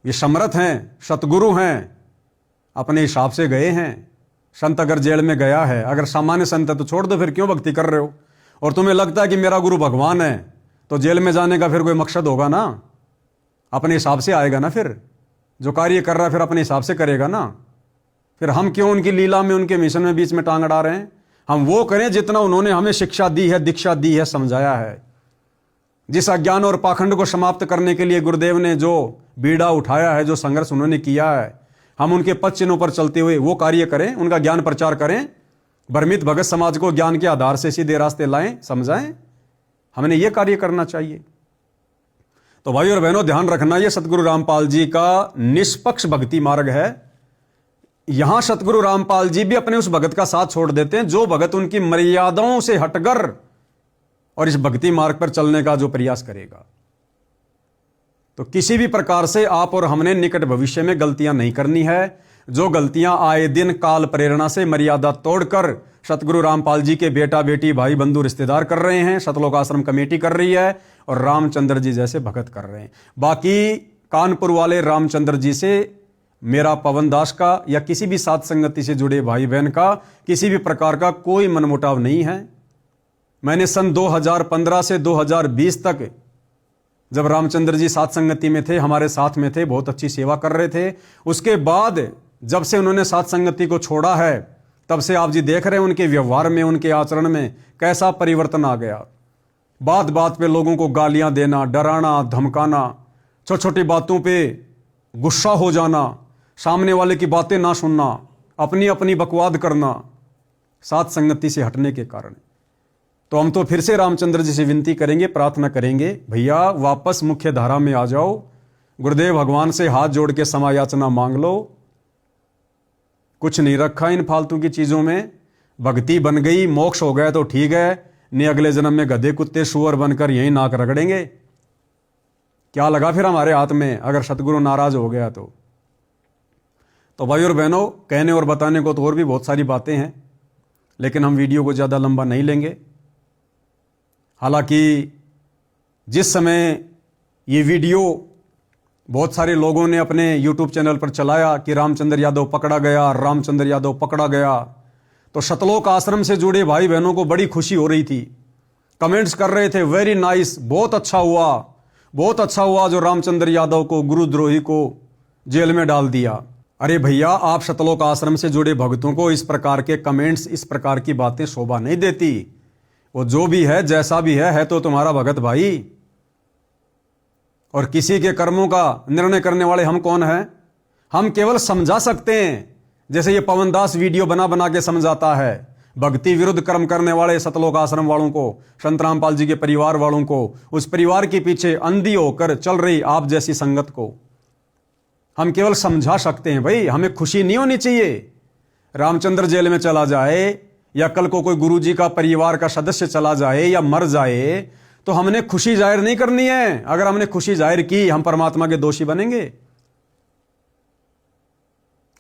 S1: ये समर्थ हैं, सतगुरु हैं, अपने हिसाब से गए हैं। संत अगर जेल में गया है, अगर सामान्य संत है तो छोड़ दो, फिर क्यों भक्ति कर रहे हो? और तुम्हें लगता है कि मेरा गुरु भगवान है, तो जेल में जाने का फिर कोई मकसद होगा ना? अपने हिसाब से आएगा ना, फिर जो कार्य कर रहा है फिर अपने हिसाब से करेगा ना। फिर हम क्यों उनकी लीला में, उनके मिशन में बीच में टांग अड़ा रहे हैं? हम वो करें जितना उन्होंने हमें शिक्षा दी है, दीक्षा दी है, समझाया है। जिस अज्ञान और पाखंड को समाप्त करने के लिए गुरुदेव ने जो बीड़ा उठाया है, जो संघर्ष उन्होंने किया है, हम उनके पद चिन्हों पर चलते हुए वो कार्य करें, उनका ज्ञान प्रचार करें, भ्रमित भगत समाज को ज्ञान के आधार से सीधे रास्ते लाएं, समझाएं। हमने ये कार्य करना चाहिए। तो भाई और बहनों, ध्यान रखना, ये सतगुरु रामपाल जी का निष्पक्ष भक्ति मार्ग है। यहां सतगुरु रामपाल जी भी अपने उस भगत का साथ छोड़ देते हैं जो भगत उनकी मर्यादाओं से हटकर और इस भक्ति मार्ग पर चलने का जो प्रयास करेगा। तो किसी भी प्रकार से आप और हमने निकट भविष्य में गलतियां नहीं करनी है। जो गलतियां आए दिन काल प्रेरणा से मर्यादा तोड़कर सतगुरु रामपाल जी के बेटा बेटी भाई बंधु रिश्तेदार कर रहे हैं, सतलोक आश्रम कमेटी कर रही है, और रामचंद्र जी जैसे भगत कर रहे हैं। बाकी कानपुर वाले रामचंद्र जी से मेरा पवन दास का या किसी भी साथ संगति से जुड़े भाई बहन का किसी भी प्रकार का कोई मनमुटाव नहीं है। मैंने सन 2015 से 2020 तक जब रामचंद्र जी साथ संगति में थे, हमारे साथ में थे, बहुत अच्छी सेवा कर रहे थे। उसके बाद जब से उन्होंने साथ संगति को छोड़ा है, तब से आप जी देख रहे हैं उनके व्यवहार में, उनके आचरण में कैसा परिवर्तन आ गया। बात बात पे लोगों को गालियां देना, डराना, धमकाना, छोटी छोटी बातों पे गुस्सा हो जाना, सामने वाले की बातें ना सुनना, अपनी अपनी बकवाद करना, साथ संगति से हटने के कारण। तो हम तो फिर से रामचंद्र जी से विनती करेंगे, प्रार्थना करेंगे, भैया वापस मुख्य धारा में आ जाओ, गुरुदेव भगवान से हाथ जोड़ के क्षमा याचना मांग लो। कुछ नहीं रखा इन फालतू की चीजों में। भक्ति बन गई, मोक्ष हो गया तो ठीक है, नहीं अगले जन्म में गधे कुत्ते सुअर बनकर यही नाक रगड़ेंगे। क्या लगा फिर हमारे हाथ में अगर सतगुरु नाराज हो गया तो भाई और बहनों, कहने और बताने को तो और भी बहुत सारी बातें हैं, लेकिन हम वीडियो को ज़्यादा लंबा नहीं लेंगे। हालांकि जिस समय ये वीडियो बहुत सारे लोगों ने अपने YouTube चैनल पर चलाया कि रामचंद्र यादव पकड़ा गया, रामचंद्र यादव पकड़ा गया, तो सतलोक आश्रम से जुड़े भाई बहनों को बड़ी खुशी हो रही थी। कमेंट्स कर रहे थे, वेरी नाइस, बहुत अच्छा हुआ, बहुत अच्छा हुआ जो रामचंद्र यादव को, गुरुद्रोही को जेल में डाल दिया। अरे भैया, आप सतलोक आश्रम से जुड़े भक्तों को इस प्रकार के कमेंट्स, इस प्रकार की बातें शोभा नहीं देती। वो जो भी है, जैसा भी है तो तुम्हारा भगत भाई, और किसी के कर्मों का निर्णय करने वाले हम कौन हैं? हम केवल समझा सकते हैं, जैसे ये पवन दास वीडियो बना बना के समझाता है। भक्ति विरुद्ध कर्म करने वाले सतलोक आश्रम वालों को, संत रामपाल जी के परिवार वालों को, उस परिवार के पीछे अंधी होकर चल रही आप जैसी संगत को हम केवल समझा सकते हैं। भाई, हमें खुशी नहीं होनी चाहिए रामचंद्र जेल में चला जाए, या कल को कोई गुरुजी का परिवार का सदस्य चला जाए या मर जाए, तो हमने खुशी जाहिर नहीं करनी है। अगर हमने खुशी जाहिर की, हम परमात्मा के दोषी बनेंगे।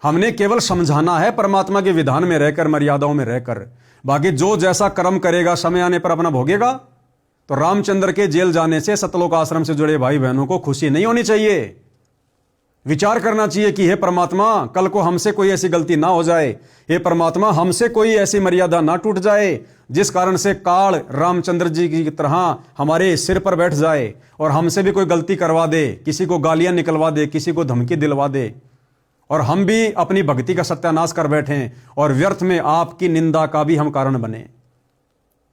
S1: हमने केवल समझाना है, परमात्मा के विधान में रहकर, मर्यादाओं में रहकर। बाकी जो जैसा कर्म करेगा समय आने पर अपना भोगेगा। तो रामचंद्र के जेल जाने से सतलोक आश्रम से जुड़े भाई बहनों को खुशी नहीं होनी चाहिए। विचार करना चाहिए कि हे परमात्मा, कल को हमसे कोई ऐसी गलती ना हो जाए, हे परमात्मा हमसे कोई ऐसी मर्यादा ना टूट जाए जिस कारण से काल रामचंद्र जी की तरह हमारे सिर पर बैठ जाए और हमसे भी कोई गलती करवा दे, किसी को गालियां निकलवा दे, किसी को धमकी दिलवा दे, और हम भी अपनी भक्ति का सत्यानाश कर बैठें और व्यर्थ में आपकी निंदा का भी हम कारण बने।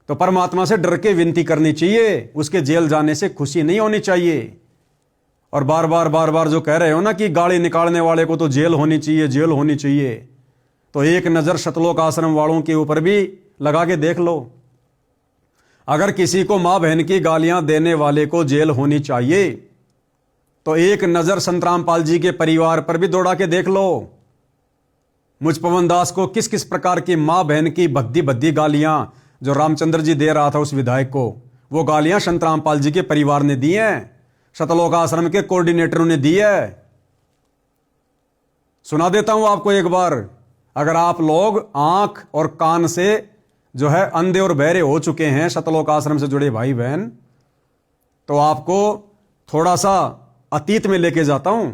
S1: तो परमात्मा से डर के विनती करनी चाहिए, उसके जेल जाने से खुशी नहीं होनी चाहिए। और बार बार जो कह रहे हो ना कि गाली निकालने वाले को तो जेल होनी चाहिए, जेल होनी चाहिए, तो एक नजर सतलोक आश्रम वालों के ऊपर भी लगा के देख लो। अगर किसी को मां बहन की गालियां देने वाले को जेल होनी चाहिए, तो एक नजर संत रामपाल जी के परिवार पर भी दौड़ा के देख लो। मुझ पवन दास को किस किस प्रकार की मां बहन की भद्दी भद्दी गालियां जो रामचंद्र जी दे रहा था उस विधायक को, वो गालियां संत रामपाल जी के परिवार ने दी हैं, सतलोक आश्रम के कोऑर्डिनेटरों ने दी है। सुना देता हूं आपको एक बार, अगर आप लोग आंख और कान से जो है अंधे और बहरे हो चुके हैं सतलोक आश्रम से जुड़े भाई बहन, तो आपको थोड़ा सा अतीत में लेके जाता हूं।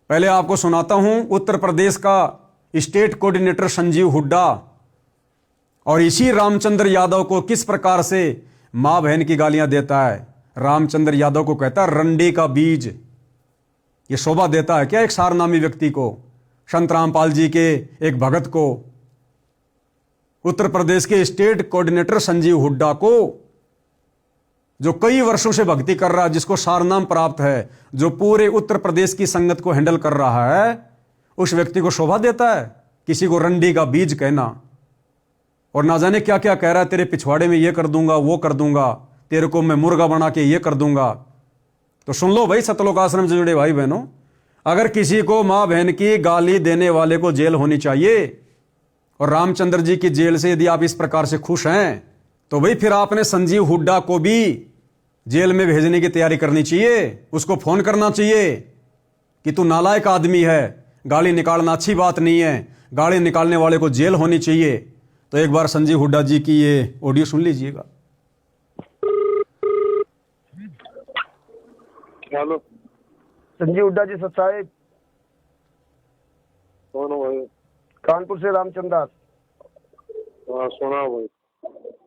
S1: पहले आपको सुनाता हूं उत्तर प्रदेश का स्टेट कोऑर्डिनेटर संजीव हुड्डा और इसी रामचंद्र यादव को किस प्रकार से मां बहन की गालियां देता है। रामचंद्र यादव को कहता है रंडी का बीज। ये शोभा देता है क्या एक सारनामी व्यक्ति को, संत रामपाल जी के एक भगत को, उत्तर प्रदेश के स्टेट कोऑर्डिनेटर संजीव हुड्डा को, जो कई वर्षों से भक्ति कर रहा है, जिसको सारनाम प्राप्त है, जो पूरे उत्तर प्रदेश की संगत को हैंडल कर रहा है, उस व्यक्ति को शोभा देता है किसी को रंडी का बीज कहना। और ना जाने क्या क्या कह रहा है, तेरे पिछवाड़े में ये कर दूंगा, वो कर दूंगा, तेरे को मैं मुर्गा बना के ये कर दूंगा। तो सुन लो भाई सतलोक आश्रम से जुड़े भाई बहनों, अगर किसी को मां बहन की गाली देने वाले को जेल होनी चाहिए, और रामचंद्र जी की जेल से यदि आप इस प्रकार से खुश हैं, तो भाई फिर आपने संजीव हुड्डा को भी जेल में भेजने की तैयारी करनी चाहिए। उसको फोन करना चाहिए कि तू नालायक आदमी है, गाली निकालना अच्छी बात नहीं है, गाली निकालने वाले को जेल होनी चाहिए। तो एक बार संजीव हुड्डा जी की ये ऑडियो सुन लीजिएगा।
S7: हेलो,
S8: संजीव हुड्डा जी साहब,
S7: कौन हो भाई?
S8: कानपुर से रामचंद्र दास।
S7: हाँ सुना भाई।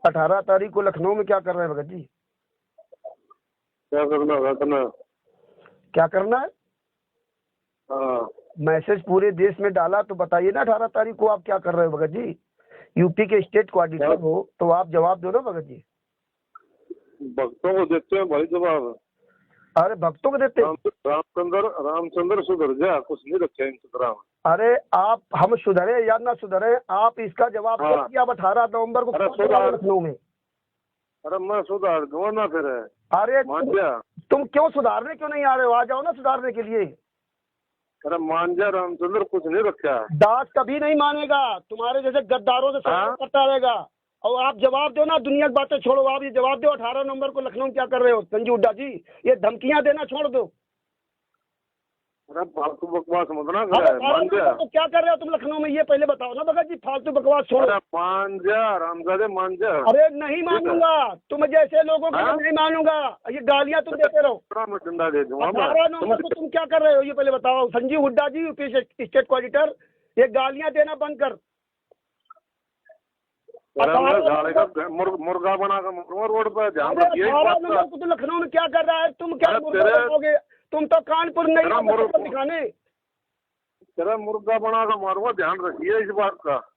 S8: 18 तारीख को लखनऊ में क्या कर रहे हैं भगत जी?
S7: क्या करना है?
S8: क्या करना है?
S7: हाँ
S8: मैसेज पूरे देश में डाला तो बताइए ना 18 तारीख को आप क्या कर रहे हो भगत जी। यूपी के स्टेट कोऑर्डिनेटर हो तो आप जवाब दो ना भगत जी।
S7: भक्तों को देते हैं भाई जवाब।
S8: अरे भक्तों को देते हैं।
S7: रामचंद्र सुधर जा, कुछ नहीं रखे इंतजाम।
S8: अरे आप हम सुधरे या ना सुधरे, आप इसका जवाब दो
S7: हाँ।
S8: कि आप 18 नवंबर को
S7: अरे
S8: कौन सा
S7: सुधार।
S8: लखनऊ में।
S7: अरे मैं सुधार दूंगा ना फिर।
S8: अरे
S7: मान जा।
S8: तुम क्यों सुधारने क्यों नहीं आ रहे हो, आ जाओ ना सुधारने के लिए।
S7: अरे मान जा, रामचंद्र कुछ नहीं रखा।
S8: दास कभी नहीं मानेगा, तुम्हारे जैसे गद्दारों से
S7: हाँ?
S8: संपर्क करता रहेगा। और आप जवाब दो ना, दुनिया की बातें छोड़ो, आप ये जवाब दो 18 नवंबर को लखनऊ में क्या कर रहे हो संजीव हुड्डा जी। ये धमकियां देना छोड़ दो।
S7: अरे फालतू बकवास मत ना
S8: अरे
S7: करे,
S8: 18
S7: मान जा।
S8: नवंबर को क्या कर रहे हो तुम लखनऊ में, ये पहले बताओ ना भगत जी। फालतू बकवास छोड़ो।
S7: अरे मान जा रामजादे, मान जा।
S8: अरे नहीं मानूंगा, तुम जैसे लोगों को
S7: हाँ?
S8: नहीं मानूंगा। ये गालियां तुम देते रहो।
S7: मैं डंडा दे दूंगा
S8: 18 नवंबर को तुम क्या कर रहे हो ये पहले बताओ संजीव हुड्डा जी, यूपी स्टेट कोऑर्डिनेटर। ये गालियां देना बंद कर।
S7: अरे मैं गाड़ी का मुर्गा बना कर मरूंगा रोड पर, ध्यान
S8: अरे
S7: रखिए इस
S8: 18
S7: बात
S8: नवंबर
S7: का।
S8: को तो लखनऊ में क्या कर रहा है, तुम क्या
S7: अरे
S8: मुर्गा
S7: तेरे-
S8: बनाओगे। तुम तो कानपुर नहीं
S7: तेरा
S8: आओगे
S7: मुर्गा-
S8: चक्कर दिखाने।
S7: तेरा मुर्गा बना कर मारूंगा, ध्यान रखिए इस बात का।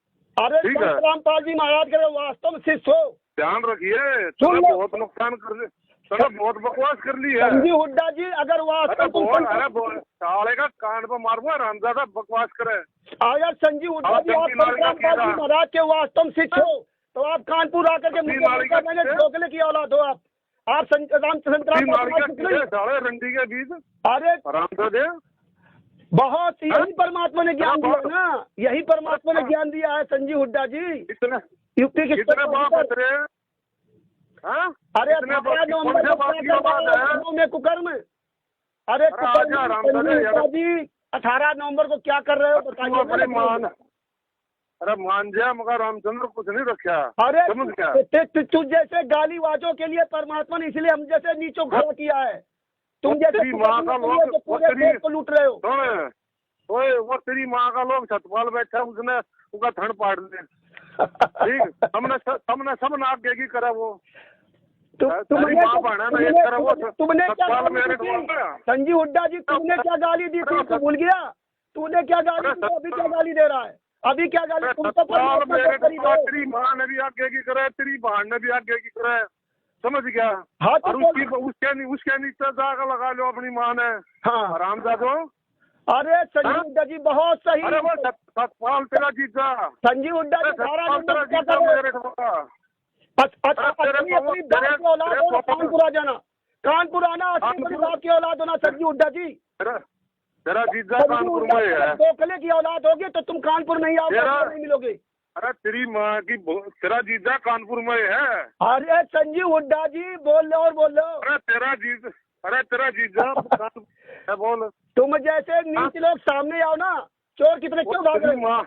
S8: अरे
S7: ठीक है।
S8: रामपाल जी महाराज के वास्तव में शिष्य हो।
S7: ध्यान रखिए,
S8: सुन
S7: तेरा
S8: लो।
S7: बहुत नुकसान कर ली, तेरा बहुत बकवास कर ली है।
S8: संजीव हुड्डा जी अगर
S7: अरे
S8: वास्तव तुम
S7: बहुत, अरे साले का कान पर मारूंगा, रामजादा बकवास करे।
S8: अगर संजीव हुड्डा जी आप
S7: चंकी मार का
S8: रामपाल जी
S7: कीड़ा।
S8: महाराज के वास्तव में शिष्य हो तो आप कानपुर आकर के
S7: चंकी मार का कीड़ा।
S8: ढोकले की औलाद हो आप।
S7: साले रंडी के बीच
S8: अरे
S7: रामजादे।
S8: बहुत यही
S7: हाँ?
S8: परमात्मा ने ज्ञान
S7: हाँ,
S8: दिया ना, यही परमात्मा ने
S7: हाँ।
S8: ज्ञान दिया है संजीव हुड्डा जी।
S7: इतने
S8: यूपी के
S7: कितने बाप है तेरे? हाँ?
S8: अरे
S7: कितने
S8: 18
S7: बाप-
S8: नवंबर
S7: कौन से
S8: को
S7: बाप
S8: क्या
S7: की
S8: कर
S7: औलाद
S8: रहे हो
S7: है?
S8: लखनऊ में कुकर्म। अरे
S7: अरे
S8: कुकर्म
S7: आजा, राम
S8: संजीव
S7: दादा, यार।
S8: हुड्डा जी 18 नवंबर को क्या कर रहे हो
S7: तू
S8: बताइए ना
S7: अपनी
S8: लखनऊ
S7: मान,
S8: में।
S7: अरे मान जा, मगर रामचंद्र कुछ नहीं रखा।
S8: अरे
S7: समझ गया?
S8: तू जैसे गालीबाजों के लिए परमात्मा ने इसलिए हम जैसे नीचों खड़ा किया है। तुम
S7: वो
S8: जैसे
S7: तेरी माँ का
S8: कुकर्म
S7: लोग-
S8: के लिए
S7: वो
S8: पूरे
S7: तेरी-
S8: देश को लूट रहे हो।
S7: सुन, ओए वो तेरी माँ का लोग छतपाल बैठा, उसने उसका थड़ पाड़ दे। ठीक, हमने सब नाक देगी करा वो। तेरी माँ बहना ना एक करा वो
S8: तुमने क्या
S7: छतपाल
S8: गाली
S7: मेरे
S8: दी
S7: ढोल
S8: थी?
S7: में।
S8: संजीव हुड्डा जी तुमने क्या गाली दी थी, तू भूल गया। तूने क्या गाली दी, अभी क्या गाली दे रहा है, अभी क्या गाली। तुम तो
S7: छतपाल
S8: परमात्मा
S7: मेरे
S8: के करीब
S7: ढोल,
S8: हो।
S7: तेरी माँ ने भी आगे की करे, तेरी बहन ने भी आगे की करे। समझ गया?
S8: हाँ, तो
S7: और उसके नीचे जाकर लगा लो अपनी माँ ने।
S8: हाँ
S7: आराम जादो।
S8: अरे संजीव
S7: हाँ?
S8: हुड्डा जी बहुत सही।
S7: अरे वो सतपाल तेरा जीजा।
S8: संजीव हुड्डा जी 18
S7: सतपाल
S8: नवंबर
S7: तेरा
S8: को क्या
S7: जीजा
S8: कर रहे हो?
S7: मेरे ढोला।
S8: अपनी अपनी बाप की औलाद हो ना, कानपुर आ जाना, कानपुर आना, अपनी बाप की औलाद होना संजीव हुड्डा जी।
S7: तेरा जीजा
S8: संजीव
S7: कानपुर
S8: हुड्डा
S7: में
S8: जी
S7: है।
S8: ढोकले की औलाद होगी तो तुम कानपुर नहीं आओगे,
S7: तेरा-
S8: नहीं मिलोगे।
S7: अरे तेरी माँ की तेरा जीजा कानपुर में है।
S8: अरे संजीव हुड्डा जी बोल लो और बोल लो।
S7: अरे तेरा जीजा है, बोल।
S8: तुम जैसे नीच लोग सामने आओ ना, चोर कितने क्यों भाग रहे हो?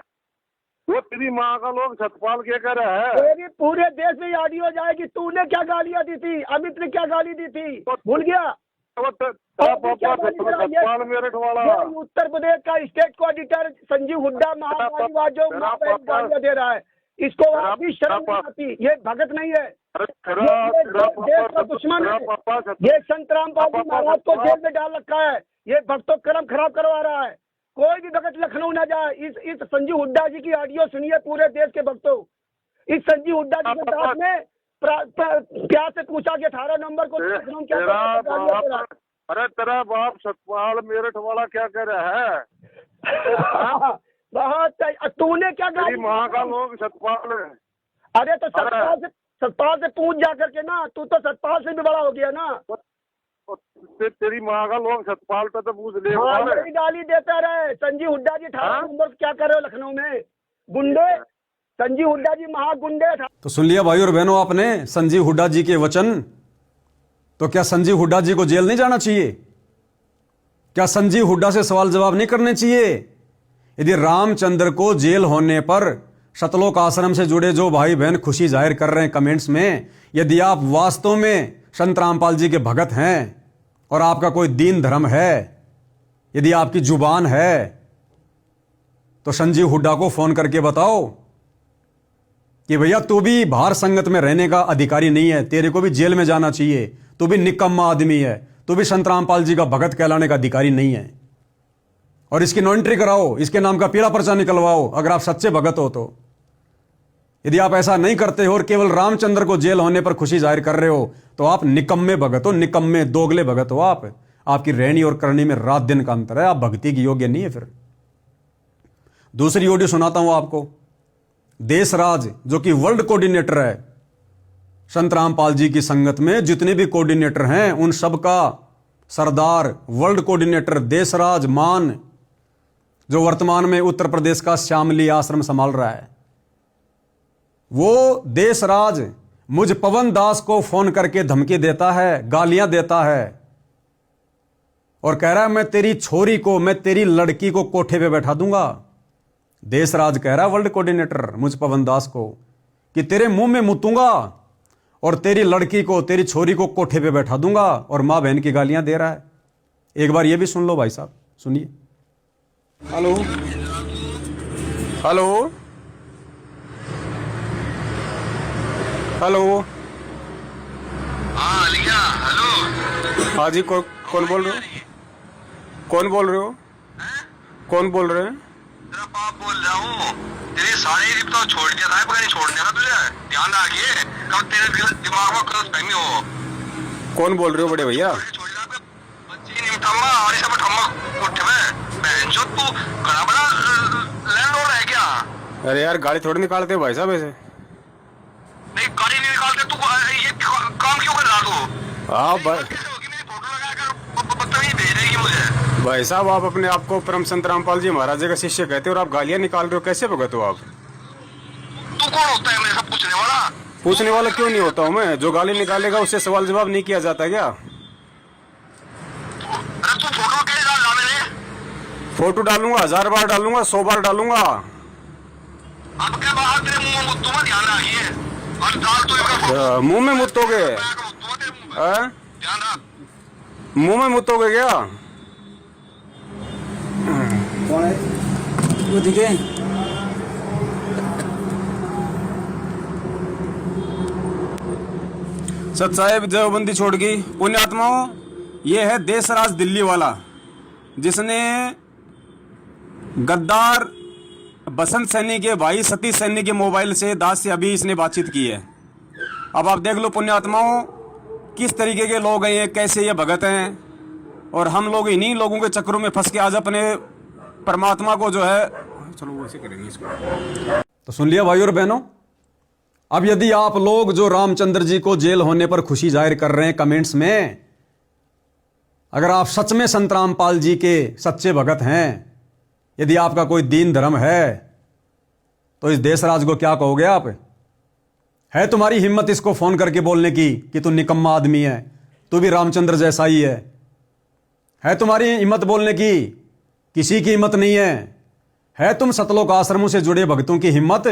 S7: वो तेरी माँ का लोग छतपाल क्या कर रहा है?
S8: मेरी पूरे देश में ऑडियो जाएगी, तूने क्या गालियां दी थी, अमित ने क्या गाली दी थी, भूल गया।
S7: वो तेरा पापा छतपाल मेरे ढोला।
S8: ये उत्तर प्रदेश का स्टेट कोऑर्डिनेटर संजीव हुड्डा महागालीवाद जो
S7: तेरा
S8: गालियां दे रहा है, इसको
S7: तेरा
S8: अभी शर्म नहीं
S7: पापा-
S8: आती। ये भगत नहीं है,
S7: तेरा
S8: ये देश का दुश्मन है।
S7: पापा
S8: ये संत रामपाल जी महाराज को जेल में डाल रखा है। ये भक्तों का क्रम खराब करवा रहा है। कोई भी भगत लखनऊ ना जाए। इस संजीव हुड्डा जी की ऑडियो सुनिए पूरे देश के भक्तों। इस संजीव हुड्डा जी के दास ने प्यार से पूछा कि 18 नवंबर को लखनऊ क्या कर रहा है, गालियां दे रहा है।
S7: अरे तेरा बाप सतपाल मेरठ वाला क्या कह रहा है?
S8: बहुत सही। तूने क्या
S7: तेरी
S8: गाली
S7: माँ का लोग सतपाल है।
S8: अरे तो सतपाल से पूछ जा करके ना, तू तो सतपाल से भी बड़ा हो गया ना।
S7: तेरी माँ का लोग सतपाल पे तो पूछ ले।
S8: हाँ, यही गाली देता रहे। संजीव हुड्डा जी 18
S7: हाँ?
S8: नवंबर को क्या कर रहे हो लखनऊ में, गुंडे। संजीव हुड्डा जी महागुंडे।
S1: तो सुन लिया भाई और बहनों आपने संजीव हुड्डा जी के वचन। तो क्या संजीव हुड्डा जी को जेल नहीं जाना चाहिए? क्या संजीव हुड्डा से सवाल जवाब नहीं करने चाहिए? यदि रामचंद्र को जेल होने पर शतलोक आश्रम से जुड़े जो भाई बहन खुशी जाहिर कर रहे हैं कमेंट्स में, यदि आप वास्तव में संत रामपाल जी के भगत हैं और आपका कोई दीन धर्म है, यदि आपकी जुबान है, तो संजीव हुड्डा को फोन करके बताओ कि भैया तू भी बाहर संगत में रहने का अधिकारी नहीं है, तेरे को भी जेल में जाना चाहिए, तू भी निकम्मा आदमी है, तू भी संत रामपाल जी का भगत कहलाने का अधिकारी नहीं है। और इसकी नो एंट्री कराओ, इसके नाम का पीला पर्चा निकलवाओ, अगर आप सच्चे भगत हो तो। यदि आप ऐसा नहीं करते हो और केवल रामचंद्र को जेल होने पर खुशी जाहिर कर रहे हो तो आप निकम्मे भगत हो, निकम्मे दोगले भगत हो। आपकी रहनी और करनी में रात दिन का अंतर है, आप भक्ति की योग्य नहीं है। फिर दूसरी ऑडियो सुनाता हूं आपको। देशराज जो कि वर्ल्ड कोऑर्डिनेटर है, संत रामपाल जी की संगत में जितने भी कोऑर्डिनेटर हैं उन सबका सरदार वर्ल्ड कोऑर्डिनेटर देशराज मान, जो वर्तमान में उत्तर प्रदेश का श्यामली आश्रम संभाल रहा है, वो देशराज मुझ पवन दास को फोन करके धमकी देता है, गालियां देता है और कह रहा है मैं तेरी छोरी को, मैं तेरी लड़की को कोठे पे बैठा दूंगा। देशराज कह रहा है वर्ल्ड कोऑर्डिनेटर मुझ पवन दास को कि तेरे मुंह में मुतूंगा और तेरी लड़की को, तेरी छोरी को कोठे पे बैठा दूंगा, और मां बहन की गालियां दे रहा है। एक बार ये भी सुन लो भाई साहब, सुनिए। Hello hello hello.
S7: हाँ लिखा हेलो।
S1: हाँ जी, कौन बोल रहे हो? कौन बोल रहे हो? कौन बोल रहे हैं?
S7: तेरा बाप बोल रहा हूँ। तेरे सारे रिप तो छोड़ दिया था, पता नहीं छोड़ दिया था तुझे, ध्यान रखिए कब तेरे दिमाग में गलत फहमी हो।
S1: कौन बोल रहे हो बड़े भैया?
S7: बच्ची नहीं उठाऊंगा और सब उठाऊंगा उठ में बहन जो तू बड़ा बड़ा लैंडलॉर्ड है क्या?
S1: अरे यार गाड़ी थोड़ी निकालते हो भाई साहब ऐसे।
S7: नहीं गाड़ी नहीं निकालते तू, ये काम क्यों कर रहा तू?
S1: हाँ
S7: भेज देगी मुझे।
S1: भाई साहब, आप अपने आप को परम संत रामपाल जी महाराज का शिष्य कहते हो और आप गालियां निकाल रहे हो, कैसे भगत हो आप?
S7: तू कौन होता है मेरे सब पूछने वाला?
S1: पूछने वाला क्यों नहीं होता हूँ मैं? जो गाली निकालेगा उससे सवाल जवाब नहीं किया जाता क्या?
S7: अरे तू फोटो कैसे डाल रहा मेरे?
S1: फोटो डालूंगा, 1000 बार डालूंगा, 100 बार डालूंगा।
S7: अब के बाद तेरे मुंह में मुत्तू मत, ध्यान रखिए और डाल तो इसका
S1: मुंह में मुत्तोगे?
S7: ध्यान रख।
S1: मुंह में मुत्तोगे क्या?
S9: कौन है वो दिखे?
S1: सत साहेब देवबंदी छोड़ गई। पुण्यात्माओं, ये है देशराज दिल्ली वाला, जिसने गद्दार बसंत सैनी के भाई सतीश सैनी के मोबाइल से दास से अभी इसने बातचीत की है। अब आप देख लो पुण्यात्माओं, किस तरीके के लोग हैं ये, कैसे ये भगत हैं, और हम लोग इन्हीं लोगों के चक्करों में फंस के आज अपने परमात्मा को जो है, चलो वो ऐसे करेंगे इसको। तो सुन लिया भाई और बहनों। अब यदि आप लोग जो रामचंद्र जी को जेल होने पर खुशी जाहिर कर रहे हैं कमेंट्स में, अगर आप सच में संत रामपाल जी के सच्चे भगत हैं, यदि आपका कोई दीन धर्म है, तो इस देशराज को क्या कहोगे आप? है तुम्हारी हिम्मत इसको फोन करके बोलने की कि तू निकम्मा आदमी है, तू भी रामचंद्र जैसा ही है? है तुम्हारी हिम्मत बोलने की? किसी की हिम्मत नहीं है तुम सतलोक आश्रमों से जुड़े भक्तों की हिम्मत,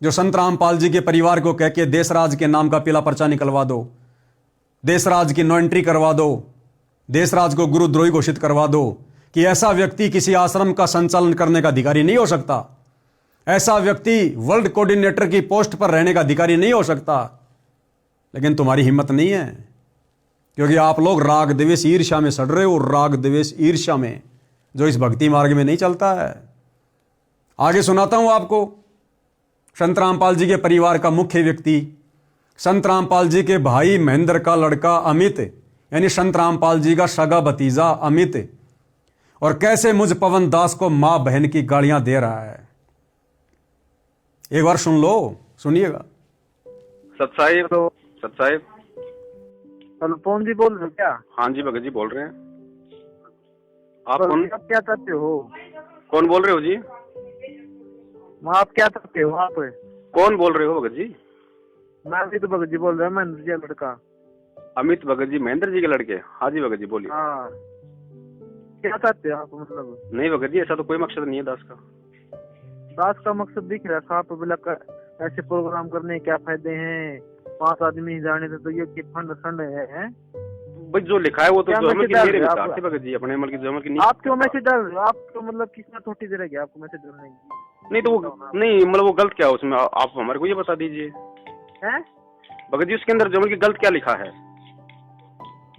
S1: जो संत रामपाल जी के परिवार को कह के देशराज के नाम का पीला पर्चा निकलवा दो, देशराज की नो एंट्री करवा दो, देशराज को गुरुद्रोही घोषित करवा दो कि ऐसा व्यक्ति किसी आश्रम का संचालन करने का अधिकारी नहीं हो सकता, ऐसा व्यक्ति वर्ल्ड कोऑर्डिनेटर की पोस्ट पर रहने का अधिकारी नहीं हो सकता। लेकिन तुम्हारी हिम्मत नहीं है, क्योंकि आप लोग राग द्वेष ईर्ष्या में सड़ रहे हो, राग द्वेष ईर्ष्या में, जो इस भक्ति मार्ग में नहीं चलता है। आगे सुनाता हूं आपको। संत रामपाल जी के परिवार का मुख्य व्यक्ति, संत रामपाल जी के भाई महेंद्र का लड़का अमित, यानी संत रामपाल जी का सगा भतीजा अमित, और कैसे मुझ पवन दास को मां बहन की गालियां दे रहा है। एक बार सुन लो, सुनिएगा।
S10: सत साहिब
S11: हेलो, पवन जी बोल रहे हो क्या?
S10: हाँ जी भगत जी बोल रहे हैं। आप
S11: कौन?
S10: कौन?
S11: आप क्या चाहते हो?
S10: कौन बोल रहे हो जी?
S11: आप क्या चाहते हो? आप
S10: कौन बोल रहे हो भगत जी?
S11: मैं अमित भगत जी बोल रहा हूँ, महेंद्र जी का लड़का।
S10: अमित भगत जी महेंद्र जी के लड़के? हाँ जी भगत जी बोलिए।
S11: हाँ, क्या चाहते हो आप? मतलब
S10: नहीं भगत जी, ऐसा तो कोई मकसद नहीं है दास का।
S11: दास का मकसद दिख रहा है साहब, बोला ऐसे प्रोग्राम करने के क्या फायदे हैं? 5 आदमी जाने तो ये फंड फंड है।
S10: भाई जो लिखा है वो तो जो की मेरे विचार से भगत जी, अपने अमल की जो अमल की नहीं।
S11: आप क्यों मैसेज डाल रहे हो? आपको मतलब किसने थोड़ी देर है आपको मैसेज डालने की?
S10: नहीं तो वो नहीं, मतलब वो गलत क्या है उसमें, आप हमारे को ये बता दीजिए
S11: हैं
S10: भगत जी, उसके अंदर जो अमल की गलत क्या लिखा है?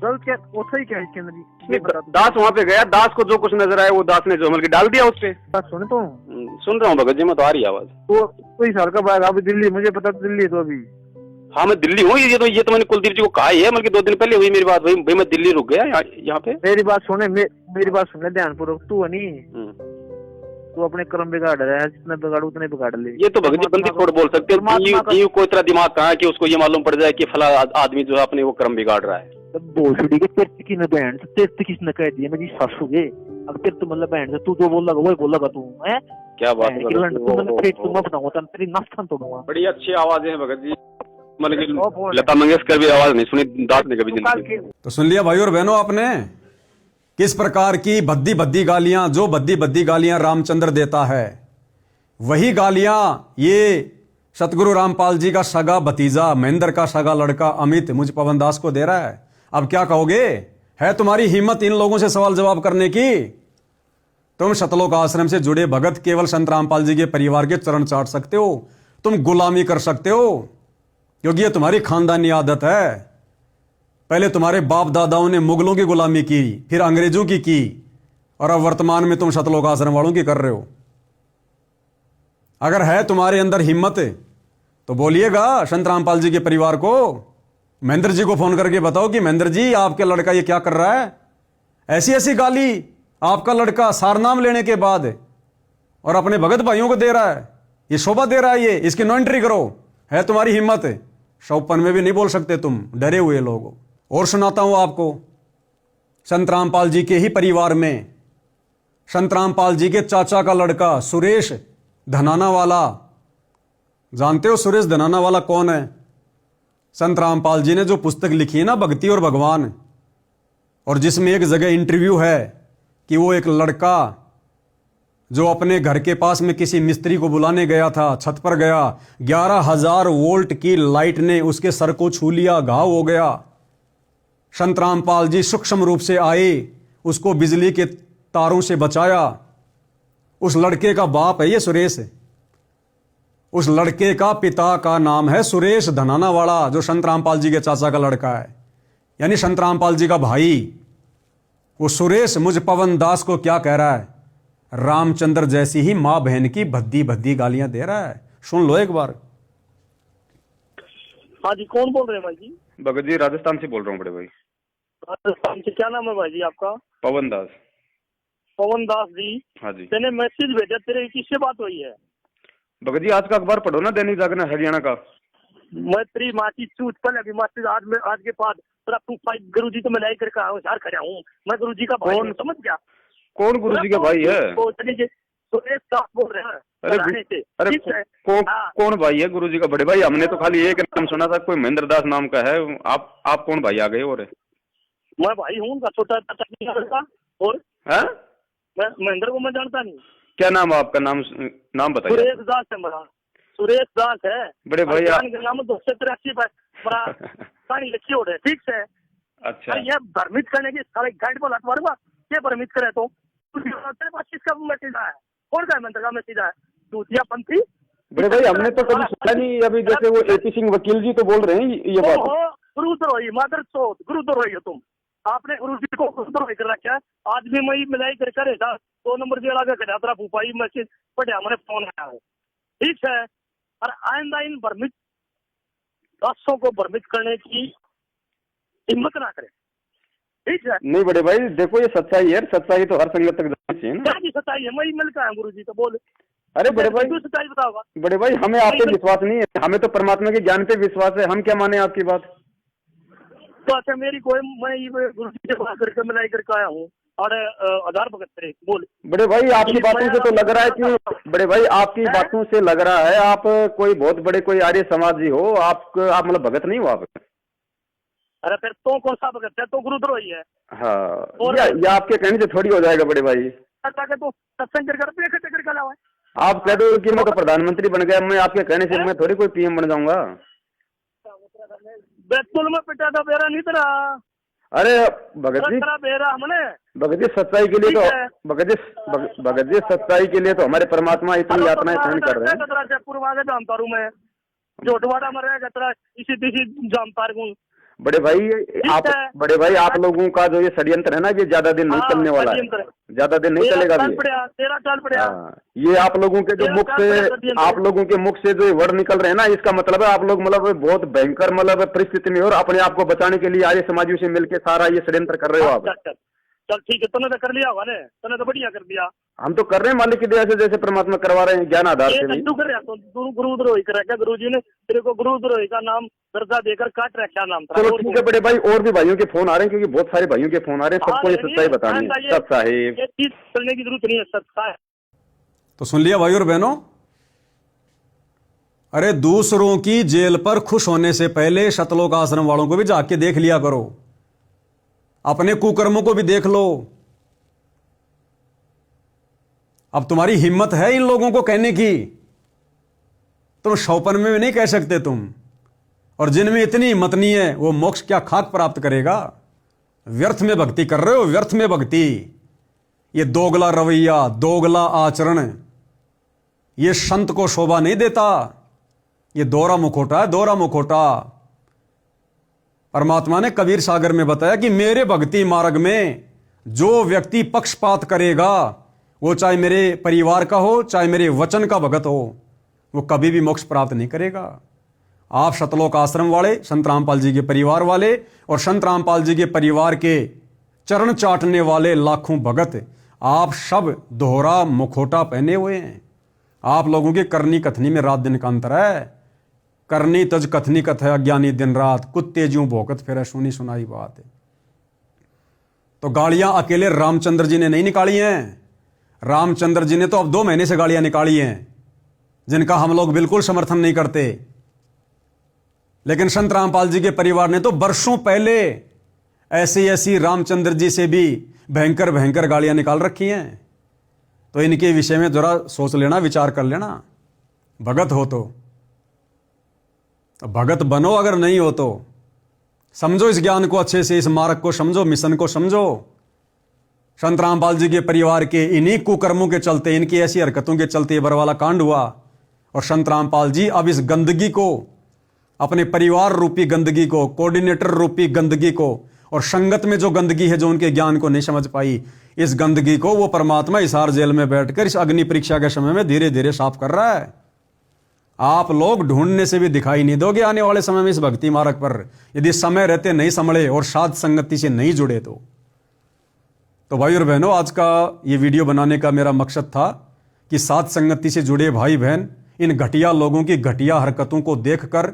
S11: गलत क्या वो सही क्या है इसके अंदर जी?
S10: दास वहाँ पे गया, दास को जो कुछ नजर आया वो दास ने जो डाल दिया उस पे।
S11: बात सुने तो
S10: सुन रहा हूँ भगत जी, मैं तो आ रही आवाज।
S11: तो कोई साल का बाद अभी दिल्ली, मुझे पता दिल्ली है तो अभी।
S10: हाँ मैं दिल्ली हूँ, ये तो मैंने कुलदीप जी को कहा ही है, बल्कि 2 दिन पहले हुई मेरी बात। भाई मैं दिल्ली रुक गया यहाँ पे।
S11: मेरी बात सुने, मेरी बात सुन ले ध्यानपूर्वक। तू है नहीं, तू अपने कर्म बिगाड़ रहा है, जितना बिगाड़ उतने बिगाड़ ले।
S10: ये तो भगत जी बंदी छोड़ बोल सकते हैं, कोई तरह दिमाग कहाँ है कि उसको ये मालूम पड़ जाए कि फला आदमी जो है अपने वो कर्म बिगाड़ रहा है।
S11: भोसड़ी के तेरे की न बहन तेरे किसने कह दिया मेरी सासू के? अब तेरे तो मतलब बहन से तू जो बोल लगा वही बोल लगा तू है।
S10: क्या बात है,
S11: तेरी नाश्ता तोड़ूंगा।
S10: बड़ी अच्छी आवाजें हैं भगत जी, मतलब लता मंगेशकर भी आवाज नहीं सुनी दास ने कभी जिंदगी।
S1: तो सुन लिया भाई और बहनों आपने किस प्रकार की भद्दी भद्दी गालियां, जो भद्दी भद्दी गालियां रामचंद्र देता है वही गालियां ये सतगुरु रामपाल जी का सगा भतीजा, महेंद्र का सगा लड़का अमित मुझ पवन दास को दे रहा है। अब क्या कहोगे? है तुम्हारी हिम्मत इन लोगों से सवाल जवाब करने की? तुम सतलोक आश्रम से जुड़े भगत केवल संत रामपाल जी के परिवार के चरण चाट सकते हो, तुम गुलामी कर सकते हो, क्योंकि ये तुम्हारी खानदानी आदत है। पहले तुम्हारे बाप दादाओं ने मुगलों की गुलामी की, फिर अंग्रेजों की और अब वर्तमान में तुम सतलोक आश्रम वालों की कर रहे हो। अगर है तुम्हारे अंदर हिम्मत तो बोलिएगा संत रामपाल जी के परिवार को, महेंद्र जी को फोन करके बताओ कि महेंद्र जी आपके लड़का ये क्या कर रहा है, ऐसी ऐसी गाली आपका लड़का सारनाम लेने के बाद और अपने भगत भाइयों को दे रहा है, ये शोभा दे रहा है, ये इसकी नो एंट्री करो। है तुम्हारी हिम्मत? 100 में भी नहीं बोल सकते तुम, डरे हुए लोग। और सुनाता हूं आपको, संत रामपाल जी के ही परिवार में संत रामपाल जी के चाचा का लड़का सुरेश धनाना वाला, जानते हो सुरेश धनाना वाला कौन है? संत रामपाल जी ने जो पुस्तक लिखी है ना भक्ति और भगवान, और जिसमें एक जगह इंटरव्यू है कि वो एक लड़का जो अपने घर के पास में किसी मिस्त्री को बुलाने गया था, छत पर गया, 11,000 वोल्ट की लाइट ने उसके सर को छू लिया, घाव हो गया। संत रामपाल जी सूक्ष्म रूप से आए, उसको बिजली के तारों से बचाया। उस लड़के का बाप है ये सुरेश, उस लड़के का पिता का नाम है सुरेश धनाना वाला, जो संत रामपाल जी के चाचा का लड़का है, यानी संत रामपाल जी का भाई। वो सुरेश मुझ पवन दास को क्या कह रहा है? रामचंद्र जैसी ही मां बहन की भद्दी भद्दी गालियां दे रहा है। सुन लो एक बार।
S5: हाँ जी, कौन बोल रहे हैं भाई जी?
S10: भगत जी राजस्थान से बोल रहा हूँ बड़े भाई।
S5: राजस्थान से, क्या नाम है भाई जी आपका?
S10: पवन दास।
S5: पवन दास जी।
S10: हाँ जी।
S5: मैंने मैसेज भेजा, तेरे किससे बात हुई है?
S10: भगत जी आज का अखबार पढ़ो ना, दैनिक जागरण हरियाणा का।
S5: मैं तेरी माँ की चूत पहले अभी मैसेज आज के बाद तेरा 25 गुरु जी तो मैं लाई करके आया हूँ, खड़ा हूँ मैं, गुरु जी का भाई हूँ, समझ गया?
S10: कौन गुरु जी का भाई है?
S5: सुरेश दास बोल रहे हैं।
S10: अरे कौन भाई है गुरु जी का? बड़े भाई हमने तो खाली एक नाम सुना था, कोई महेंद्र दास नाम का है। आप कौन भाई आ गए? और
S5: मैं भाई हूँ उनका, छोटा लड़का। और मैं महेंद्र को मैं जानता नहीं।
S10: क्या नाम है आपका? नाम बताइए।
S5: सुरेश दास है मेरा, सुरेश दास है
S10: बड़े भाई।
S5: नाम 283 बड़ा कहानी लिखी हो रहे, ठीक है?
S10: अच्छा,
S5: ये भ्रमित करने की सारे गाइड बोला तुम्हारे पास, ये भ्रमित करे तो किसका मैसेज आया? कौन का मंत्र का मैसेज आया? दूतिया पंथी।
S10: बड़े भाई हमने तो कभी सुना नहीं। अभी जैसे वो AP सिंह वकील जी तो बोल रहे हैं ये बात।
S5: गुरुद्रोही, मादर चौथ, गुरुद्रोही हो तुम। आपने गुरु जी को गुरुद्रोही कर रखा है। आज भी मैं मिलाई कर करे था 2 नंबर जेड़ा का खड़ा फूफाई मैसेज पढ़ा, मैंने फोन आया है, ठीक है? और आइंदा इन भ्रमित दासों को भ्रमित करने की हिम्मत ना करे, ठीक है?
S10: नहीं बड़े भाई देखो, ये सच्चाई है, सच्चाई तो हर संगत तक जानी चाहिए ना।
S5: क्या सच्चाई है? मैं मिलता है गुरु जी तो बोले।
S10: अरे बड़े भाई
S5: सच्चाई बताओगा?
S10: बड़े भाई हमें आप पे विश्वास नहीं है, हमें तो परमात्मा के ज्ञान पे विश्वास है। हम क्या माने आपकी बात?
S5: तो अच्छा मेरी कोई, मैं गुरु जी से बात करके मिलाई करके आया हूँ और 1000 भगत तेरे बोल।
S10: बड़े भाई आपकी बातों से तो लग रहा है कि बड़े भाई आपकी बातों से लग रहा है आप कोई बहुत बड़े कोई आर्य समाजी हो। आप मतलब भगत नहीं हो आप?
S5: अरे फिर तो कौन सा भगत है? तो गुरुद्रोही है।
S10: हाँ, ये आपके कहने से थोड़ी हो जाएगा बड़े भाई।
S5: तो सत्संग करके लाओ।
S10: आप कह दो कि मैं तो प्रधानमंत्री बन गया, मैं आपके कहने से मैं थोड़ी कोई PM बन जाऊंगा।
S5: बैतूल में पिटा था बेरा नहीं तेरा।
S10: अरे भगत जी सच्चाई के लिए तो भगत जी सच्चाई के लिए तो हमारे परमात्मा इतनी यातनाएं सहन कर रहे हैं।
S5: पूर्व आगे जानता हूँ मैं, जोटवाड़ा में रहेगा तेरा इसी जानता हूँ।
S10: बड़े भाई आप लोगों का जो ये षड्यंत्र है ना, ये ज्यादा दिन नहीं चलने वाला है, ज्यादा दिन नहीं चलेगा ये। ये आप लोगों के जो मुख से जो वर्ड निकल रहे हैं ना, इसका मतलब है आप लोग मतलब बहुत भयंकर मतलब परिस्थिति में और अपने आप को बचाने के लिए आर्य समाजियों से मिलकर सारा ये षड्यंत्र कर रहे हो आप।
S5: चल ठीक है, तूने तो कर लिया होगा ने, तूने तो बढ़िया कर दिया।
S10: हम तो कर रहे हैं मालिक की दया से, जैसे परमात्मा करवा रहे हैं ज्ञान आधार से।
S5: तू कर रहा तो गुरुद्रोही कर रखा, गुरु जी ने तेरे को गुरुद्रोही का नाम दर्जा देकर काट रखा नाम।
S10: चलो ठीक है बड़े भाई, और भी भाइयों के फोन आ रहे हैं, क्योंकि बहुत सारे भाइयों के फोन आ रहे हैं, सबको ये सच्चाई बतानी है। सब साहेब
S5: ये चीज चलने की जरूरत नहीं है, सच्चा है।
S1: तो सुन लिया भाई और बहनों, अरे दूसरों की जेल पर खुश होने से पहले शतलोक आश्रम वालों को भी जाके देख लिया करो, अपने कुकर्मों को भी देख लो। अब तुम्हारी हिम्मत है इन लोगों को कहने की, तुम 100 में भी नहीं कह सकते तुम। और जिनमें इतनी हिम्मत नहीं है वो मोक्ष क्या खाक प्राप्त करेगा। व्यर्थ में भक्ति कर रहे हो, व्यर्थ में भक्ति। ये दोगला रवैया, दोगला आचरण, ये संत को शोभा नहीं देता। ये दोहरा मुखौटा है, दोहरा मुखौटा। परमात्मा ने कबीर सागर में बताया कि मेरे भक्ति मार्ग में जो व्यक्ति पक्षपात करेगा, वो चाहे मेरे परिवार का हो, चाहे मेरे वचन का भगत हो, वो कभी भी मोक्ष प्राप्त नहीं करेगा। आप शतलोक आश्रम वाले, संत रामपाल जी के परिवार वाले और संत रामपाल जी के परिवार के चरण चाटने वाले लाखों भगत, आप सब दोहरा मुखौटा पहने हुए हैं। आप लोगों की करनी कथनी में रात दिन का अंतर है। करनी तज कथनी कथ है, अज्ञानी दिन रात, कुत्ते ज्यों भौंकत फिर सुनी सुनाई बात है। तो गाड़ियां अकेले रामचंद्र जी ने नहीं निकाली हैं। रामचंद्र जी ने तो अब 2 महीने से गाड़ियां निकाली हैं, जिनका हम लोग बिल्कुल समर्थन नहीं करते। लेकिन संत रामपाल जी के परिवार ने तो वर्षों पहले ऐसी रामचंद्र जी से भी भयंकर भयंकर गाड़ियां निकाल रखी हैं। तो इनके विषय में जरा सोच लेना, विचार कर लेना। भगत हो तो भगत बनो, अगर नहीं हो तो समझो इस ज्ञान को अच्छे से, इस मार्ग को समझो, मिशन को समझो। संत रामपाल जी के परिवार के इन्हीं कुकर्मों के चलते, इनकी ऐसी हरकतों के चलते ये बरवाला कांड हुआ। और संत रामपाल जी अब इस गंदगी को, अपने परिवार रूपी गंदगी को, कोऑर्डिनेटर रूपी गंदगी को, और संगत में जो गंदगी है जो उनके ज्ञान को नहीं समझ पाई, इस गंदगी को वो परमात्मा हिसार जेल में बैठकर इस अग्नि परीक्षा के समय में धीरे धीरे साफ कर रहा है। आप लोग ढूंढने से भी दिखाई नहीं दोगे आने वाले समय में इस भक्ति मार्ग पर, यदि समय रहते नहीं संभले और साध संगति से नहीं जुड़े तो भाई और बहनों, आज का ये वीडियो बनाने का मेरा मकसद था कि साध संगति से जुड़े भाई बहन इन घटिया लोगों की घटिया हरकतों को देखकर,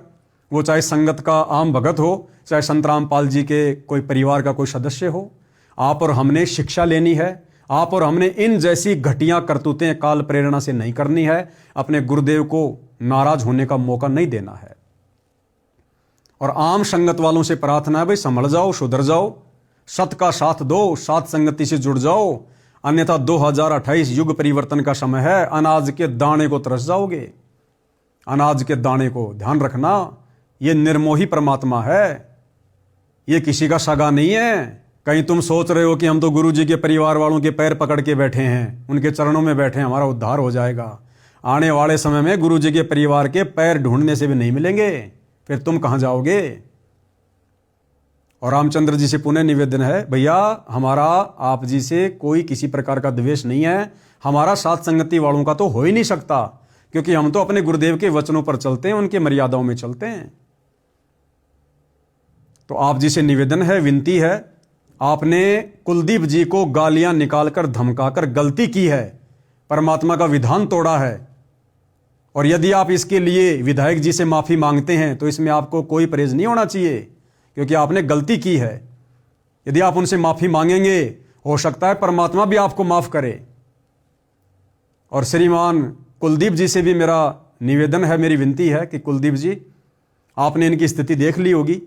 S1: वो चाहे संगत का आम भगत हो, चाहे संत रामपाल जी के कोई परिवार का कोई सदस्य हो, आप और हमने शिक्षा लेनी है। आप और हमने इन जैसी घटिया करतूतें काल प्रेरणा से नहीं करनी है। अपने गुरुदेव को नाराज होने का मौका नहीं देना है। और आम संगत वालों से प्रार्थना है, भाई संभल जाओ, सुधर जाओ, सत का साथ दो, साथ संगति से जुड़ जाओ, अन्यथा 2028 युग परिवर्तन का समय है। अनाज के दाने को तरस जाओगे। अनाज के दाने को ध्यान रखना, ये निर्मोही परमात्मा है, ये किसी का सगा नहीं है। कहीं तुम सोच रहे हो कि हम तो गुरु जी के परिवार वालों के पैर पकड़ के बैठे हैं, उनके चरणों में बैठे हैं, हमारा उद्धार हो जाएगा। आने वाले समय में गुरु जी के परिवार के पैर ढूंढने से भी नहीं मिलेंगे, फिर तुम कहां जाओगे। और रामचंद्र जी से पुनः निवेदन है, भैया हमारा आप जी से कोई किसी प्रकार का द्वेष नहीं है। हमारा साथ संगति वालों का तो हो ही नहीं सकता, क्योंकि हम तो अपने गुरुदेव के वचनों पर चलते हैं, उनके मर्यादाओं में चलते हैं। तो आप जी से निवेदन है, विनती है, आपने कुलदीप जी को गालियां निकालकर धमकाकर गलती की है, परमात्मा का विधान तोड़ा है। और यदि आप इसके लिए विधायक जी से माफी मांगते हैं तो इसमें आपको कोई परहेज नहीं होना चाहिए, क्योंकि आपने गलती की है। यदि आप उनसे माफी मांगेंगे, हो सकता है परमात्मा भी आपको माफ करे। और श्रीमान कुलदीप जी से भी मेरा निवेदन है, मेरी विनती है कि कुलदीप जी, आपने इनकी स्थिति देख ली होगी,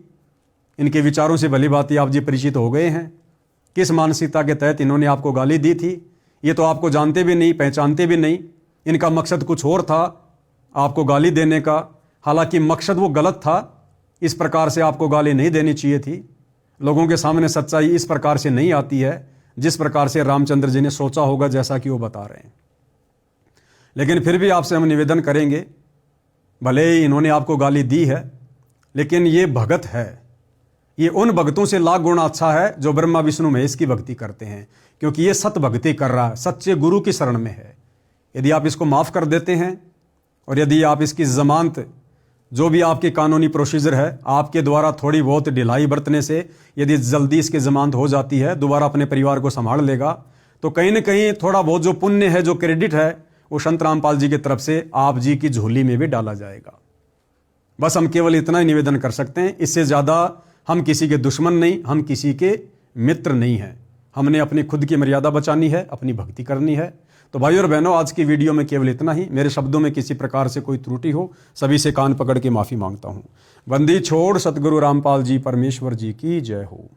S1: इनके विचारों से भली भांति आप जी परिचित हो गए हैं। किस मानसिकता के तहत इन्होंने आपको गाली दी थी, ये तो आपको जानते भी नहीं, पहचानते भी नहीं। इनका मकसद कुछ और था आपको गाली देने का, हालांकि मकसद वो गलत था। इस प्रकार से आपको गाली नहीं देनी चाहिए थी। लोगों के सामने सच्चाई इस प्रकार से नहीं आती है जिस प्रकार से रामचंद्र जी ने सोचा होगा, जैसा कि वो बता रहे हैं। लेकिन फिर भी आपसे हम निवेदन करेंगे, भले ही इन्होंने आपको गाली दी है, लेकिन ये भगत है, ये उन भक्तों से लाख गुना अच्छा है जो ब्रह्मा विष्णु महेश की भक्ति करते हैं, क्योंकि ये सत भक्ति कर रहा है, सच्चे गुरु की शरण में है। यदि आप इसको माफ़ कर देते हैं और यदि आप इसकी जमानत, जो भी आपकी कानूनी प्रोसीजर है, आपके द्वारा थोड़ी बहुत ढिलाई बरतने से यदि जल्दी इसकी जमानत हो जाती है, दोबारा अपने परिवार को संभाल लेगा, तो कहीं ना कहीं थोड़ा बहुत जो पुण्य है, जो क्रेडिट है, वो संत रामपाल जी की तरफ से आप जी की झोली में भी डाला जाएगा। बस हम केवल इतना ही निवेदन कर सकते हैं, इससे ज़्यादा हम किसी के दुश्मन नहीं, हम किसी के मित्र नहीं हैं। हमने अपनी खुद की मर्यादा बचानी है, अपनी भक्ति करनी है। तो भाई और बहनों, आज की वीडियो में केवल इतना ही। मेरे शब्दों में किसी प्रकार से कोई त्रुटि हो, सभी से कान पकड़ के माफ़ी मांगता हूँ। बंदी छोड़ सतगुरु रामपाल जी परमेश्वर जी की जय हो।